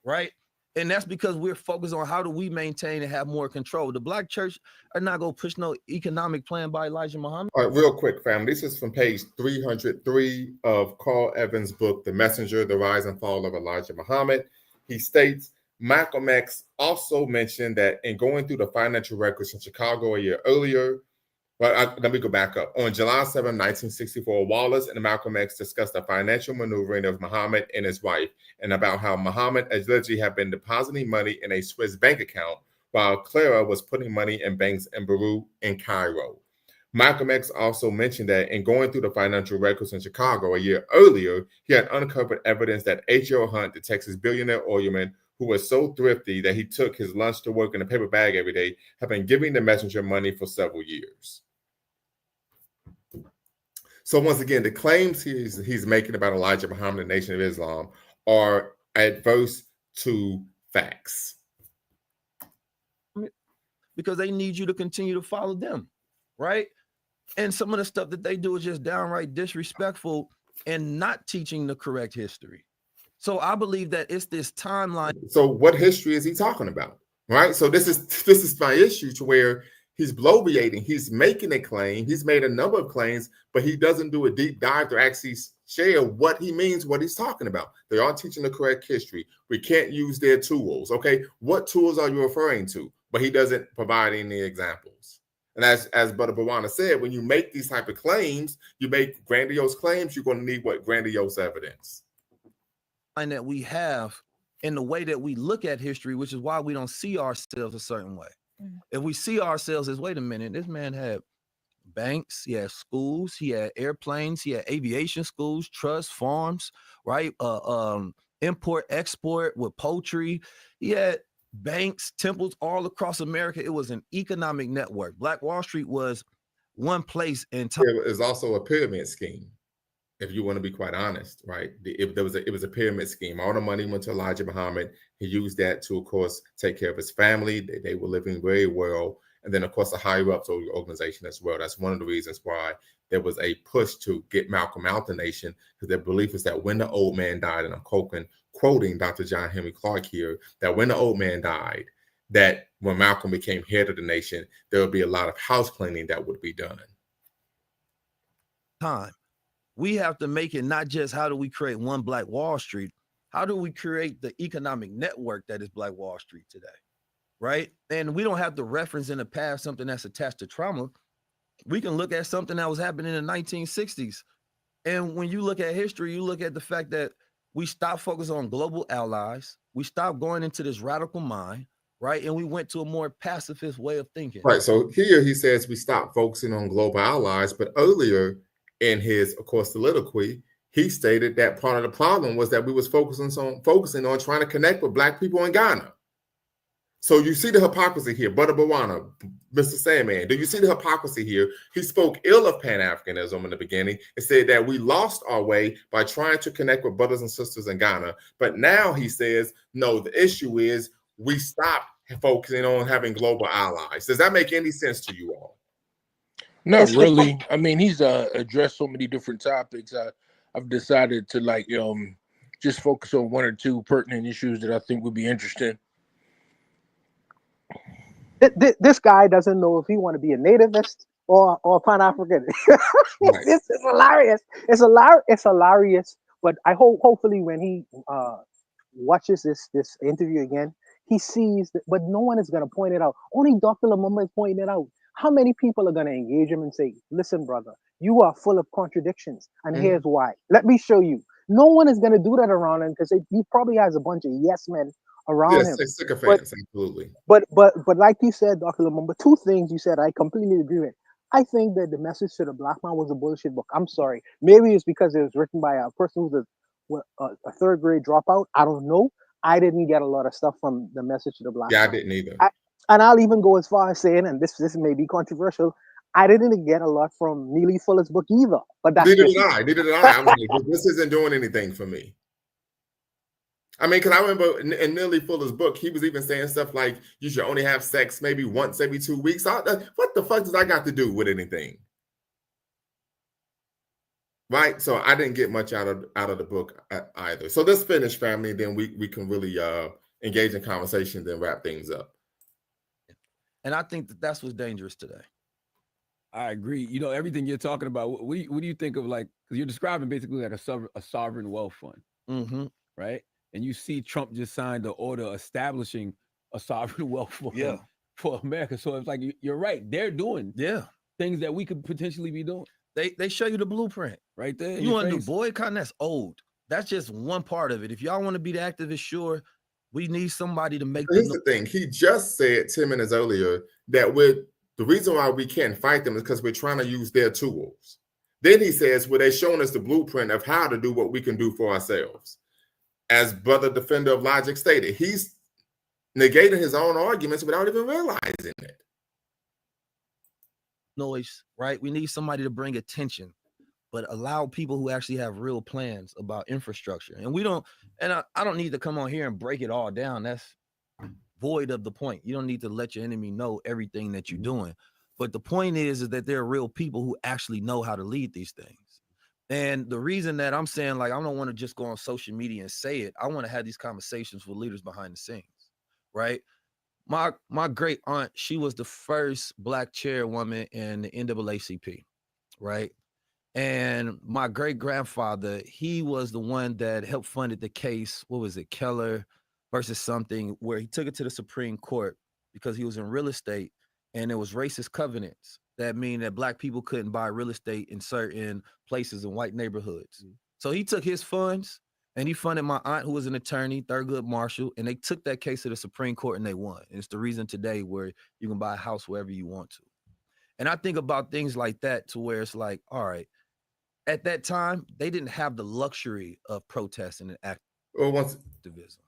right? And that's because we're focused on how do we maintain and have more control. The Black church are not going to push no economic plan by Elijah Muhammad. All right, real quick, fam. This is from page 303 of Carl Evans' book, The Messenger, The Rise and Fall of Elijah Muhammad. He states, Malcolm X also mentioned that in going through the financial records in Chicago a year earlier, let me go back up. On July 7, 1964, Wallace and Malcolm X discussed the financial maneuvering of Muhammad and his wife, and about how Muhammad allegedly had been depositing money in a Swiss bank account, while Clara was putting money in banks in Beirut and Cairo. Malcolm X also mentioned that in going through the financial records in Chicago a year earlier, he had uncovered evidence that H.L. Hunt, the Texas billionaire oilman, who was so thrifty that he took his lunch to work in a paper bag every day, had been giving the messenger money for several years. So once again, the claims he's making about Elijah Muhammad, the Nation of Islam, are adverse to facts. Because they need you to continue to follow them, right? And some of the stuff that they do is just downright disrespectful and not teaching the correct history. So I believe that it's this timeline. So what history is he talking about, right? So this is my issue, to where he's bloviating. He's making a claim. He's made a number of claims, but he doesn't do a deep dive to actually share what he means, what he's talking about. They aren't teaching the correct history. We can't use their tools. Okay, what tools are you referring to? But he doesn't provide any examples. And as Brother Bawana said, when you make these type of claims, you make grandiose claims, you're going to need what? Grandiose evidence. And that we have in the way that we look at history, which is why we don't see ourselves a certain way. If we see ourselves as, wait a minute, this man had banks, he had schools, he had airplanes, he had aviation schools, trusts, farms, right? Import, export with poultry. He had banks, temples all across America. It was an economic network. Black Wall Street was one place in time. It was also a pyramid scheme, if you want to be quite honest, right? It was a pyramid scheme. All the money went to Elijah Muhammad. He used that to, of course, take care of his family. They were living very well. And then, of course, the higher ups of the organization as well. That's one of the reasons why there was a push to get Malcolm out the nation, because their belief is that when the old man died, and I'm quoting Dr. John Henry Clark here, that when the old man died, that when Malcolm became head of the nation, there would be a lot of house cleaning that would be done. We have to make it not just how do we create one Black Wall Street, how do we create the economic network that is Black Wall Street today, right? And we don't have to reference in the past something that's attached to trauma. We can look at something that was happening in the 1960s. And when you look at history, you look at the fact that we stopped focusing on global allies. We stopped going into this radical mind, right? And we went to a more pacifist way of thinking. Right. So here he says we stopped focusing on global allies, but earlier in his, of course, soliloquy, he stated that part of the problem was that we was focusing on trying to connect with Black people in Ghana. So you see the hypocrisy here. Brother Bawana, Mr. Sandman, do you see the hypocrisy here? He spoke ill of Pan-Africanism in the beginning and said that we lost our way by trying to connect with brothers and sisters in Ghana. But now he says, no, the issue is we stopped focusing on having global allies. Does that make any sense to you all? Not really. I mean, he's addressed so many different topics. I've decided to just focus on one or two pertinent issues that I think would be interesting. This guy doesn't know if he want to be a nativist or Pan-African. Right. This is hilarious. It's hilarious. But I hopefully when he watches this interview again, he sees that. But no one is going to point it out. Only Dr. Lumumba is pointing it out. How many people are going to engage him and say, "Listen, brother, you are full of contradictions, and here's why. Let me show you." No one is going to do that around him because he probably has a bunch of yes men around him. Sycophants, absolutely. But like you said, Dr. Lumumba, two things you said I completely agree with. I think that the message to the Black man was a bullshit book. I'm sorry. Maybe it's because it was written by a person who's a third grade dropout. I don't know. I didn't get a lot of stuff from the message to the Black man. I didn't either. And I'll even go as far as saying, and this may be controversial, I didn't get a lot from Neely Fuller's book either. But that's Neither did I. I was like, this isn't doing anything for me. I mean, because I remember in Neely Fuller's book, he was even saying stuff like, you should only have sex maybe once every 2 weeks. What the fuck does I got to do with anything? Right? So I didn't get much out of the book either. So let's finish, family. Then we can really engage in conversation, then wrap things up. And I think that's what's dangerous today. I agree. You know, everything you're talking about, what do you think of, like, because you're describing basically like a sovereign wealth fund, right? And you see Trump just signed the order establishing a sovereign wealth fund for America. So it's like, you're right. They're doing things that we could potentially be doing. They show you the blueprint right there. You want to do boycotting? That's old. That's just one part of it. If y'all want to be the activist, sure. We need somebody to make. Here's the thing. He just said 10 minutes earlier that the reason why we can't fight them is because we're trying to use their tools. Then he says, well, they're showing us the blueprint of how to do what we can do for ourselves. As Brother Defender of Logic stated, he's negating his own arguments without even realizing it. Noise, right? We need somebody to bring attention. but allow people who actually have real plans about infrastructure. And we don't, and I don't need to come on here and break it all down. That's void of the point. You don't need to let your enemy know everything that you're doing. But the point is that there are real people who actually know how to lead these things. And the reason that I'm saying, like, I don't want to just go on social media and say it. I want to have these conversations with leaders behind the scenes, right? My great aunt, she was the first Black chairwoman in the NAACP, right? And my great grandfather, he was the one that helped funded the case. What was it, Keller versus something, where he took it to the Supreme Court because he was in real estate and there was racist covenants that mean that Black people couldn't buy real estate in certain places in white neighborhoods. So he took his funds and he funded my aunt, who was an attorney, Thurgood Marshall, and they took that case to the Supreme Court and they won. And it's the reason today where you can buy a house wherever you want to. And I think about things like that to where it's like, all right, at that time, they didn't have the luxury of protesting and activism.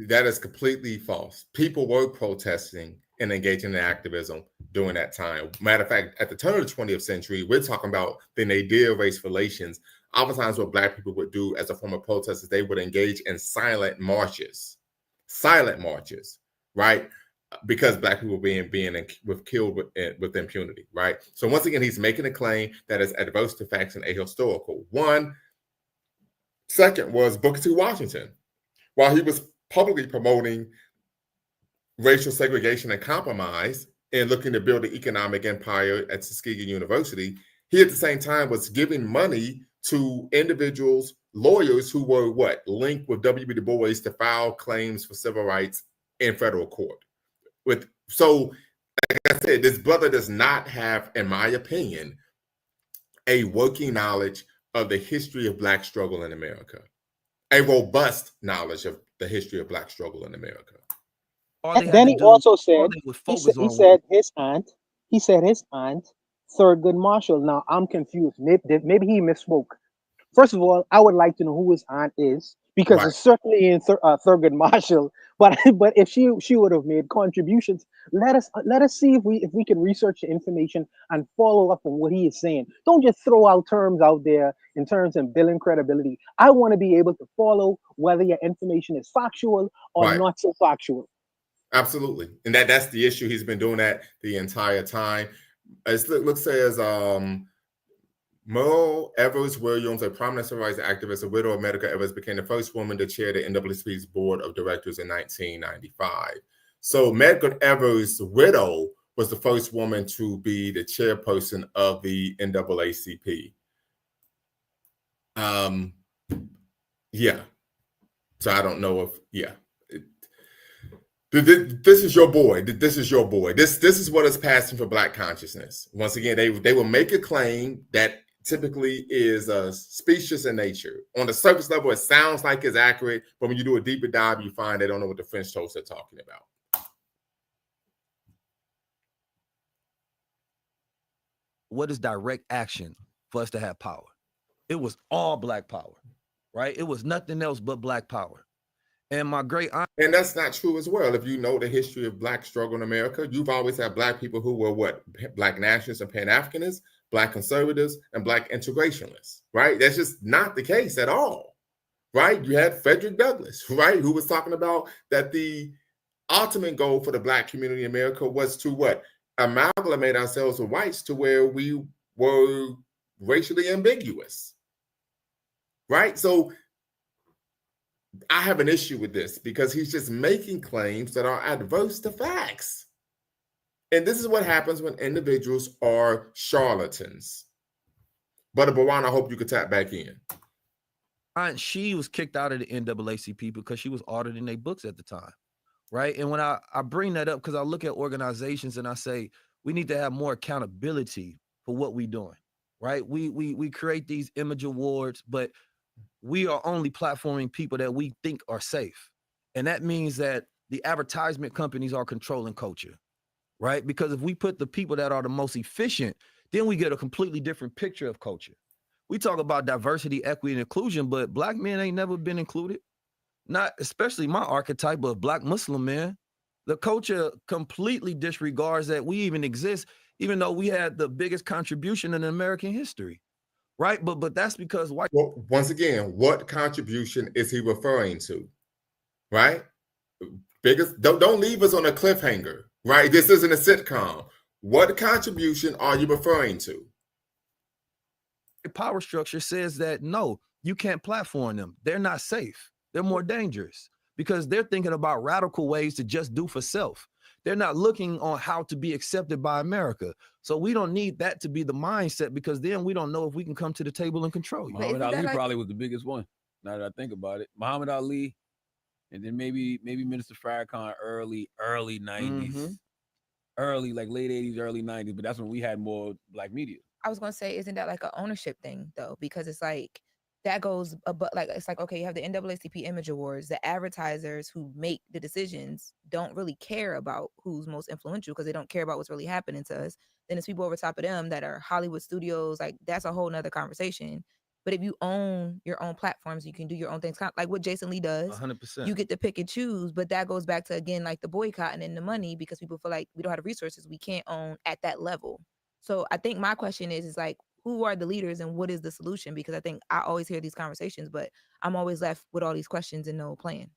That is completely false. People were protesting and engaging in activism during that time. Matter of fact, at the turn of the 20th century, we're talking about the nadir of race relations. Oftentimes what Black people would do as a form of protest is they would engage in silent marches, right? Because Black people being killed with impunity, right? So once again, he's making a claim that is adverse to facts and ahistorical. One. Second was Booker T. Washington. While he was publicly promoting racial segregation and compromise and looking to build an economic empire at Tuskegee University, he at the same time was giving money to individuals, lawyers who were linked with W.B. Du Bois to file claims for civil rights in federal court. So, like I said, this brother does not have, in my opinion, a working knowledge of the history of Black struggle in America, a robust knowledge of the history of Black struggle in America. And then he also said, he said his aunt, Thurgood Marshall. Now I'm confused. Maybe he misspoke. First of all, I would like to know who his aunt is, because it's certainly in Thurgood Marshall. But if she would have made contributions, let us see if we can research the information and follow up on what he is saying. Don't just throw out terms out there in terms of building credibility. I want to be able to follow whether your information is factual or not so factual. Absolutely, and that's the issue. He's been doing that the entire time. It looks as Merle Evers Williams, a prominent civil rights activist, a widow of Medgar Evers, became the first woman to chair the NAACP's board of directors in 1995. So Medgar Evers' widow was the first woman to be the chairperson of the NAACP. Yeah. So I don't know if, This is your boy. This is your boy. This is what is passing for Black consciousness. Once again, they will make a claim that typically is specious in nature. On the surface level, it sounds like it's accurate, but when you do a deeper dive, you find they don't know what the French toast are talking about. What is direct action for us to have power? It was all Black power, right? It was nothing else but Black power. And my great aunt, and that's not true as well. If you know the history of Black struggle in America, you've always had Black people who were Black nationalists and Pan-Africanists, Black conservatives, and Black integrationists, right? That's just not the case at all, right? You had Frederick Douglass, right, who was talking about that the ultimate goal for the Black community in America was to amalgamate ourselves with whites to where we were racially ambiguous, right? So I have an issue with this because he's just making claims that are adverse to facts. And this is what happens when individuals are charlatans. Brother Bawan, I hope you could tap back in. She was kicked out of the NAACP because she was auditing their books at the time, right? And when I bring that up, because I look at organizations and I say, we need to have more accountability for what we're doing, right? We create these image awards, but we are only platforming people that we think are safe. And that means that the advertisement companies are controlling culture, right? Because if we put the people that are the most efficient, then we get a completely different picture of culture. We talk about diversity, equity, and inclusion, but Black men ain't never been included. Not especially my archetype of Black Muslim man. The culture completely disregards that we even exist, even though we had the biggest contribution in American history. right? But that's because white. Well, once again, what contribution is he referring to? Right? Biggest. Don't leave us on a cliffhanger. Right? This isn't a sitcom. What contribution are you referring to? Power structure says that no, you can't platform them. They're not safe. They're more dangerous because they're thinking about radical ways to just do for self. They're not looking on how to be accepted by America. So we don't need that to be the mindset, because then we don't know if we can come to the table and control you. Muhammad Ali probably was the biggest one. Now that I think about it, Muhammad Ali, and then maybe Minister Farrakhan early 90s, early like late 80s, early 90s. But that's when we had more black media. I was gonna say, isn't that like an ownership thing though? Because it's like that goes above, like it's like, okay, you have the NAACP Image Awards. The advertisers who make the decisions don't really care about who's most influential because they don't care about what's really happening to us. Then it's people over top of them that are Hollywood studios. Like that's a whole nother conversation. But if you own your own platforms, you can do your own things, kind of like what Jason Lee does. 100%. You get to pick and choose, but that goes back to, again, like the boycotting and the money, because people feel like we don't have the resources, we can't own at that level. So I think my question is like, who are the leaders and what is the solution? Because I think I always hear these conversations, but I'm always left with all these questions and no plan.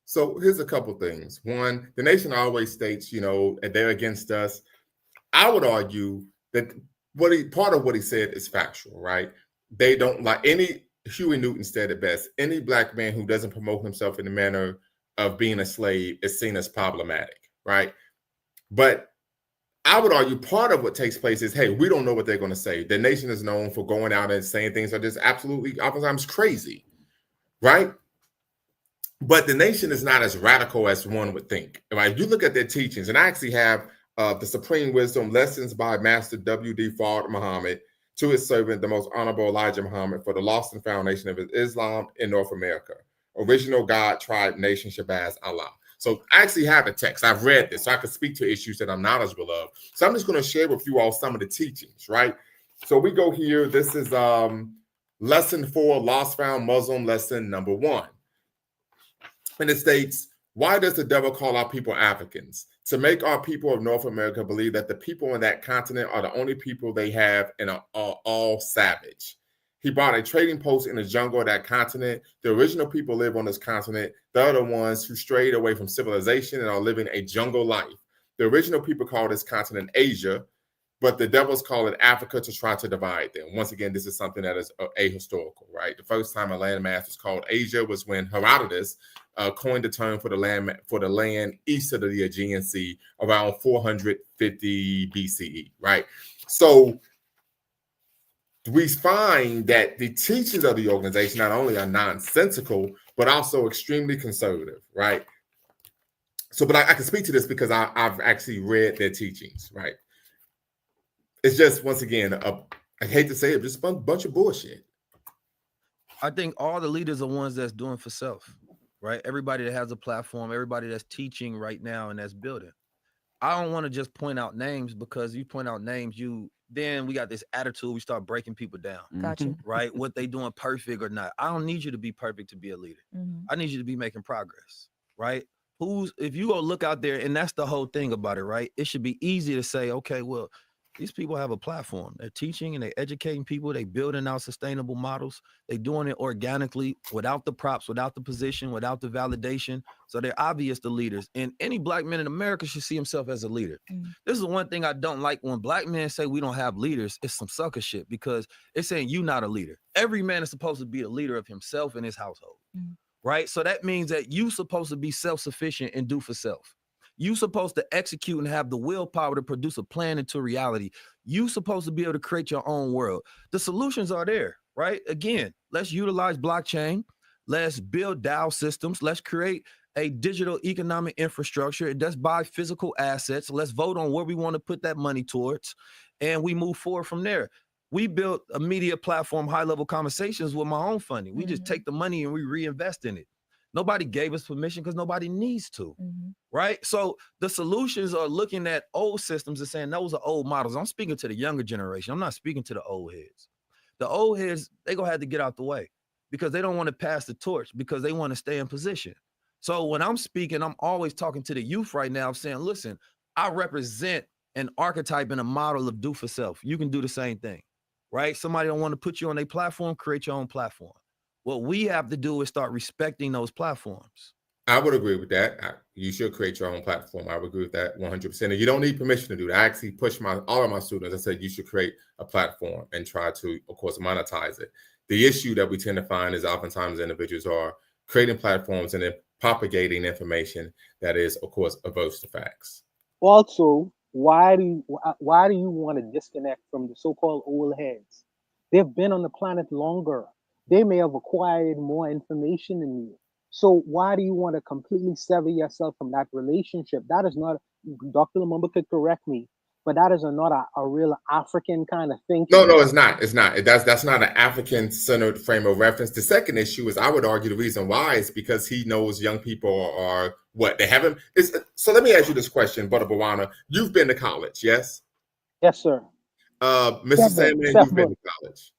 So here's a couple things. One, the nation always states, they're against us. I would argue that part of what he said is factual, right? They don't like Huey Newton said it best. Any black man who doesn't promote himself in the manner of being a slave is seen as problematic, right? But I would argue part of what takes place is, hey, we don't know what they're going to say. The nation is known for going out and saying things that are just absolutely, oftentimes crazy, right? But the nation is not as radical as one would think, right? You look at their teachings, and I actually have the Supreme Wisdom Lessons by Master W.D. Fard Muhammad to his servant, the most honorable Elijah Muhammad, for the lost and found nation of Islam in North America. Original God, tribe, nation, Shabazz, Allah. So I actually have a text. I've read this, so I can speak to issues that I'm knowledgeable of. So I'm just going to share with you all some of the teachings, right? So we go here. This is lesson 4, lost found Muslim, lesson number 1. And it states, why does the devil call our people Africans? To make our people of North America believe that the people on that continent are the only people they have and are all savage. He bought a trading post in the jungle of that continent. The original people live on this continent. They're the ones who strayed away from civilization and are living a jungle life. The original people call this continent Asia, but the devils call it Africa to try to divide them. Once again, this is something that is ahistorical, right? The first time a landmass was called Asia was when Herodotus coined the term for the land east of the Aegean Sea around 450 BCE, right? So we find that the teachings of the organization not only are nonsensical, but also extremely conservative, right? So, but I can speak to this because I've actually read their teachings, right? It's just, once again, I hate to say it, just a bunch of bullshit. I think all the leaders are ones that's doing for self, right? Everybody that has a platform, everybody that's teaching right now and that's building. I don't want to just point out names, because you point out names, then we got this attitude, we start breaking people down. Gotcha. Right? What they doing perfect or not. I don't need you to be perfect to be a leader. I need you to be making progress, right? If you go look out there, and that's the whole thing about it, right? It should be easy to say, okay, well, these people have a platform. They're teaching and they're educating people. They building out sustainable models. They're doing it organically, without the props, without the position, without the validation. So they're obvious the leaders. And any black man in America should see himself as a leader. This is the one thing I don't like when black men say we don't have leaders. It's some sucker shit, because it's saying you're not a leader. Every man is supposed to be a leader of himself and his household, right? So that means that you're supposed to be self-sufficient and do for self. You're supposed to execute and have the willpower to produce a plan into reality. You're supposed to be able to create your own world. The solutions are there, right? Again, let's utilize blockchain. Let's build DAO systems. Let's create a digital economic infrastructure. Let's buy physical assets. Let's vote on where we want to put that money towards, and we move forward from there. We built a media platform, High Level Conversations, with my own funding. We just take the money and we reinvest in it. Nobody gave us permission because nobody needs to, right? So the solutions are looking at old systems and saying those are old models. I'm speaking to the younger generation. I'm not speaking to the old heads. The old heads, they're going to have to get out the way because they don't want to pass the torch, because they want to stay in position. So when I'm speaking, I'm always talking to the youth right now, saying, listen, I represent an archetype and a model of do for self. You can do the same thing, right? Somebody don't want to put you on their platform, create your own platform. What we have to do is start respecting those platforms. I would agree with that. You should create your own platform. I would agree with that 100%. And you don't need permission to do that. I actually push all of my students. I said you should create a platform and try to, of course, monetize it. The issue that we tend to find is oftentimes individuals are creating platforms and then propagating information that is, of course, averse to facts. Also, why do you want to disconnect from the so-called old heads? They've been on the planet longer. They may have acquired more information than you. So why do you want to completely sever yourself from that relationship? That is not, Dr. Lumumba could correct me, but that is not a real African kind of thinking. No, it's not. It's not. That's not an African-centered frame of reference. The second issue is, I would argue, the reason why is because he knows young people are what they haven't. So let me ask you this question, Brother Bawana. You've been to college, yes? Yes, sir. Mr. Sandman, you've been to college.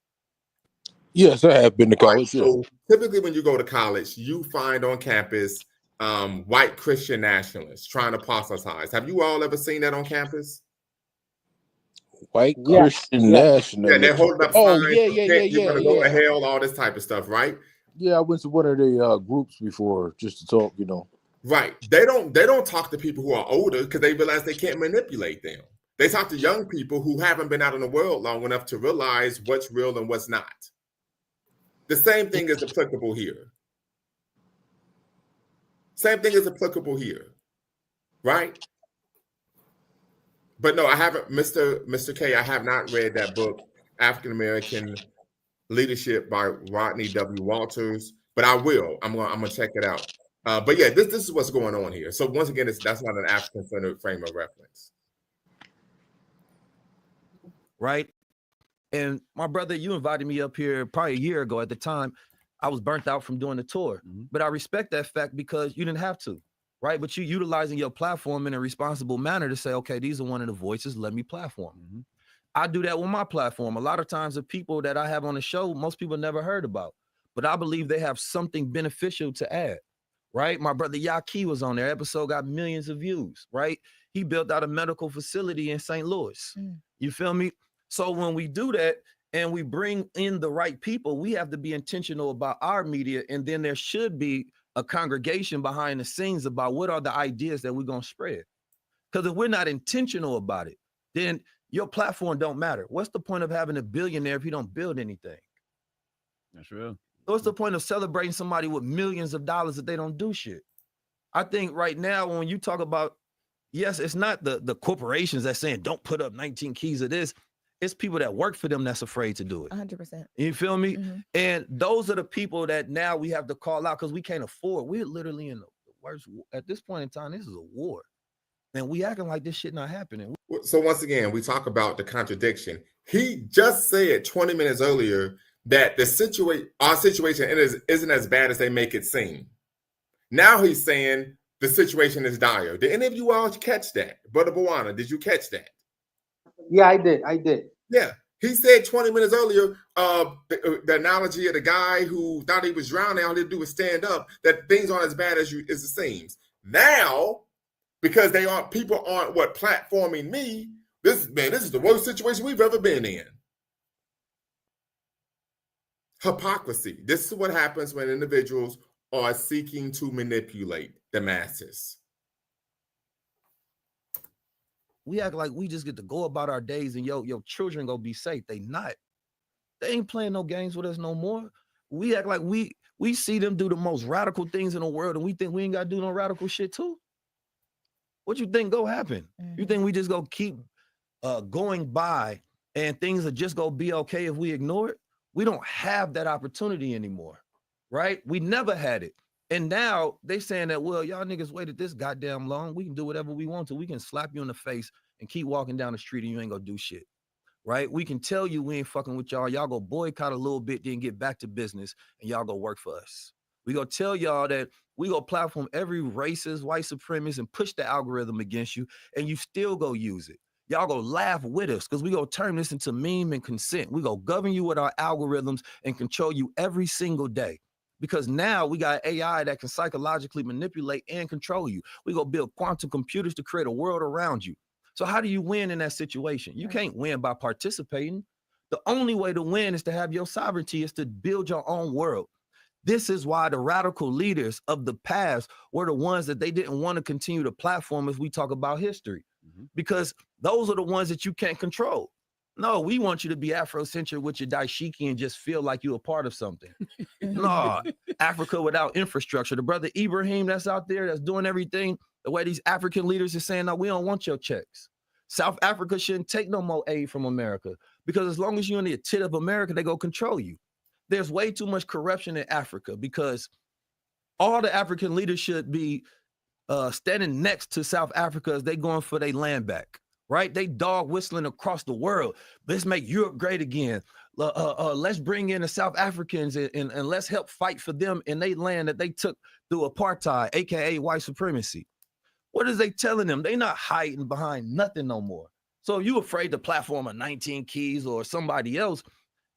Yes, I have been to college. Right, so typically when you go to college, you find on campus white Christian nationalists trying to proselytize. Have you all ever seen that on campus? White Christian nationalists. Yeah, they're holding up signs. You're going to go to hell, all this type of stuff, right? Yeah, I went to one of the groups before just to talk, Right. They don't talk to people who are older because they realize they can't manipulate them. They talk to young people who haven't been out in the world long enough to realize what's real and what's not. The same thing is applicable here. Same thing is applicable here, right? But no, I haven't, Mr. K, I have not read that book, African American Leadership by Rodney W. Walters, but I will. I'm gonna check it out. But yeah, this is what's going on here. So once again, that's not an African-centered frame of reference, right? And my brother, you invited me up here probably a year ago. At the time, I was burnt out from doing the tour. But I respect that fact because you didn't have to, right? But you utilizing your platform in a responsible manner to say, okay, these are one of the voices, let me platform. I do that with my platform. A lot of times the people that I have on the show, most people never heard about, but I believe they have something beneficial to add, right? My brother Yaki was on there. Episode got millions of views, right? He built out a medical facility in St. Louis. You feel me? So when we do that and we bring in the right people, we have to be intentional about our media. And then there should be a congregation behind the scenes about what are the ideas that we're going to spread. Because if we're not intentional about it, then your platform don't matter. What's the point of having a billionaire if you don't build anything? That's real. What's the point of celebrating somebody with millions of dollars if they don't do shit? I think right now, when you talk about, yes, it's not the corporations that's saying, don't put up 19 keys of this. It's people that work for them that's afraid to do it. 100%. You feel me? And those are the people that now we have to call out because we can't afford. We're literally in the worst. At this point in time, this is a war. And we acting like this shit not happening. So once again, we talk about the contradiction. He just said 20 minutes earlier that our situation isn't as bad as they make it seem. Now he's saying the situation is dire. Did any of you all catch that? Brother Bawana, did you catch that? Yeah, I did. Yeah. He said 20 minutes earlier, the analogy of the guy who thought he was drowning, all he had to do was stand up, that things aren't as bad as it seems. Now, because people aren't platforming me, this is the worst situation we've ever been in. Hypocrisy. This is what happens when individuals are seeking to manipulate the masses. We act like we just get to go about our days and your children go be safe. They not. They ain't playing no games with us no more. We act like we see them do the most radical things in the world and we think we ain't got to do no radical shit too. What you think go happen? You think we just go keep going by and things are just gonna be okay if we ignore it? We don't have that opportunity anymore, right? We never had it. And now they saying that, well, y'all niggas waited this goddamn long. We can do whatever we want to. We can slap you in the face and keep walking down the street and you ain't gonna do shit, right? We can tell you we ain't fucking with y'all. Y'all go boycott a little bit, then get back to business and y'all go work for us. We gonna tell y'all that we go platform every racist, white supremacist and push the algorithm against you and you still go use it. Y'all go laugh with us because we go turn this into meme and consent. We go govern you with our algorithms and control you every single day. Because now we got AI that can psychologically manipulate and control you. We go build quantum computers to create a world around you. So how do you win in that situation? You can't win by participating. The only way to win is to have your sovereignty, is to build your own world. This is why the radical leaders of the past were the ones that they didn't want to continue to platform as we talk about history, because those are the ones that you can't control. No, we want you to be Afrocentric with your dashiki and just feel like you're a part of something. No, Africa without infrastructure. The brother Ibrahim that's out there that's doing everything, the way these African leaders are saying, no, we don't want your checks. South Africa shouldn't take no more aid from America, because as long as you're in the tit of America, they go control you. There's way too much corruption in Africa, because all the African leaders should be standing next to South Africa as they going for their land back. Right? They dog whistling across the world. Let's make Europe great again. Let's bring in the South Africans and let's help fight for them in their land that they took through apartheid, aka white supremacy. What is they telling them? They not hiding behind nothing no more. So if you afraid to platform a 19 Keys or somebody else,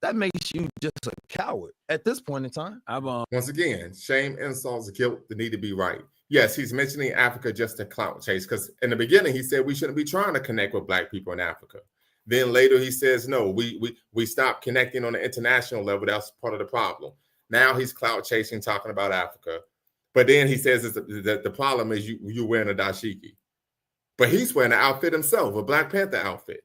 that makes you just a coward at this point in time. Once again, shame, insults, guilt, the need to be right. Yes, he's mentioning Africa just to clout chase, because in the beginning he said we shouldn't be trying to connect with Black people in Africa. Then later he says, no, we stopped connecting on the international level. That's part of the problem. Now he's clout chasing, talking about Africa. But then he says that the problem is you wearing a dashiki. But he's wearing an outfit himself, a Black Panther outfit.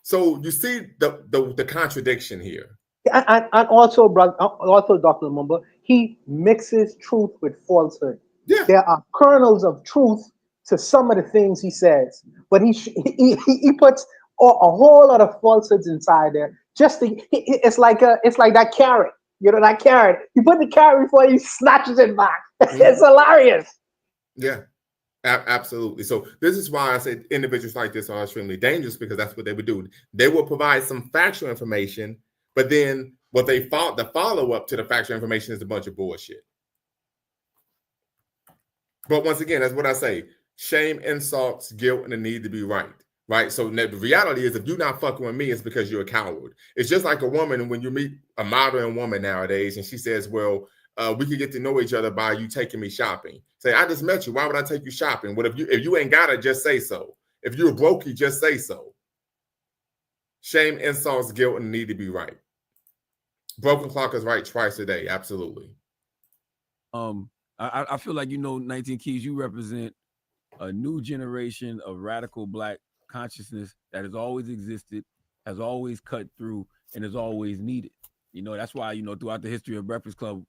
So you see the contradiction here. And also, Dr. Lumumba, he mixes truth with falsehood. Yeah. There are kernels of truth to some of the things he says, but he puts a whole lot of falsehoods inside there. It's like that carrot. You know, that carrot. You put the carrot before he snatches it back. It's hilarious. Yeah, absolutely. So this is why I said individuals like this are extremely dangerous, because that's what they would do. They will provide some factual information, but then what the follow-up to the factual information is a bunch of bullshit. But once again, that's what I say. Shame, insults, guilt, and the need to be right. Right? So the reality is, if you're not fucking with me, it's because you're a coward. It's just like a woman, and when you meet a modern woman nowadays, and she says, well, we could get to know each other by you taking me shopping. Say, I just met you. Why would I take you shopping? What if you ain't got it, just say so. If you're broke, you just say so. Shame, insults, guilt, and the need to be right. Broken clock is right twice a day. Absolutely. I feel like, 19 Keys, you represent a new generation of radical Black consciousness that has always existed, has always cut through, and is always needed. That's why, throughout the history of Breakfast Club,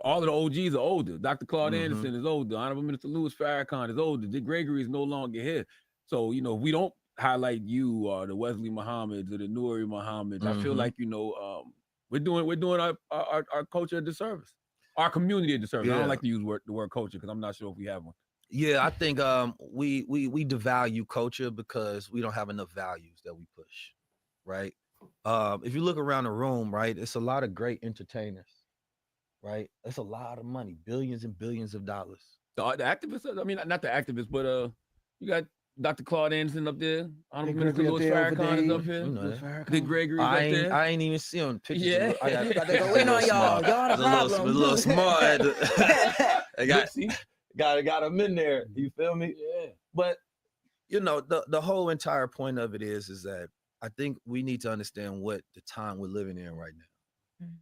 all of the OGs are older. Dr. Claude Anderson is older. Honorable Minister Louis Farrakhan is older. Dick Gregory is no longer here. So, if we don't highlight you or the Wesley Muhammads or the Nuri Muhammads, I feel like, we're doing our culture a disservice. Our community a disservice. Yeah. I don't like to use the word culture, because I'm not sure if we have one. Yeah, I think we devalue culture because we don't have enough values that we push, right? If you look around the room, right, it's a lot of great entertainers, right? That's a lot of money, billions and billions of dollars. The activists, I mean, not the activists, but you got Dr. Claude Anderson up there. Honorable Minister Louis Farrakhan is up here. Dick Gregory up there. I ain't even see on pictures. Yeah. I got to go in on y'all. Y'all a problem. A little smart. I got them in there. You feel me? Yeah. But the whole entire point of it is that I think we need to understand what the time we're living in right now.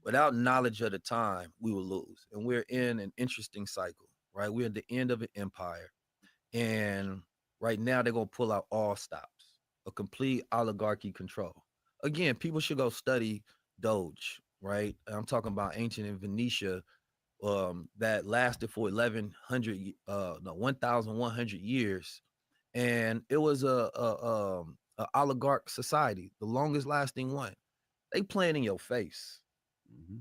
Without knowledge of the time, we will lose. And we're in an interesting cycle, right? We're at the end of an empire. And right now they're going to pull out all stops, a complete oligarchy control. Again, people should go study Doge, right? I'm talking about ancient in Venetia, that lasted for 1,100 years, and it was a oligarch society, the longest lasting one. They playing in your face.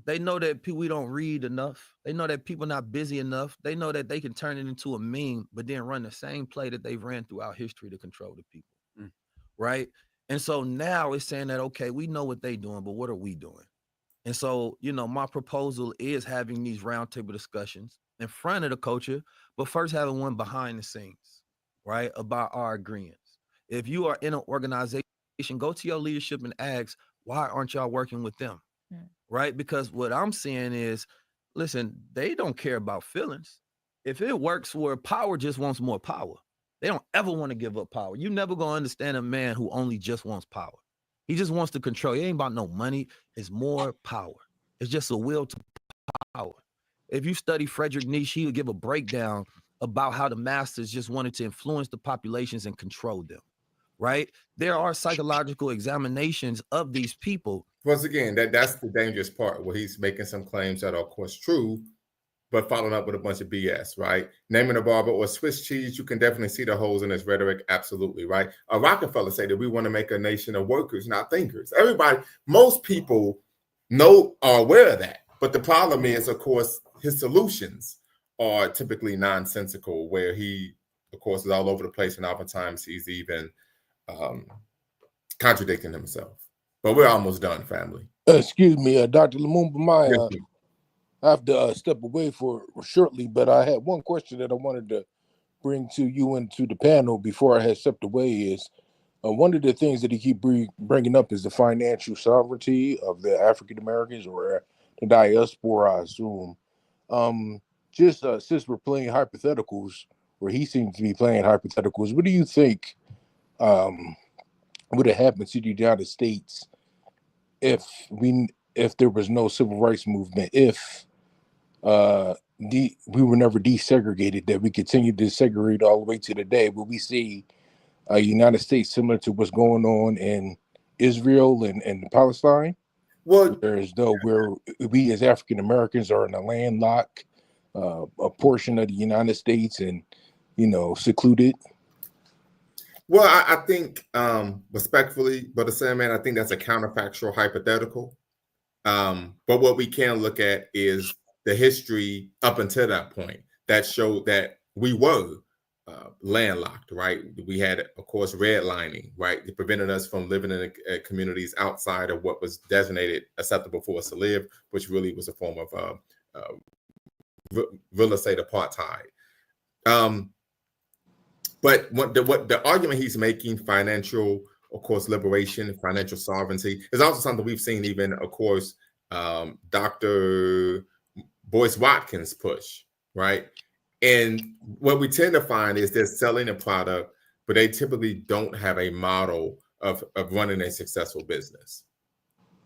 They know that we don't read enough. They know that people not busy enough. They know that they can turn it into a meme, but then run the same play that they've ran throughout history to control the people, right? And so now it's saying that, okay, we know what they're doing, but what are we doing? And so, my proposal is having these roundtable discussions in front of the culture, but first having one behind the scenes, right, about our agreements. If you are in an organization, go to your leadership and ask, why aren't y'all working with them, right? Because what I'm seeing is, listen, they don't care about feelings. If it works where power just wants more power, they don't ever want to give up power. You never going to understand a man who only just wants power. He just wants to control. It ain't about no money. It's more power. It's just a will to power. If you study Friedrich Nietzsche, he would give a breakdown about how the masters just wanted to influence the populations and control them, right? There are psychological examinations of these people. Once again, that's the dangerous part, where he's making some claims that are, of course, true, but following up with a bunch of BS, right? Naming a barber or Swiss cheese, you can definitely see the holes in his rhetoric. Absolutely, right? Rockefeller said that we want to make a nation of workers, not thinkers. Most people are aware of that. But the problem is, of course, his solutions are typically nonsensical, where he, of course, is all over the place, and oftentimes he's even contradicting himself. But we're almost done, family. Excuse me, Dr. Lumumba, I have to step away for shortly, but I had one question that I wanted to bring to you and to the panel before I had stepped away. Is one of the things that he keep bringing up is the financial sovereignty of the African Americans, or the diaspora, I assume. Since we're playing hypotheticals, or he seems to be playing hypotheticals, what do you think would have happened to the United States if there was no civil rights movement, if we were never desegregated, that we continue to segregate all the way to today, but we see a United States similar to what's going on in Israel and Palestine? Well, as though we as African Americans are in a landlocked a portion of the United States and, secluded. Well, I think respectfully, Brother Sandman, I think that's a counterfactual hypothetical. But what we can look at is the history up until that point that showed that we were landlocked, right? We had, of course, redlining, right? It prevented us from living in communities outside of what was designated acceptable for us to live, which really was a form of real estate apartheid. But what the argument he's making, financial, of course, liberation, financial sovereignty, is also something we've seen even, of course, Dr. Boyce Watkins push, right? And what we tend to find is they're selling a product, but they typically don't have a model of running a successful business,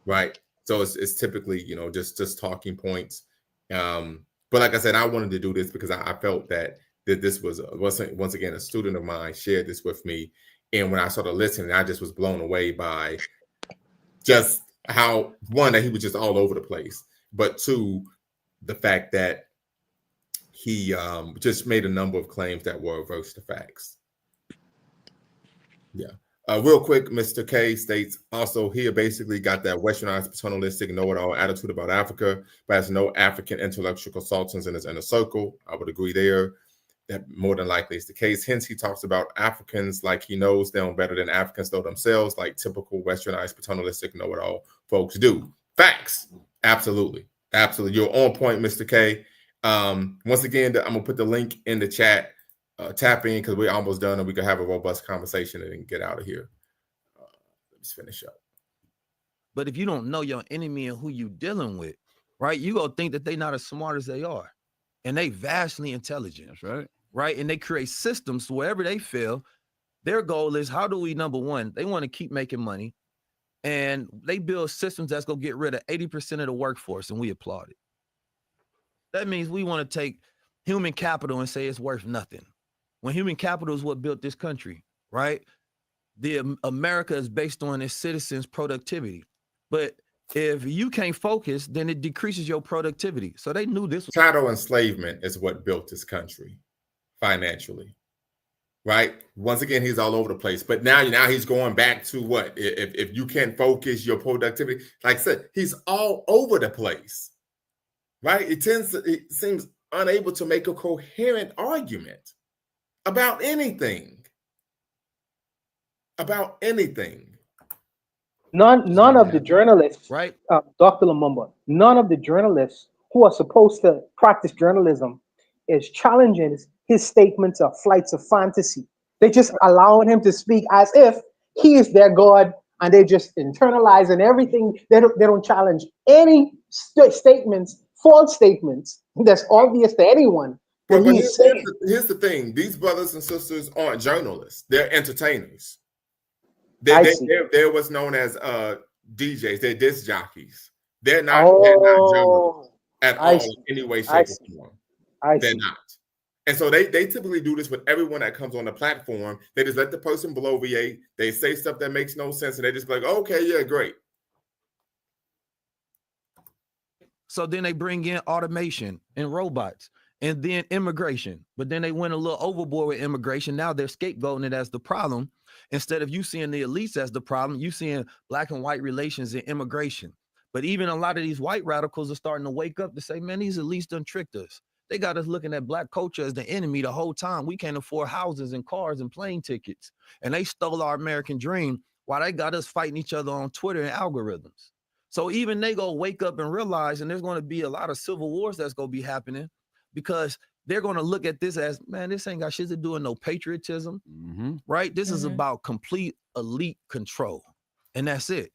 right? So it's typically, just talking points. But like I said, I wanted to do this because I felt that this was once again, a student of mine shared this with me. And when I started listening, I just was blown away by just how, one, that he was just all over the place, but two, the fact that he just made a number of claims that were averse to facts. Yeah. Real quick, Mr. K states also he basically got that westernized, paternalistic, know-it-all attitude about Africa, but has no African intellectual consultants in his inner circle. I would agree there. That more than likely is the case. Hence, he talks about Africans like he knows them better than Africans know themselves, like typical westernized, paternalistic, know-it-all folks do. Facts. Absolutely. Absolutely. You're on point, Mr. K. Once again, I'm gonna put the link in the chat. Tap in because we're almost done and we can have a robust conversation and then get out of here. Let's finish up. But if you don't know your enemy and who you dealing with, right, you gonna think that they not as smart as they are, and they vastly intelligent. That's right. Right, and they create systems wherever they feel. Their goal is, how do we, number one, they want to keep making money, and they build systems that's gonna get rid of 80% of the workforce, and we applaud it. That means we want to take human capital and say it's worth nothing, when human capital is what built this country, right? America is based on its citizens' productivity, but if you can't focus, then it decreases your productivity. So they knew this. Chattel enslavement is what built this country financially, right? Once again, he's all over the place. But now he's going back to what? If you can't focus your productivity, like I said, he's all over the place, right? It seems unable to make a coherent argument about anything. About anything. None of the journalists, right, Dr. Lumumba, none of the journalists who are supposed to practice journalism is challenging his statements of flights of fantasy. They just allowing him to speak as if he is their God, and they just internalizing everything. They don't challenge any statements, false statements that's obvious to anyone. But here's the thing: these brothers and sisters aren't journalists; they're entertainers. They're what's known as DJs. They're disc jockeys. They're not journalists at all in any way, shape, or form. They're not. And so they typically do this with everyone that comes on the platform. They just let the person bloviate. They say stuff that makes no sense, and they just be like, okay, yeah, great. So then they bring in automation and robots and then immigration. But then they went a little overboard with immigration. Now they're scapegoating it as the problem. Instead of you seeing the elites as the problem, you seeing black and white relations in immigration. But even a lot of these white radicals are starting to wake up to say, man, these elites done tricked us. They got us looking at black culture as the enemy the whole time. We can't afford houses and cars and plane tickets. And they stole our American dream while they got us fighting each other on Twitter and algorithms. So even they go wake up and realize, and there's going to be a lot of civil wars that's going to be happening because they're going to look at this as, man, this ain't got shit to do with no patriotism, right? This is about complete elite control. And that's it.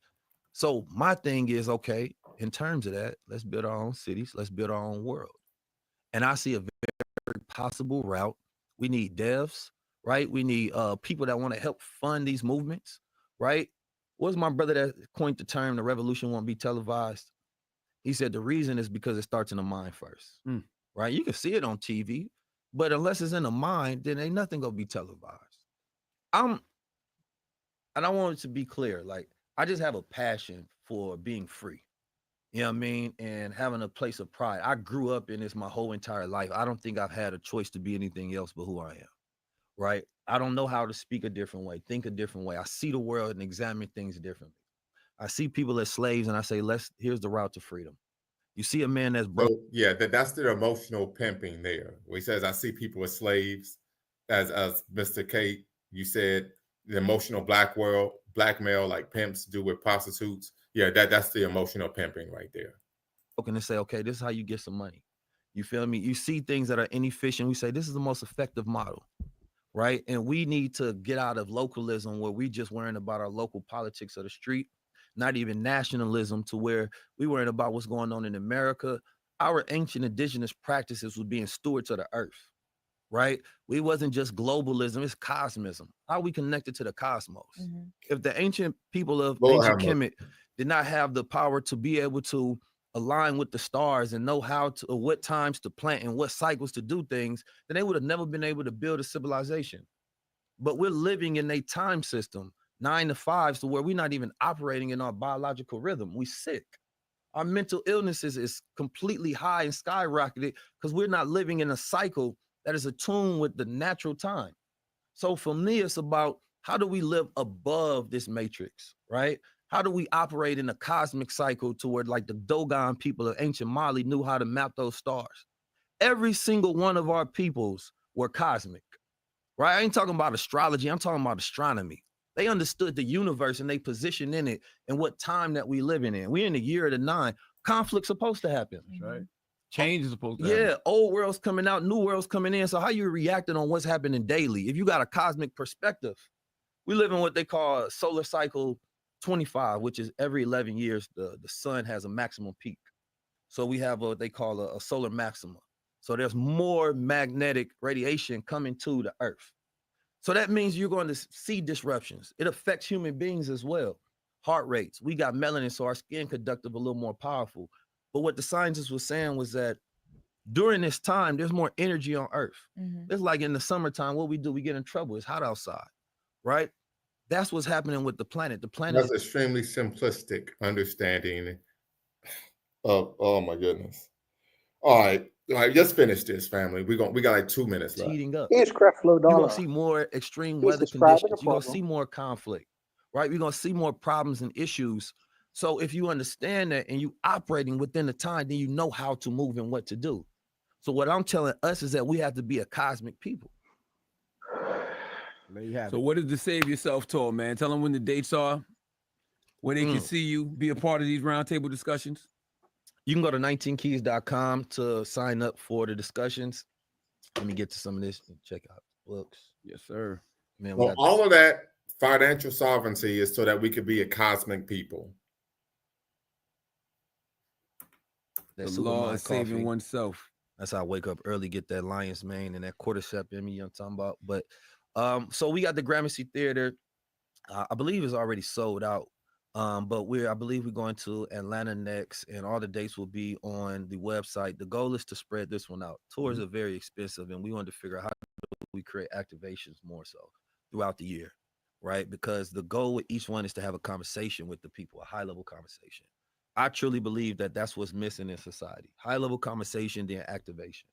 So my thing is, okay, in terms of that, let's build our own cities. Let's build our own world. And I see a very possible route. We need devs, right? We need people that want to help fund these movements, right? What's my brother that coined the term, the revolution won't be televised? He said the reason is because it starts in the mind first, right? You can see it on TV, but unless it's in the mind, then ain't nothing gonna be televised. And I want it to be clear, like, I just have a passion for being free. You know what I mean? And having a place of pride. I grew up in this my whole entire life. I don't think I've had a choice to be anything else but who I am, right? I don't know how to speak a different way, think a different way. I see the world and examine things differently. I see people as slaves and I say, here's the route to freedom. You see a man that's broke. So, yeah, that's the emotional pimping there. Where he says, I see people as slaves. As Mr. Kate, you said, the emotional blackmail like pimps do with prostitutes. Yeah, that's the emotional pimping right there. And say, okay, this is how you get some money. You feel me? You see things that are inefficient. We say this is the most effective model, right? And we need to get out of localism where we just worrying about our local politics of the street, not even nationalism to where we worrying about what's going on in America. Our ancient indigenous practices was being stewards of the earth, right? We wasn't just globalism, it's cosmism. How we connected to the cosmos. If the ancient people of ancient Kemet did not have the power to be able to align with the stars and know how to, or what times to plant and what cycles to do things, then they would have never been able to build a civilization. But we're living in a time system, 9 to 5, to where we're not even operating in our biological rhythm. We sick. Our mental illnesses is completely high and skyrocketed because we're not living in a cycle that is attuned with the natural time. So for me, it's about how do we live above this matrix, right? How do we operate in a cosmic cycle to where like the Dogon people of ancient Mali knew how to map those stars? Every single one of our peoples were cosmic, right? I ain't talking about astrology. I'm talking about astronomy. They understood the universe and they positioned in it and what time that we living in. We're in the year of the 9. Conflict's supposed to happen. That's right. Change is supposed to happen. Yeah, old world's coming out, new world's coming in. So how you reacting on what's happening daily? If you got a cosmic perspective, we live in what they call a solar cycle 25, which is every 11 years, the sun has a maximum peak. So we have what they call a solar maxima. So there's more magnetic radiation coming to the earth. So that means you're going to see disruptions. It affects human beings as well. Heart rates. We got melanin, so our skin conductive a little more powerful. But what the scientists were saying was that during this time, there's more energy on earth. It's like in the summertime, what we do, we get in trouble. It's hot outside, right? That's what's happening with the planet. The planet. That's extremely simplistic understanding of, oh my goodness. All right, let's finish this, family. We got like 2 minutes left. Heating up. Here's Creflo Dollar. You're gonna see more extreme weather conditions. You're gonna see more conflict, right? You're gonna see more problems and issues. So if you understand that and you operating within the time, then you know how to move and what to do. So what I'm telling us is that we have to be a cosmic people. There you have so what is the Save Yourself tour, man? Tell them when the dates are, where they can see you, be a part of these roundtable discussions. You can go to 19keys.com to sign up for the discussions. Let me get to some of this and check out books. Yes, sir. Man, well, all of that financial sovereignty is so that we could be a cosmic people. The law of saving oneself. That's how I wake up early, get that lion's mane and that cordyceps in me, you know what I'm talking about. But so we got the Gramercy Theater I believe it's already sold out. But I believe we're going to Atlanta next, and all the dates will be on the website. The goal is to spread this one out. Tours are very expensive, and we wanted to figure out how we create activations more so throughout the year, right? Because the goal with each one is to have a conversation with the people, a high-level conversation. I truly believe that that's what's missing in society. High-level conversation, then activation,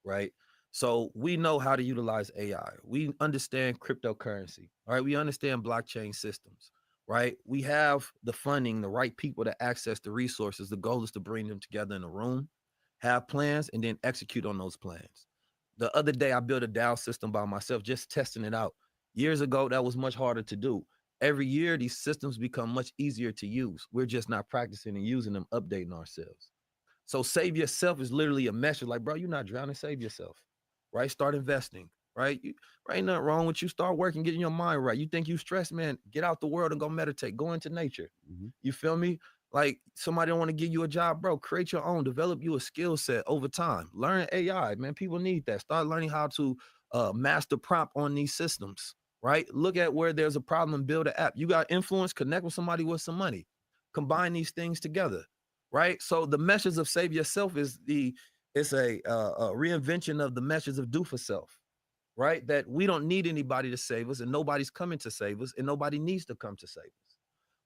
right? So we know how to utilize AI. We understand cryptocurrency, all right? We understand blockchain systems, right? We have the funding, the right people to access the resources. The goal is to bring them together in a room, have plans, and then execute on those plans. The other day, I built a DAO system by myself, just testing it out. Years ago, that was much harder to do. Every year, these systems become much easier to use. We're just not practicing and using them, updating ourselves. So save yourself is literally a message like, bro, you're not drowning, save yourself, right? Start investing, right? Ain't nothing wrong with you. Start working, getting your mind right. You think you stressed, man, get out the world and go meditate, go into nature. You feel me? Like somebody don't want to give you a job, bro, create your own, develop you a skill set over time. Learn AI, man, people need that. Start learning how to master prompt on these systems, right? Look at where there's a problem and build an app. You got influence, connect with somebody with some money. Combine these things together, right? So the message of save yourself is it's a reinvention of the message of do for self, right? That we don't need anybody to save us, and nobody's coming to save us, and nobody needs to come to save us.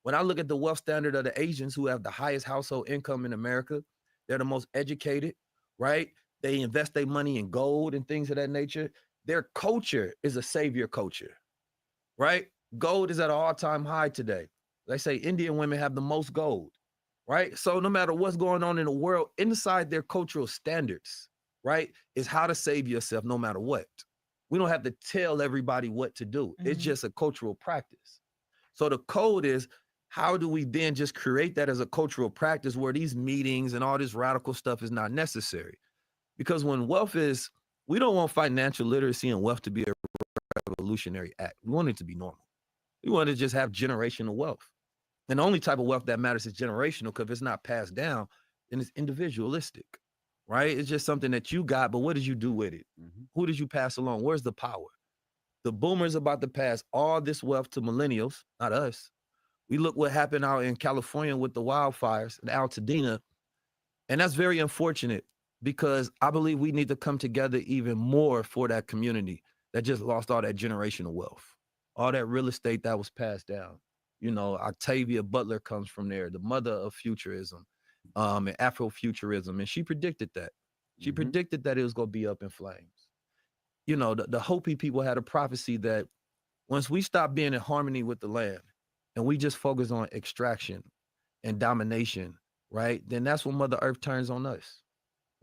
When I look at the wealth standard of the Asians who have the highest household income in America, they're the most educated, right? They invest their money in gold and things of that nature. Their culture is a savior culture, right? Gold is at an all-time high today. They say Indian women have the most gold, right? So no matter what's going on in the world, inside their cultural standards, right, is how to save yourself no matter what. We don't have to tell everybody what to do. It's just a cultural practice. So the code is, how do we then just create that as a cultural practice where these meetings and all this radical stuff is not necessary? Because when wealth is, we don't want financial literacy and wealth to be a revolutionary act. We want it to be normal. We want to just have generational wealth. And the only type of wealth that matters is generational, because if it's not passed down, then it's individualistic, right? It's just something that you got, but what did you do with it? Who did you pass along? Where's the power? The boomers about to pass all this wealth to millennials, not us. We look what happened out in California with the wildfires in Altadena, and that's very unfortunate, because I believe we need to come together even more for that community that just lost all that generational wealth, all that real estate that was passed down. You know, Octavia Butler comes from there, the mother of futurism, and Afrofuturism, and she predicted that. She predicted that it was going to be up in flames. You know, the Hopi people had a prophecy that once we stop being in harmony with the land and we just focus on extraction and domination, right, then that's when Mother Earth turns on us,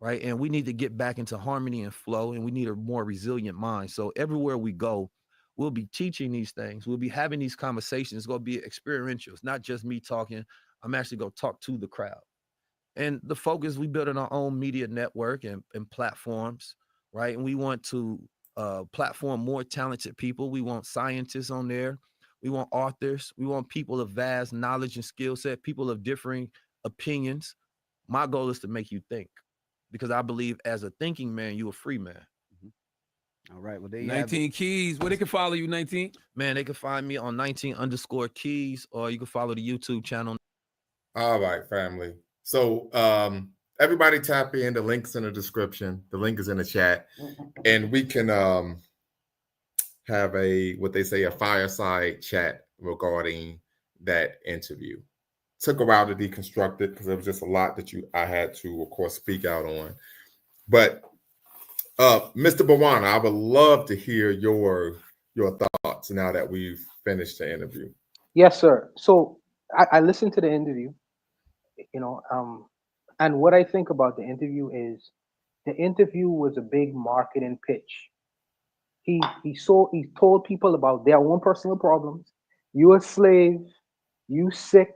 right? And we need to get back into harmony and flow, and we need a more resilient mind. So everywhere we go, we'll be teaching these things. We'll be having these conversations. It's going to be experiential. It's not just me talking. I'm actually going to talk to the crowd. And the focus, we build in our own media network and platforms, right? And we want to platform more talented people. We want scientists on there. We want authors. We want people of vast knowledge and skill set, people of differing opinions. My goal is to make you think, because I believe as a thinking man, you're a free man. All right. Well, they 19 Keys. Where they can follow you, 19? Man, they can find me on 19_keys, or you can follow the YouTube channel. All right, family. So everybody tap in. The link's in the description. The link is in the chat. And we can have what they say, a fireside chat regarding that interview. Took a while to deconstruct it because there was just a lot that I had to, of course, speak out on. But Mr. Bawana, I would love to hear your thoughts now that we've finished the interview. Yes, sir. So I listened to the interview, and what I think about the interview is the interview was a big marketing pitch. He told people about their own personal problems. You're a slave, you sick,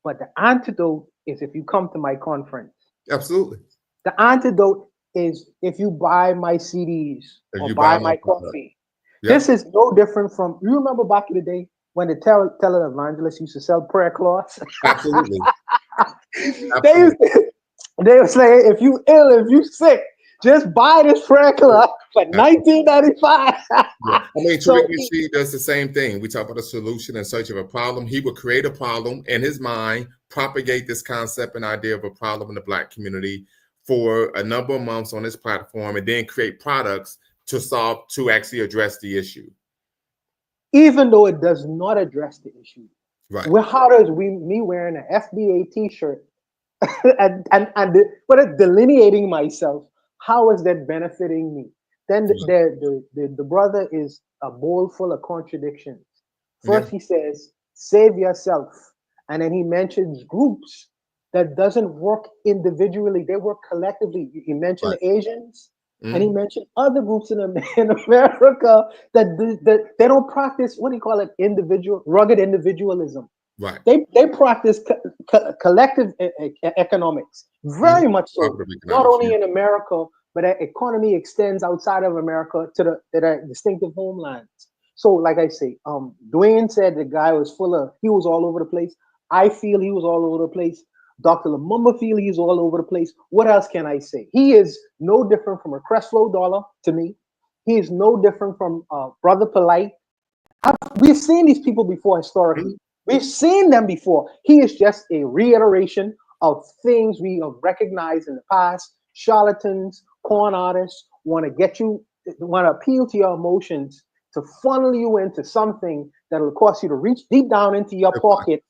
but the antidote is if you come to my conference. Absolutely. The antidote is if you buy my CDs or buy my coffee. Yep. This is no different from, you remember back in the day when the televangelists used to sell prayer cloths? Absolutely. They would say, if you ill, if you sick, just buy this prayer cloth But 1995. Yeah. I mean, Tariq Nasheed does the same thing. We talk about a solution in search of a problem. He would create a problem in his mind, propagate this concept and idea of a problem in the Black community for a number of months on his platform, and then create products to actually address the issue. Even though it does not address the issue. Right. Well, how does me wearing an FBA t-shirt and delineating myself, how is that benefiting me? Then the brother is a bowl full of contradictions. First, he says, save yourself. And then he mentions groups that doesn't work individually. They work collectively. He mentioned the Asians, and he mentioned other groups in America that they don't practice, what do you call it, rugged individualism. Right. They practice collective economics, very much so. Not only in America, but that economy extends outside of America to their distinctive homelands. So, like I say, Dwayne said the guy was he was all over the place. I feel he was all over the place. Dr. Lumumba feel he's all over the place. What else can I say? He is no different from a Creflo Dollar to me. He is no different from Brother Polite. We've seen these people before historically. We've seen them before. He is just a reiteration of things we have recognized in the past. Charlatans, con artists want to appeal to your emotions, to funnel you into something that will cause you to reach deep down into your pocket.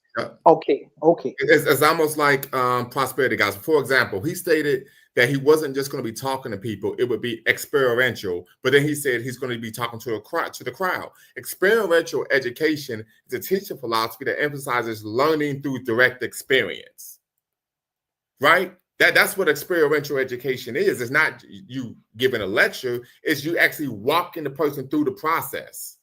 Okay. It's almost like prosperity gospel. For example, he stated that he wasn't just going to be talking to people, it would be experiential. But then he said he's going to be talking to the crowd. Experiential education is a teaching philosophy that emphasizes learning through direct experience. Right? That's what experiential education is. It's not you giving a lecture, it's you actually walking the person through the process.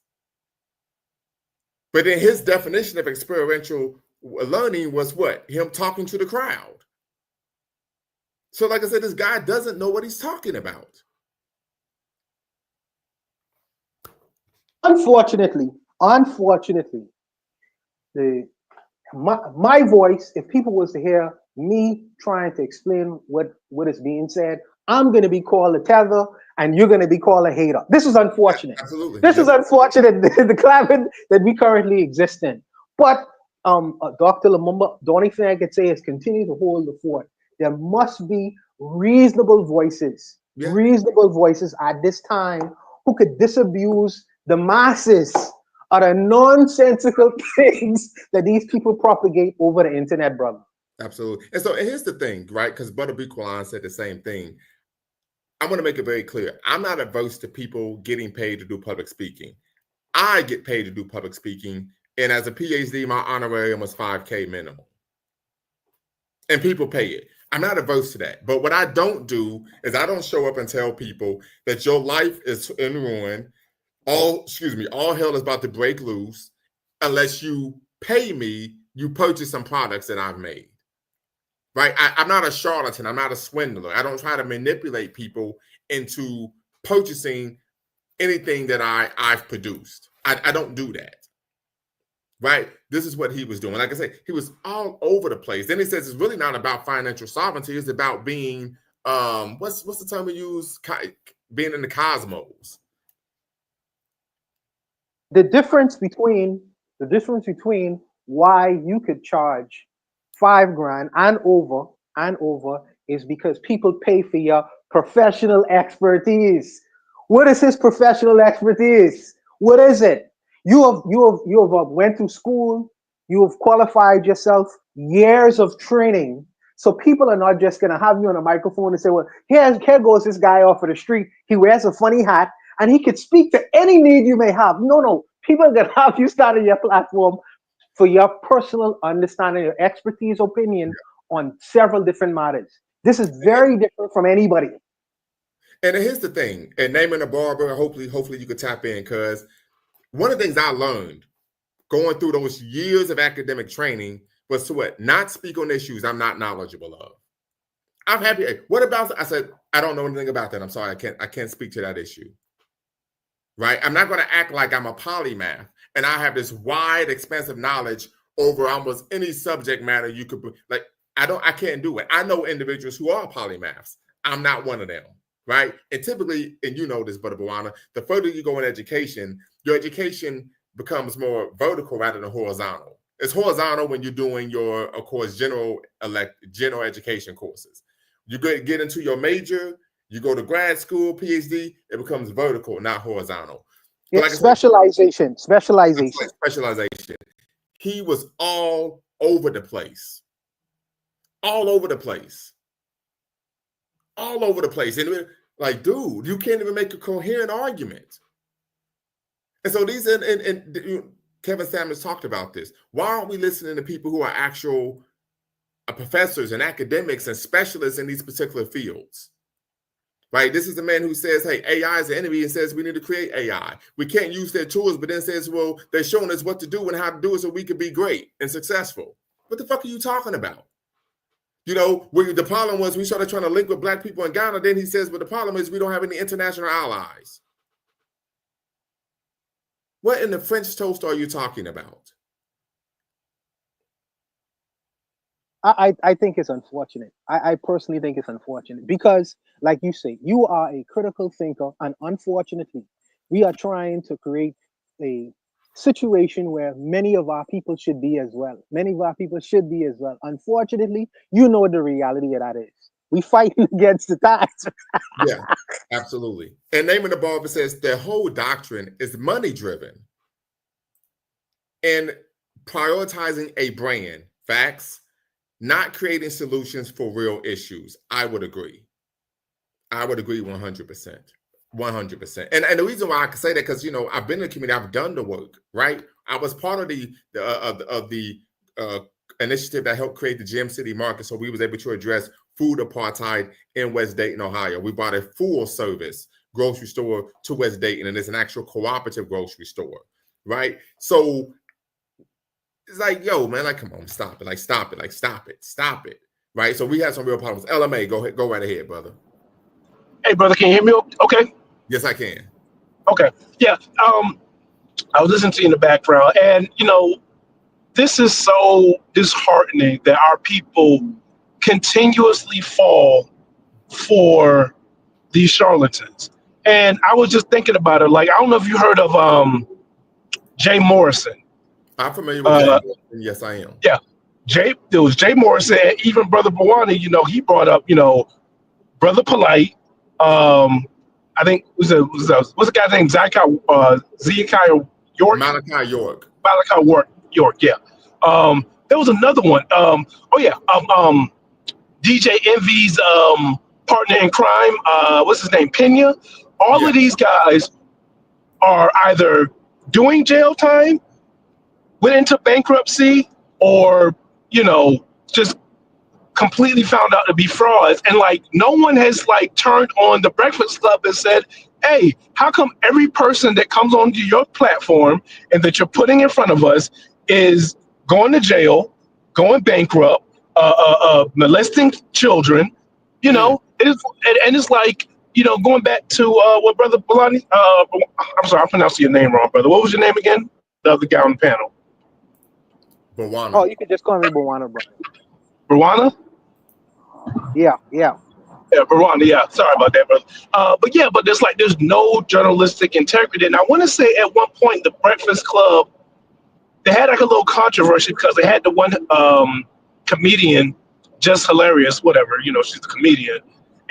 But then his definition of experiential learning was what? Him talking to the crowd. So like I said, this guy doesn't know what he's talking about. Unfortunately, my voice, if people was to hear me trying to explain what is being said, I'm going to be called a tether and you're going to be called a hater. This is unfortunate. Yeah, absolutely. This is unfortunate, the climate that we currently exist in. But Dr. Lumumba, the only thing I could say is continue to hold the fort. There must be reasonable voices at this time who could disabuse the masses of the nonsensical things that these people propagate over the internet, brother. Absolutely. And here's the thing, right? Because Brother Buchanan said the same thing. I want to make it very clear. I'm not averse to people getting paid to do public speaking. I get paid to do public speaking. And as a PhD, my honorarium was $5K minimum. And people pay it. I'm not averse to that. But what I don't do is I don't show up and tell people that your life is in ruin. All hell is about to break loose unless you pay me, you purchase some products that I've made. Right? I'm not a charlatan. I'm not a swindler. I don't try to manipulate people into purchasing anything that I've produced. I don't do that. Right? This is what he was doing. Like I said, he was all over the place. Then he says it's really not about financial sovereignty. It's about being, what's the term we use? Being in the cosmos. The difference between why you could charge $5,000 and over is because people pay for your professional expertise. What is his professional expertise? What is it? You have went through school, you have qualified yourself, years of training. So people are not just gonna have you on a microphone and say, well, here goes this guy off of the street. He wears a funny hat and he could speak to any need you may have. No. People are gonna have you start on your platform for your personal understanding, your expertise, opinion on several different matters. This is very different from anybody. And here's the thing, and naming a barber, hopefully you could tap in, because one of the things I learned going through those years of academic training was to what? Not speak on issues I'm not knowledgeable of. I'm happy. What about, I said, I don't know anything about that. I'm sorry, I can't speak to that issue. Right? I'm not going to act like I'm a polymath and I have this wide, expansive knowledge over almost any subject matter you could, like, I can't do it. I know individuals who are polymaths. I'm not one of them. right? And typically, and you know this, Brother Bawana, the further you go in education, your education becomes more vertical rather than horizontal. It's horizontal when you're doing your, of course, general education courses. You get into your major, you go to grad school, PhD, it becomes vertical, not horizontal. Yeah, like specialization. He was all over the place. All over the place. And like, dude, you can't even make a coherent argument. And so these, and Kevin Samuels talked about this. Why aren't we listening to people who are actual professors and academics and specialists in these particular fields? Right? This is the man who says, hey, AI is the enemy, and says we need to create AI. We can't use their tools, but then says, well, they're showing us what to do and how to do it so we can be great and successful. What the fuck are you talking about? You know, the problem was we started trying to link with Black people in Ghana. Then he says, but the problem is we don't have any international allies. What in the French toast are you talking about? I think it's unfortunate. I personally think it's unfortunate because, like you say, you are a critical thinker, and unfortunately, we are trying to create a situation where many of our people should be as well. Unfortunately, you know the reality of that is. We fighting against the tides. Yeah, absolutely. And Naaman the Barber says their whole doctrine is money driven and prioritizing a brand. Facts. Not creating solutions for real issues. I would agree 100%. 100%. And the reason why I can say that, because, you know, I've been in the community, I've done the work, right? I was part of the initiative that helped create the Gem City Market. So we was able to address food apartheid in West Dayton, Ohio. We brought a full service grocery store to West Dayton, and it's an actual cooperative grocery store, right? So it's like, yo, man, like, come on, stop it. Right? So we have some real problems. LMA, go right ahead, brother. Hey, brother, can you hear me okay? Yes, I can. Okay. Yeah. I was listening to you in the background, and, you know, this is so disheartening that our people continuously fall for these charlatans. And I was just thinking about it. Like, I don't know if you heard of Jay Morrison. I'm familiar with Jay Morrison. Yes, I am. Yeah. There was Jay Morrison, and even Brother Bawani, you know, he brought up, you know, Brother Polite. I think what's the guy's name? Zekiah York? Malachi York. Yeah. There was another one. DJ Envy's partner in crime, what's his name? Pena. All of these guys are either doing jail time, went into bankruptcy, or, you know, just completely found out to be frauds. And like, no one has like turned on the Breakfast Club and said, hey, how come every person that comes onto your platform and that you're putting in front of us is going to jail, going bankrupt, molesting children, you know? And it's like, you know, going back to what Brother Balani, I'm sorry, I pronounced your name wrong, brother. What was your name again? The other guy on the panel. Bawana. Oh, you can just call me Bawana, bro. Bawana? Yeah. Yeah, Bawana, yeah. Sorry about that, brother. But there's no journalistic integrity. And I want to say at one point, the Breakfast Club, they had like a little controversy because they had the one comedian, Just Hilarious, whatever, you know, she's a comedian.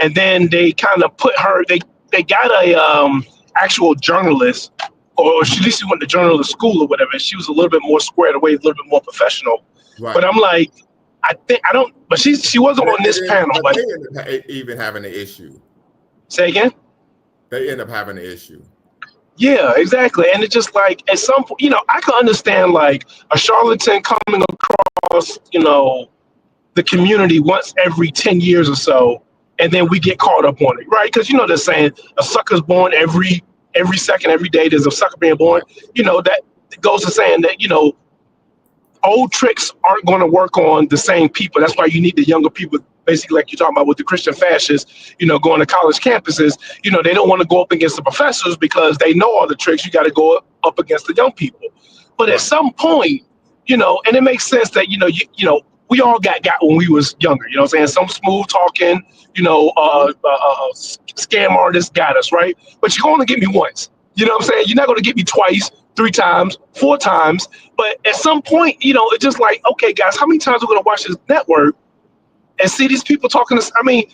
And then they kind of put her, they got a actual journalist, or at least she went to journalist school or whatever. And she was a little bit more squared away, a little bit more professional. Right. But I'm like, but she wasn't on this panel. But they ended up even having an issue. Say again? They end up having an issue. Yeah, exactly. And it's just like, at some point, you know, I can understand like a charlatan coming across, you know, the community once every 10 years or so, and then we get caught up on it, right? Because, you know, they're saying a sucker's born every second, every day. There's a sucker being born. You know, that goes to saying that, you know, old tricks aren't going to work on the same people. That's why you need the younger people, basically, like you're talking about with the Christian fascists, you know, going to college campuses. You know, they don't want to go up against the professors because they know all the tricks. You got to go up against the young people. But at some point, you know, and it makes sense that, you know, we all got when we was younger. You know what I'm saying? Some smooth talking, scam artists got us, right? But you're going to get me once. You know what I'm saying? You're not going to get me twice, 3 times, 4 times. But at some point, it's just like, okay, guys, how many times are we going to watch this network and see these people talking to? I mean,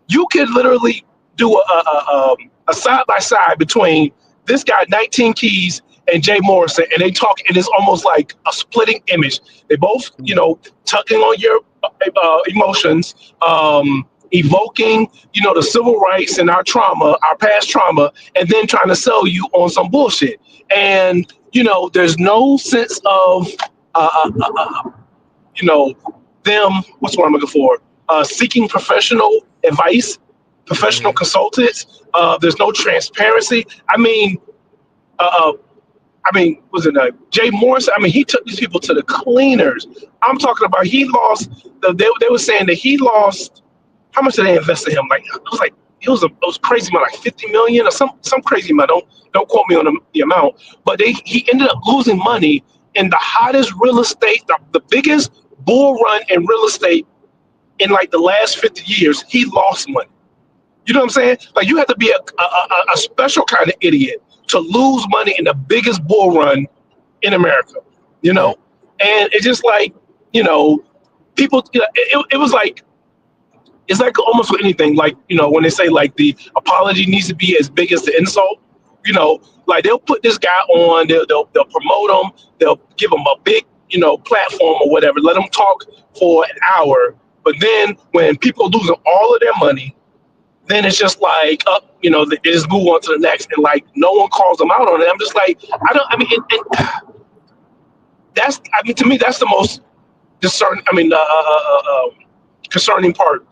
you could literally do a side by side between this guy, 19 Keys, and Jay Morrison, and they talk, and it's almost like a splitting image. They both, tugging on your emotions, evoking, the civil rights and our trauma, our past trauma, and then trying to sell you on some bullshit. And there's no sense of, them. What's what I'm looking for? Seeking professional advice, professional consultants. There's no transparency. Was it Jay Morris? He took these people to the cleaners. I'm talking about he lost. They were saying that he lost. How much did they invest in him? It was crazy amount, like 50 million or some crazy amount. Don't quote me on the amount. But he ended up losing money in the hottest real estate, the biggest bull run in real estate in like the last 50 years. He lost money. You know what I'm saying? Like, you have to be a special kind of idiot to lose money in the biggest bull run in America, And it's just like, people, it was like, it's like almost with anything, like, when they say like the apology needs to be as big as the insult, like they'll put this guy on, they'll promote him, they'll give him a big, platform or whatever, let him talk for an hour. But then when people are losing all of their money, then it's just like, they just move on to the next, and like no one calls them out on it. I'm just like, to me, that's the most discerning. Concerning part.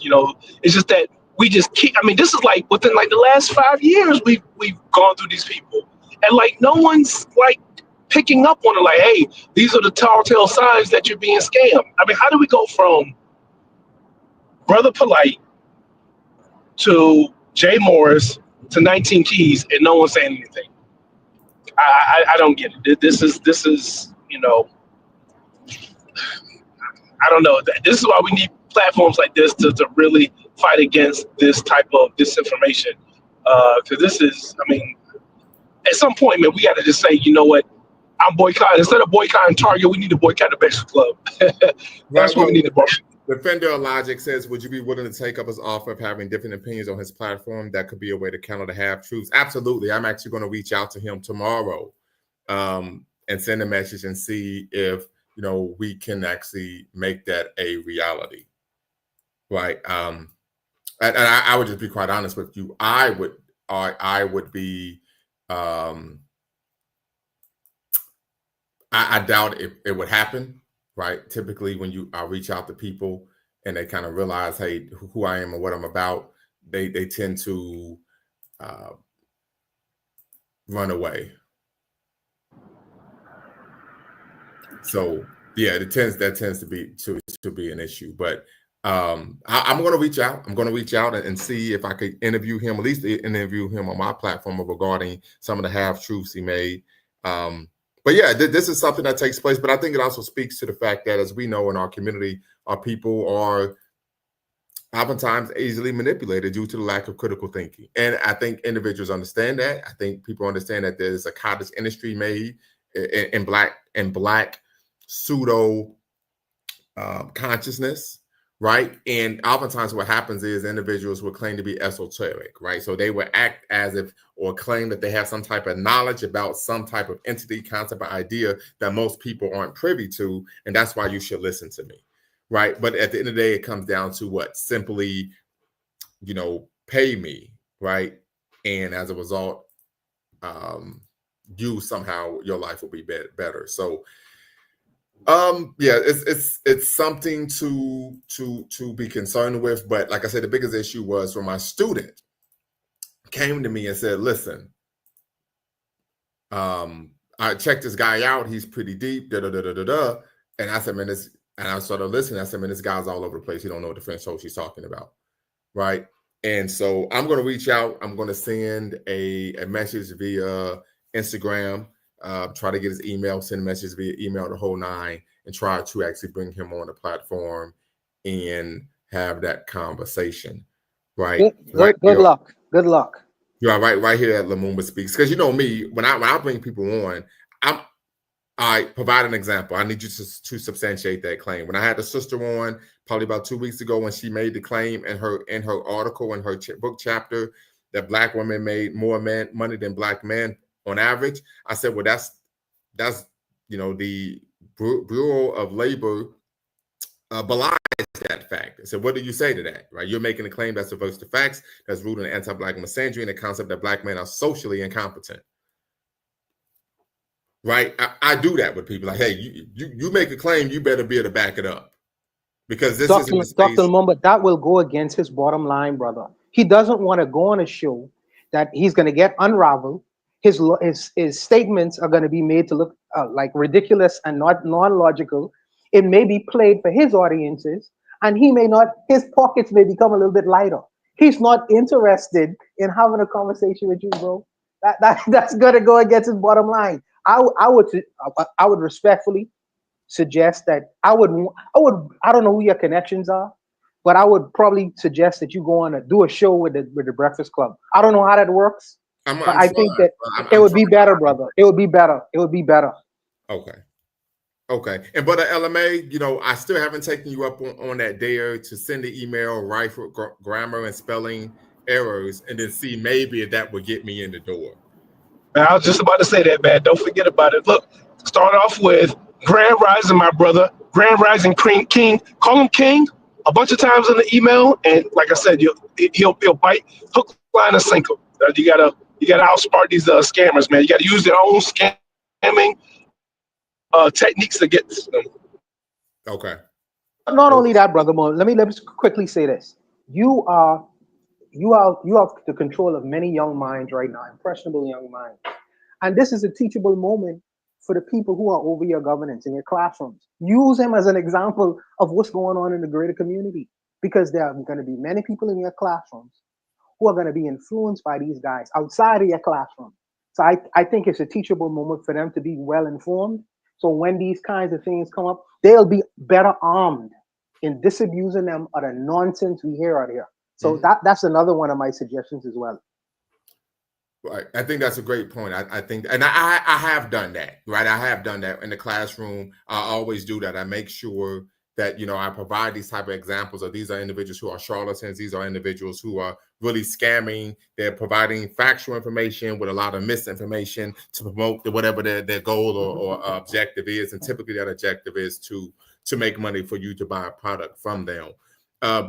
It's just that we just keep. This is like within like the last 5 years we've gone through these people, and like no one's like picking up on it. Like, hey, these are the telltale signs that you're being scammed. How do we go from Brother Polite to Jay Morris to 19 Keys and no one's saying anything? I don't get it. This is I don't know. This is why we need platforms like this to really fight against this type of disinformation. Because this is, at some point, man, we got to just say, you know what? I'm boycotting. Instead of boycotting Target, we need to boycott the Breakfast Club. That's what we need to boycott. Defender of Logic says, would you be willing to take up his offer of having different opinions on his platform? That could be a way to counter the half-truths. Absolutely. I'm actually going to reach out to him tomorrow and send a message and see if, we can actually make that a reality. Right. And I would just be quite honest with you. I would be, I doubt it would happen. Right. Typically, when I reach out to people and they kind of realize, hey, who I am and what I'm about, they tend to run away. So yeah, that tends to be an issue. But I'm going to reach out. I'm going to reach out and see if I could interview him, at least interview him on my platform regarding some of the half-truths he made. But yeah, this is something that takes place. But I think it also speaks to the fact that, as we know in our community, our people are oftentimes easily manipulated due to the lack of critical thinking. And I think individuals understand that. I think people understand that there's a cottage industry made in black pseudo consciousness, right? And oftentimes what happens is individuals will claim to be esoteric, right? So they will act as if, or claim that they have some type of knowledge about some type of entity, concept, or idea that most people aren't privy to. And that's why you should listen to me, right? But at the end of the day, it comes down to what? Simply, pay me, right? And as a result, somehow your life will be better. So yeah, it's something to be concerned with. But like I said, the biggest issue was when my student came to me and said, listen, I checked this guy out, he's pretty deep, and I said, man, and I started listening. I said, man, this guy's all over the place. He don't know what the French toast she's talking about, right? And so I'm going to reach out. I'm going to send a message via Instagram, try to get his email, send a message via email, the whole nine, and try to actually bring him on the platform and have that conversation. Right. Good luck. Good luck. You are right here at Lumumba Speaks. Because you know me, when I bring people on, I provide an example. I need you to substantiate that claim. When I had the sister on probably about 2 weeks ago, when she made the claim in her article in her book chapter that Black women made more money than Black men on average, I said, well, that's the Bureau of Labor belies that fact. I said, what do you say to that? Right? You're making a claim that's averse to facts, that's rooted in anti-Black misandry and the concept that Black men are socially incompetent. Right? I do that with people. Like, hey, you make a claim, you better be able to back it up. Because this is Dr. Lumumba, that will go against his bottom line, brother. He doesn't want to go on a show that he's going to get unraveled. His statements are going to be made to look like ridiculous and not non-logical. It may be played for his audiences, and his pockets may become a little bit lighter. He's not interested in having a conversation with you, bro. That's going to go against his bottom line. I would respectfully suggest that I don't know who your connections are, but I would probably suggest that you go on do a show with the Breakfast Club. I don't know how that works, but I think that it would be better, brother. It would be better. It would be better. Okay. And but LMA, I still haven't taken you up on that dare to send the email right for grammar and spelling errors, and then see maybe if that would get me in the door. Man, I was just about to say that, man. Don't forget about it. Look, start off with Grand Rising, my brother. Grand Rising King. Call him King a bunch of times in the email, and like I said, he'll bite hook, line, and sinker. You gotta outsmart these scammers, man. You gotta use their own scamming techniques to get them. Okay. Not only that, brother Mo. Let me quickly say this. You have the control of many young minds right now, impressionable young minds. And this is a teachable moment for the people who are over your governance in your classrooms. Use him as an example of what's going on in the greater community, because there are going to be many people in your classrooms who are going to be influenced by these guys outside of your classroom. So I think it's a teachable moment for them to be well informed. So when these kinds of things come up, they'll be better armed in disabusing them of the nonsense we hear out here. So that's another one of my suggestions as well. Right. I think that's a great point. I think, and I have done that, right? I have done that in the classroom. I always do that. I make sure that, I provide these type of examples of these are individuals who are charlatans. These are individuals who are really scamming. They're providing factual information with a lot of misinformation to promote whatever their goal or objective is. And typically that objective is to make money for you to buy a product from them.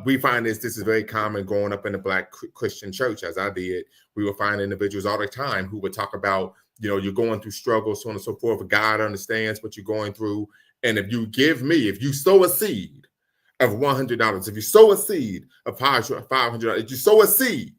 We find this is very common growing up in the Black Christian church, as I did. We will find individuals all the time who would talk about, you're going through struggles, so on and so forth. God understands what you're going through. And if you sow a seed of $100, if you sow a seed of $500, if you sow a seed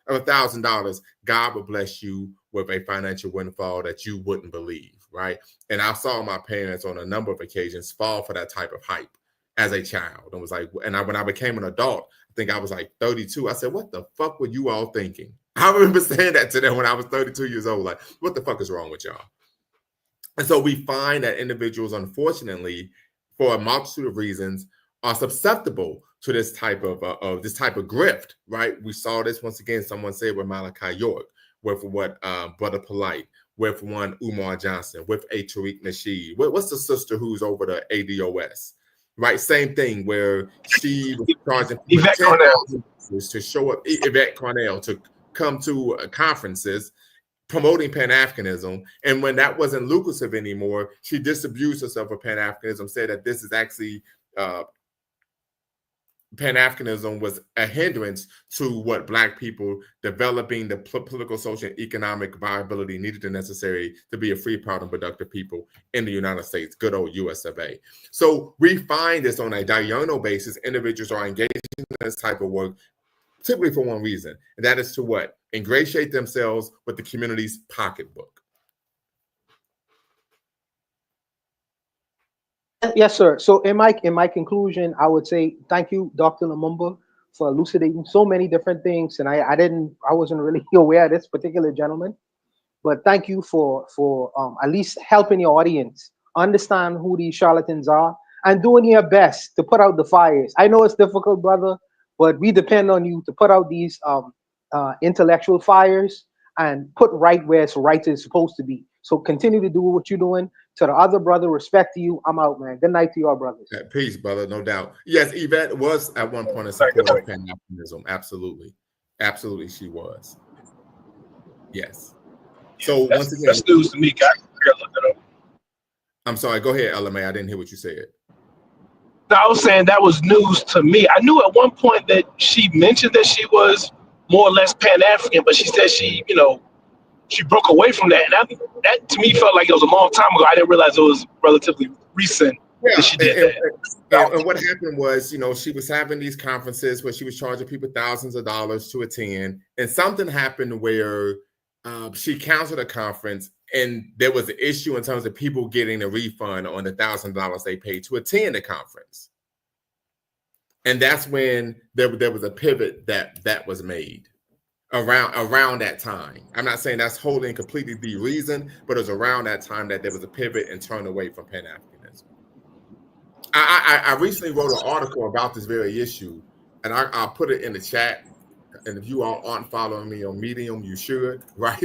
of $1,000, God will bless you with a financial windfall that you wouldn't believe, right? And I saw my parents on a number of occasions fall for that type of hype as a child. And was like, when I became an adult, I think I was like 32. I said, what the fuck were you all thinking? I remember saying that to them when I was 32 years old. Like, what the fuck is wrong with y'all? And so we find that individuals, unfortunately, for a multitude of reasons, are susceptible to this type of grift, right? We saw this once again. Someone said with Malachi York, with what Brother Polite, with one Umar Johnson, with a Tariq Nasheed. What's the sister who's over the ADOS? Right, same thing where she was charging Yvette Cornell to show up, Yvette Cornell to come to conferences promoting Pan-Africanism, and when that wasn't lucrative anymore, she disabused herself of Pan-Africanism, said that this is actually Pan-Africanism was a hindrance to what Black people developing the political, social, and economic viability needed and necessary to be a free, proud, and productive people in the United States, good old US of A. So we find this on a diurnal basis. Individuals are engaged in this type of work, typically for one reason, and that is to what? Ingratiate themselves with the community's pocketbook. Yes, sir. So in my conclusion, I would say thank you, Dr. Lumumba, for elucidating so many different things. And I wasn't really aware of this particular gentleman, but thank you for at least helping your audience understand who these charlatans are, and doing your best to put out the fires. I know it's difficult, brother, but we depend on you to put out these intellectual fires and put right where it's right is supposed to be. So continue to do what you're doing. To the other brother, respect to you. I'm out, man. Good night to your brothers. Peace, brother. No doubt. Yes, Yvette was at one point a supporter of Pan-Africanism. Absolutely. Absolutely, she was. Yes. So once again, that's news to me, guys. I'm sorry. Go ahead, LMA. I didn't hear what you said. I was saying that was news to me. I knew at one point that she mentioned that she was more or less Pan-African, but she said she broke away from that. And that to me felt like it was a long time ago. I didn't realize it was relatively recent that she did that. And what happened was, she was having these conferences where she was charging people thousands of dollars to attend. And something happened where she canceled a conference, and there was an issue in terms of people getting a refund on the $1,000 they paid to attend the conference. And that's when there was a pivot that was made around that time. I'm not saying that's wholly and completely the reason, but it was around that time that there was a pivot and turn away from Pan-Africanism. I recently wrote an article about this very issue, and I'll put it in the chat. And if you all aren't following me on Medium, you should, right?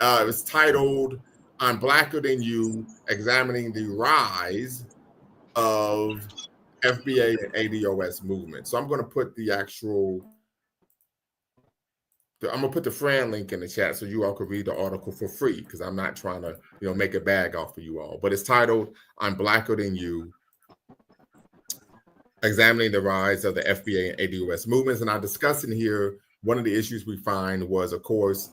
It's titled, "I'm Blacker Than You, Examining the Rise of FBA and ADOS Movement." So I'm going to put the friend link in the chat so you all can read the article for free, because I'm not trying to, make a bag off for you all. But it's titled, "I'm Blacker Than You, Examining the Rise of the FBA and ADOS Movements." And I discuss in here, one of the issues we find was, of course,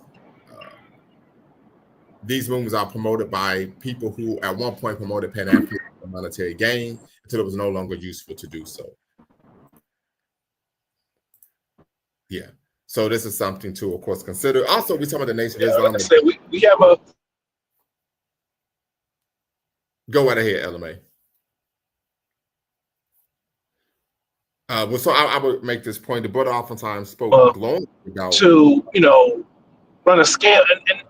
these movements are promoted by people who at one point promoted Pan-African for monetary gain until it was no longer useful to do so. Yeah. So this is something to, of course, consider. Also, we talk about the Nation of Islam. Like I said, we have a... Go right ahead, LMA. So I would make this point. The brother oftentimes spoke glowingly about to run a scam, and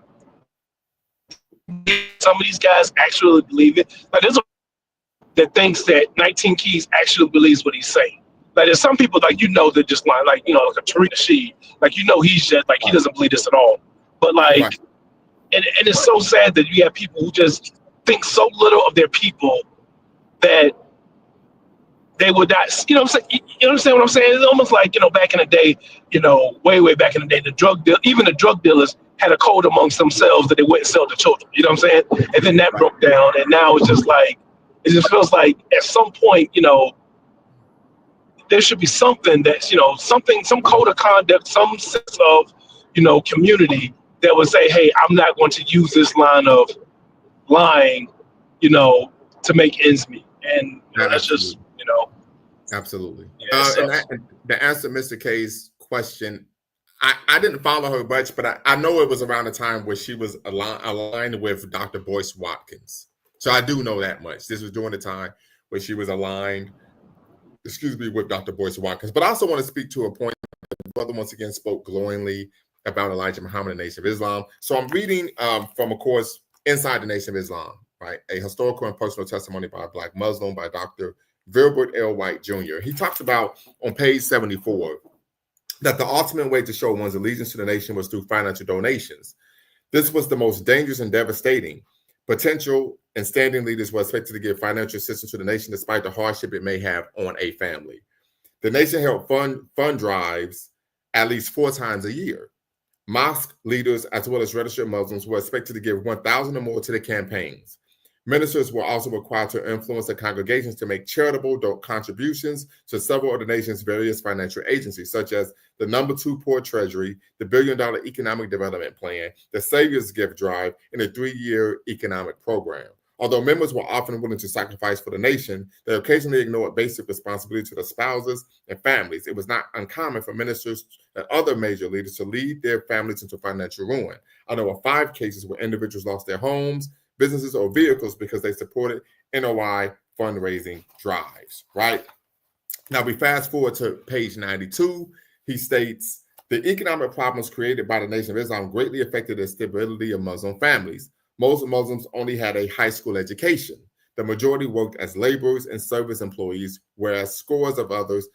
some of these guys actually believe it. Like there's a that thinks that 19 Keys actually believes what he's saying. Like there's some people that just lying, like like a Tariq Nasheed, like he's just like he doesn't believe this at all. But like, right. and it's so sad that you have people who just think so little of their people that they would not, you understand what I'm saying? It's almost like, back in the day, way back in the day, even the drug dealers had a code amongst themselves that they wouldn't sell to children. You know what I'm saying? And then that broke down, and now it's just like, it just feels like at some point, there should be something that's, some code of conduct, some sense of, community that would say, hey, I'm not going to use this line of lying, to make ends meet. And that's just, Absolutely. Yeah, and the answer to Mr. K's question, I didn't follow her much, but I know it was around the time where she was aligned with Dr. Boyce Watkins. So I do know that much. This was during the time where she was aligned, with Dr. Boyce Watkins. But I also want to speak to a point. The brother once again spoke glowingly about Elijah Muhammad and the Nation of Islam. So I'm reading from, of course, Inside the Nation of Islam, right? A historical and personal testimony by a Black Muslim by Dr. Vilbert L. White Jr. He talks about on page 74 that the ultimate way to show one's allegiance to the nation was through financial donations. This was the most dangerous and devastating. Potential and standing leaders were expected to give financial assistance to the nation despite the hardship it may have on a family. The nation held fund drives at least 4 times a year. Mosque leaders, as well as registered Muslims, were expected to give 1,000 or more to the campaigns. Ministers were also required to influence the congregations to make charitable contributions to several of the nation's various financial agencies, such as the #2 Poor Treasury, the $1 billion Economic Development Plan, the Savior's Gift Drive, and the 3-year economic program. Although members were often willing to sacrifice for the nation, they occasionally ignored basic responsibility to their spouses and families. It was not uncommon for ministers and other major leaders to lead their families into financial ruin. I know of 5 cases where individuals lost their homes, businesses, or vehicles because they supported NOI fundraising drives, right? Now we fast forward to page 92. He states, the economic problems created by the Nation of Islam greatly affected the stability of Muslim families. Most Muslims only had a high school education. The majority worked as laborers and service employees, whereas scores of others,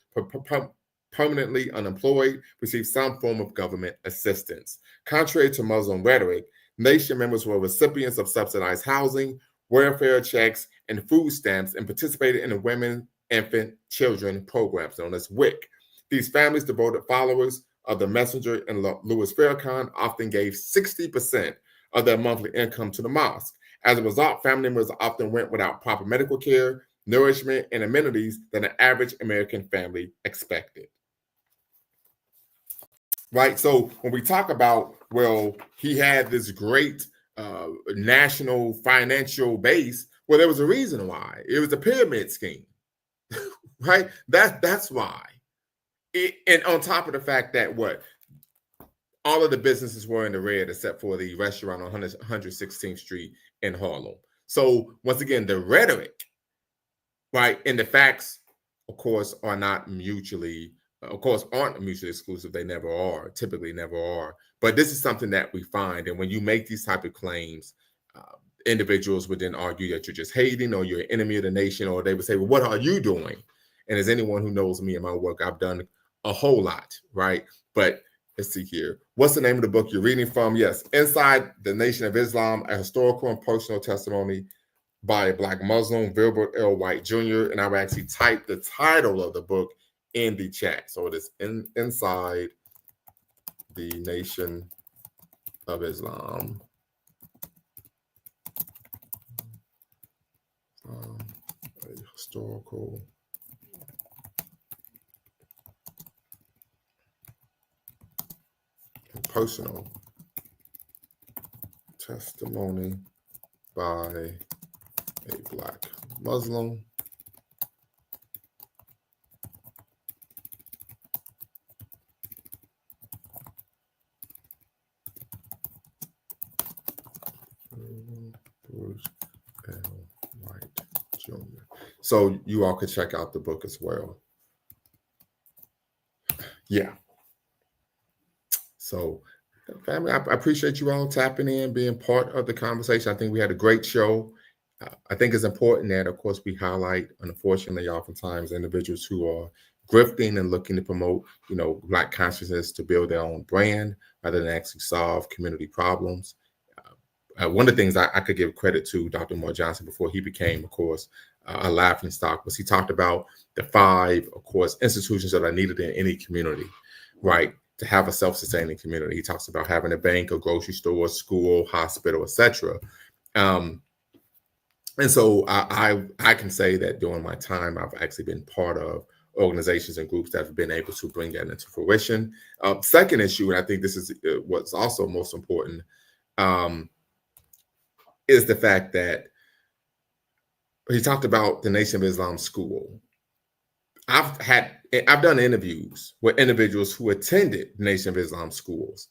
permanently unemployed, received some form of government assistance. Contrary to Muslim rhetoric, nation members were recipients of subsidized housing, welfare checks, and food stamps, and participated in the Women, Infant, Children programs known as WIC. These families, devoted followers of the Messenger and Louis Farrakhan, often gave 60% of their monthly income to the mosque. As a result, family members often went without proper medical care, nourishment, and amenities that an average American family expected. Right? So when we talk about, well, he had this great national financial base, well, there was a reason why. It was a pyramid scheme, right? That's why. And on top of the fact that all of the businesses were in the red except for the restaurant on 116th Street in Harlem. So once again, the rhetoric, right, and the facts, of course, aren't mutually exclusive. They never are, typically never are. But this is something that we find. And when you make these type of claims, individuals would then argue that you're just hating or you're an enemy of the nation, or they would say, well, what are you doing? And as anyone who knows me and my work, I've done a whole lot, right? But let's see here. What's the name of the book you're reading from? Yes, Inside the Nation of Islam, a historical and personal testimony by a Black Muslim, Wilbert L. White Jr. And I've actually typed the title of the book in the chat. So it is Inside the Nation of Islam. A historical and personal testimony by a Black Muslim, Bruce L. White Jr. So you all could check out the book as well. Yeah. So, family, I appreciate you all tapping in, being part of the conversation. I think we had a great show. I think it's important that, of course, we highlight, unfortunately, oftentimes individuals who are grifting and looking to promote, Black consciousness to build their own brand rather than actually solve community problems. One of the things I could give credit to Dr. Moore Johnson before he became, of course, a laughingstock was he talked about the 5, of course, institutions that are needed in any community, right, to have a self-sustaining community. He talks about having a bank, a grocery store, school, hospital, etc. And so I can say that during my time, I've actually been part of organizations and groups that have been able to bring that into fruition. Second issue, and I think this is what's also most important, is the fact that he talked about the Nation of Islam school. I've done interviews with individuals who attended Nation of Islam schools.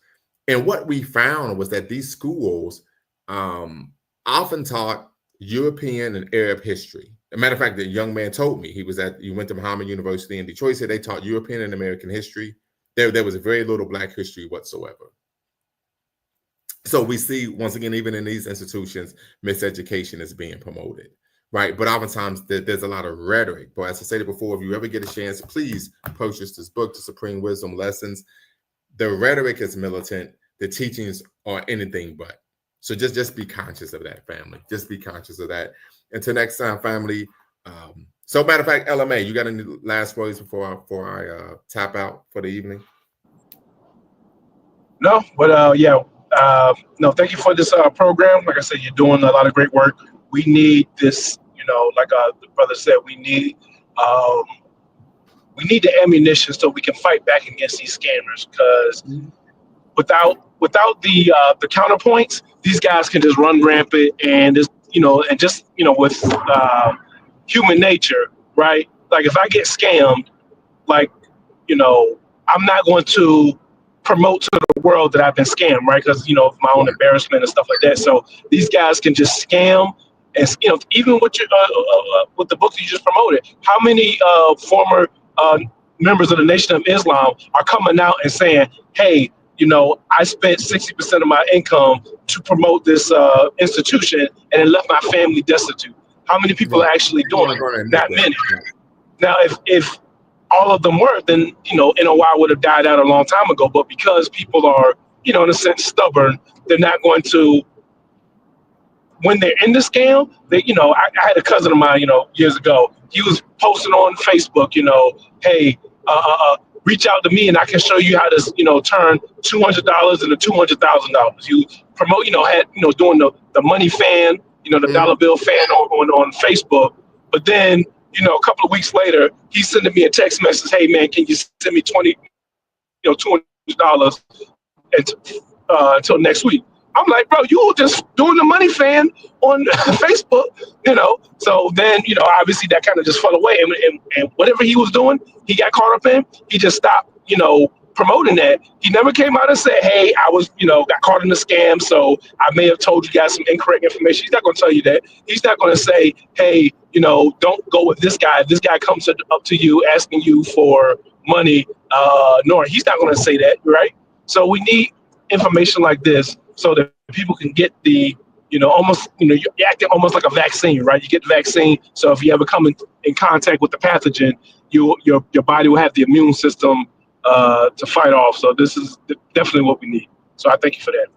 And what we found was that these schools often taught European and Arab history. As a matter of fact, the young man told me he went to Muhammad University in Detroit, said they taught European and American history. There was very little Black history whatsoever. So we see, once again, even in these institutions, miseducation is being promoted, right? But oftentimes there's a lot of rhetoric. But as I stated before, if you ever get a chance, please purchase this book, The Supreme Wisdom Lessons. The rhetoric is militant. The teachings are anything but. So just be conscious of that, family. Just be conscious of that. Until next time, family. So matter of fact, LMA, you got any last words before I tap out for the evening? No, but yeah. No, thank you for this program. Like I said, you're doing a lot of great work. We need this, like the brother said, we need the ammunition so we can fight back against these scammers. Because without the counterpoints, these guys can just run rampant and just with human nature, right? Like if I get scammed, like I'm not going to promote to the world that I've been scammed, right? Because of my own embarrassment and stuff like that. So these guys can just scam, and even with your with the book you just promoted, how many former members of the Nation of Islam are coming out and saying, "Hey, I spent 60% of my income to promote this institution, and it left my family destitute. How many people are actually doing it? Not many. Now, if all of them were, then NOI would have died out a long time ago. But because people are, in a sense, stubborn, they're not going to. When they're in the scam, I had a cousin of mine, years ago. He was posting on Facebook, hey, reach out to me and I can show you how to, turn $200 into $200,000. You promote, doing the money fan, the dollar bill fan on Facebook. But then, a couple of weeks later, he's sending me a text message, hey man, can you send me $200 until next week? I'm like, bro, you were just doing the money fan on Facebook, So then, obviously that kind of just fell away. And whatever he was doing, he got caught up in. He just stopped, promoting that. He never came out and said, hey, I was, got caught in the scam. So I may have told you guys some incorrect information. He's not going to tell you that. He's not going to say, hey, don't go with this guy. If this guy comes up to you asking you for money, nor he's not going to say that, right? So we need information like this so that people can get the, almost, you're acting almost like a vaccine, right? You get the vaccine. So if you ever come in contact with the pathogen, your body will have the immune system to fight off. So this is definitely what we need. So I thank you for that.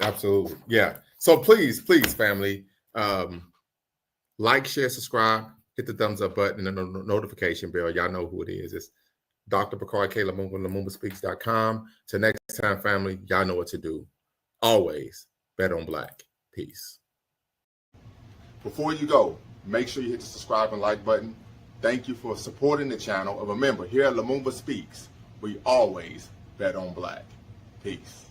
Absolutely. Yeah. So please, family, like, share, subscribe, hit the thumbs up button and the notification bell. Y'all know who it is. It's Dr. Bakari K. Lumumba, LumumbaSpeaks.com. Till next time, family, y'all know what to do. Always bet on Black. Peace. Before you go, make sure you hit the subscribe and like button. Thank you for supporting the channel. And remember, here at Lumumba Speaks, we always bet on Black. Peace.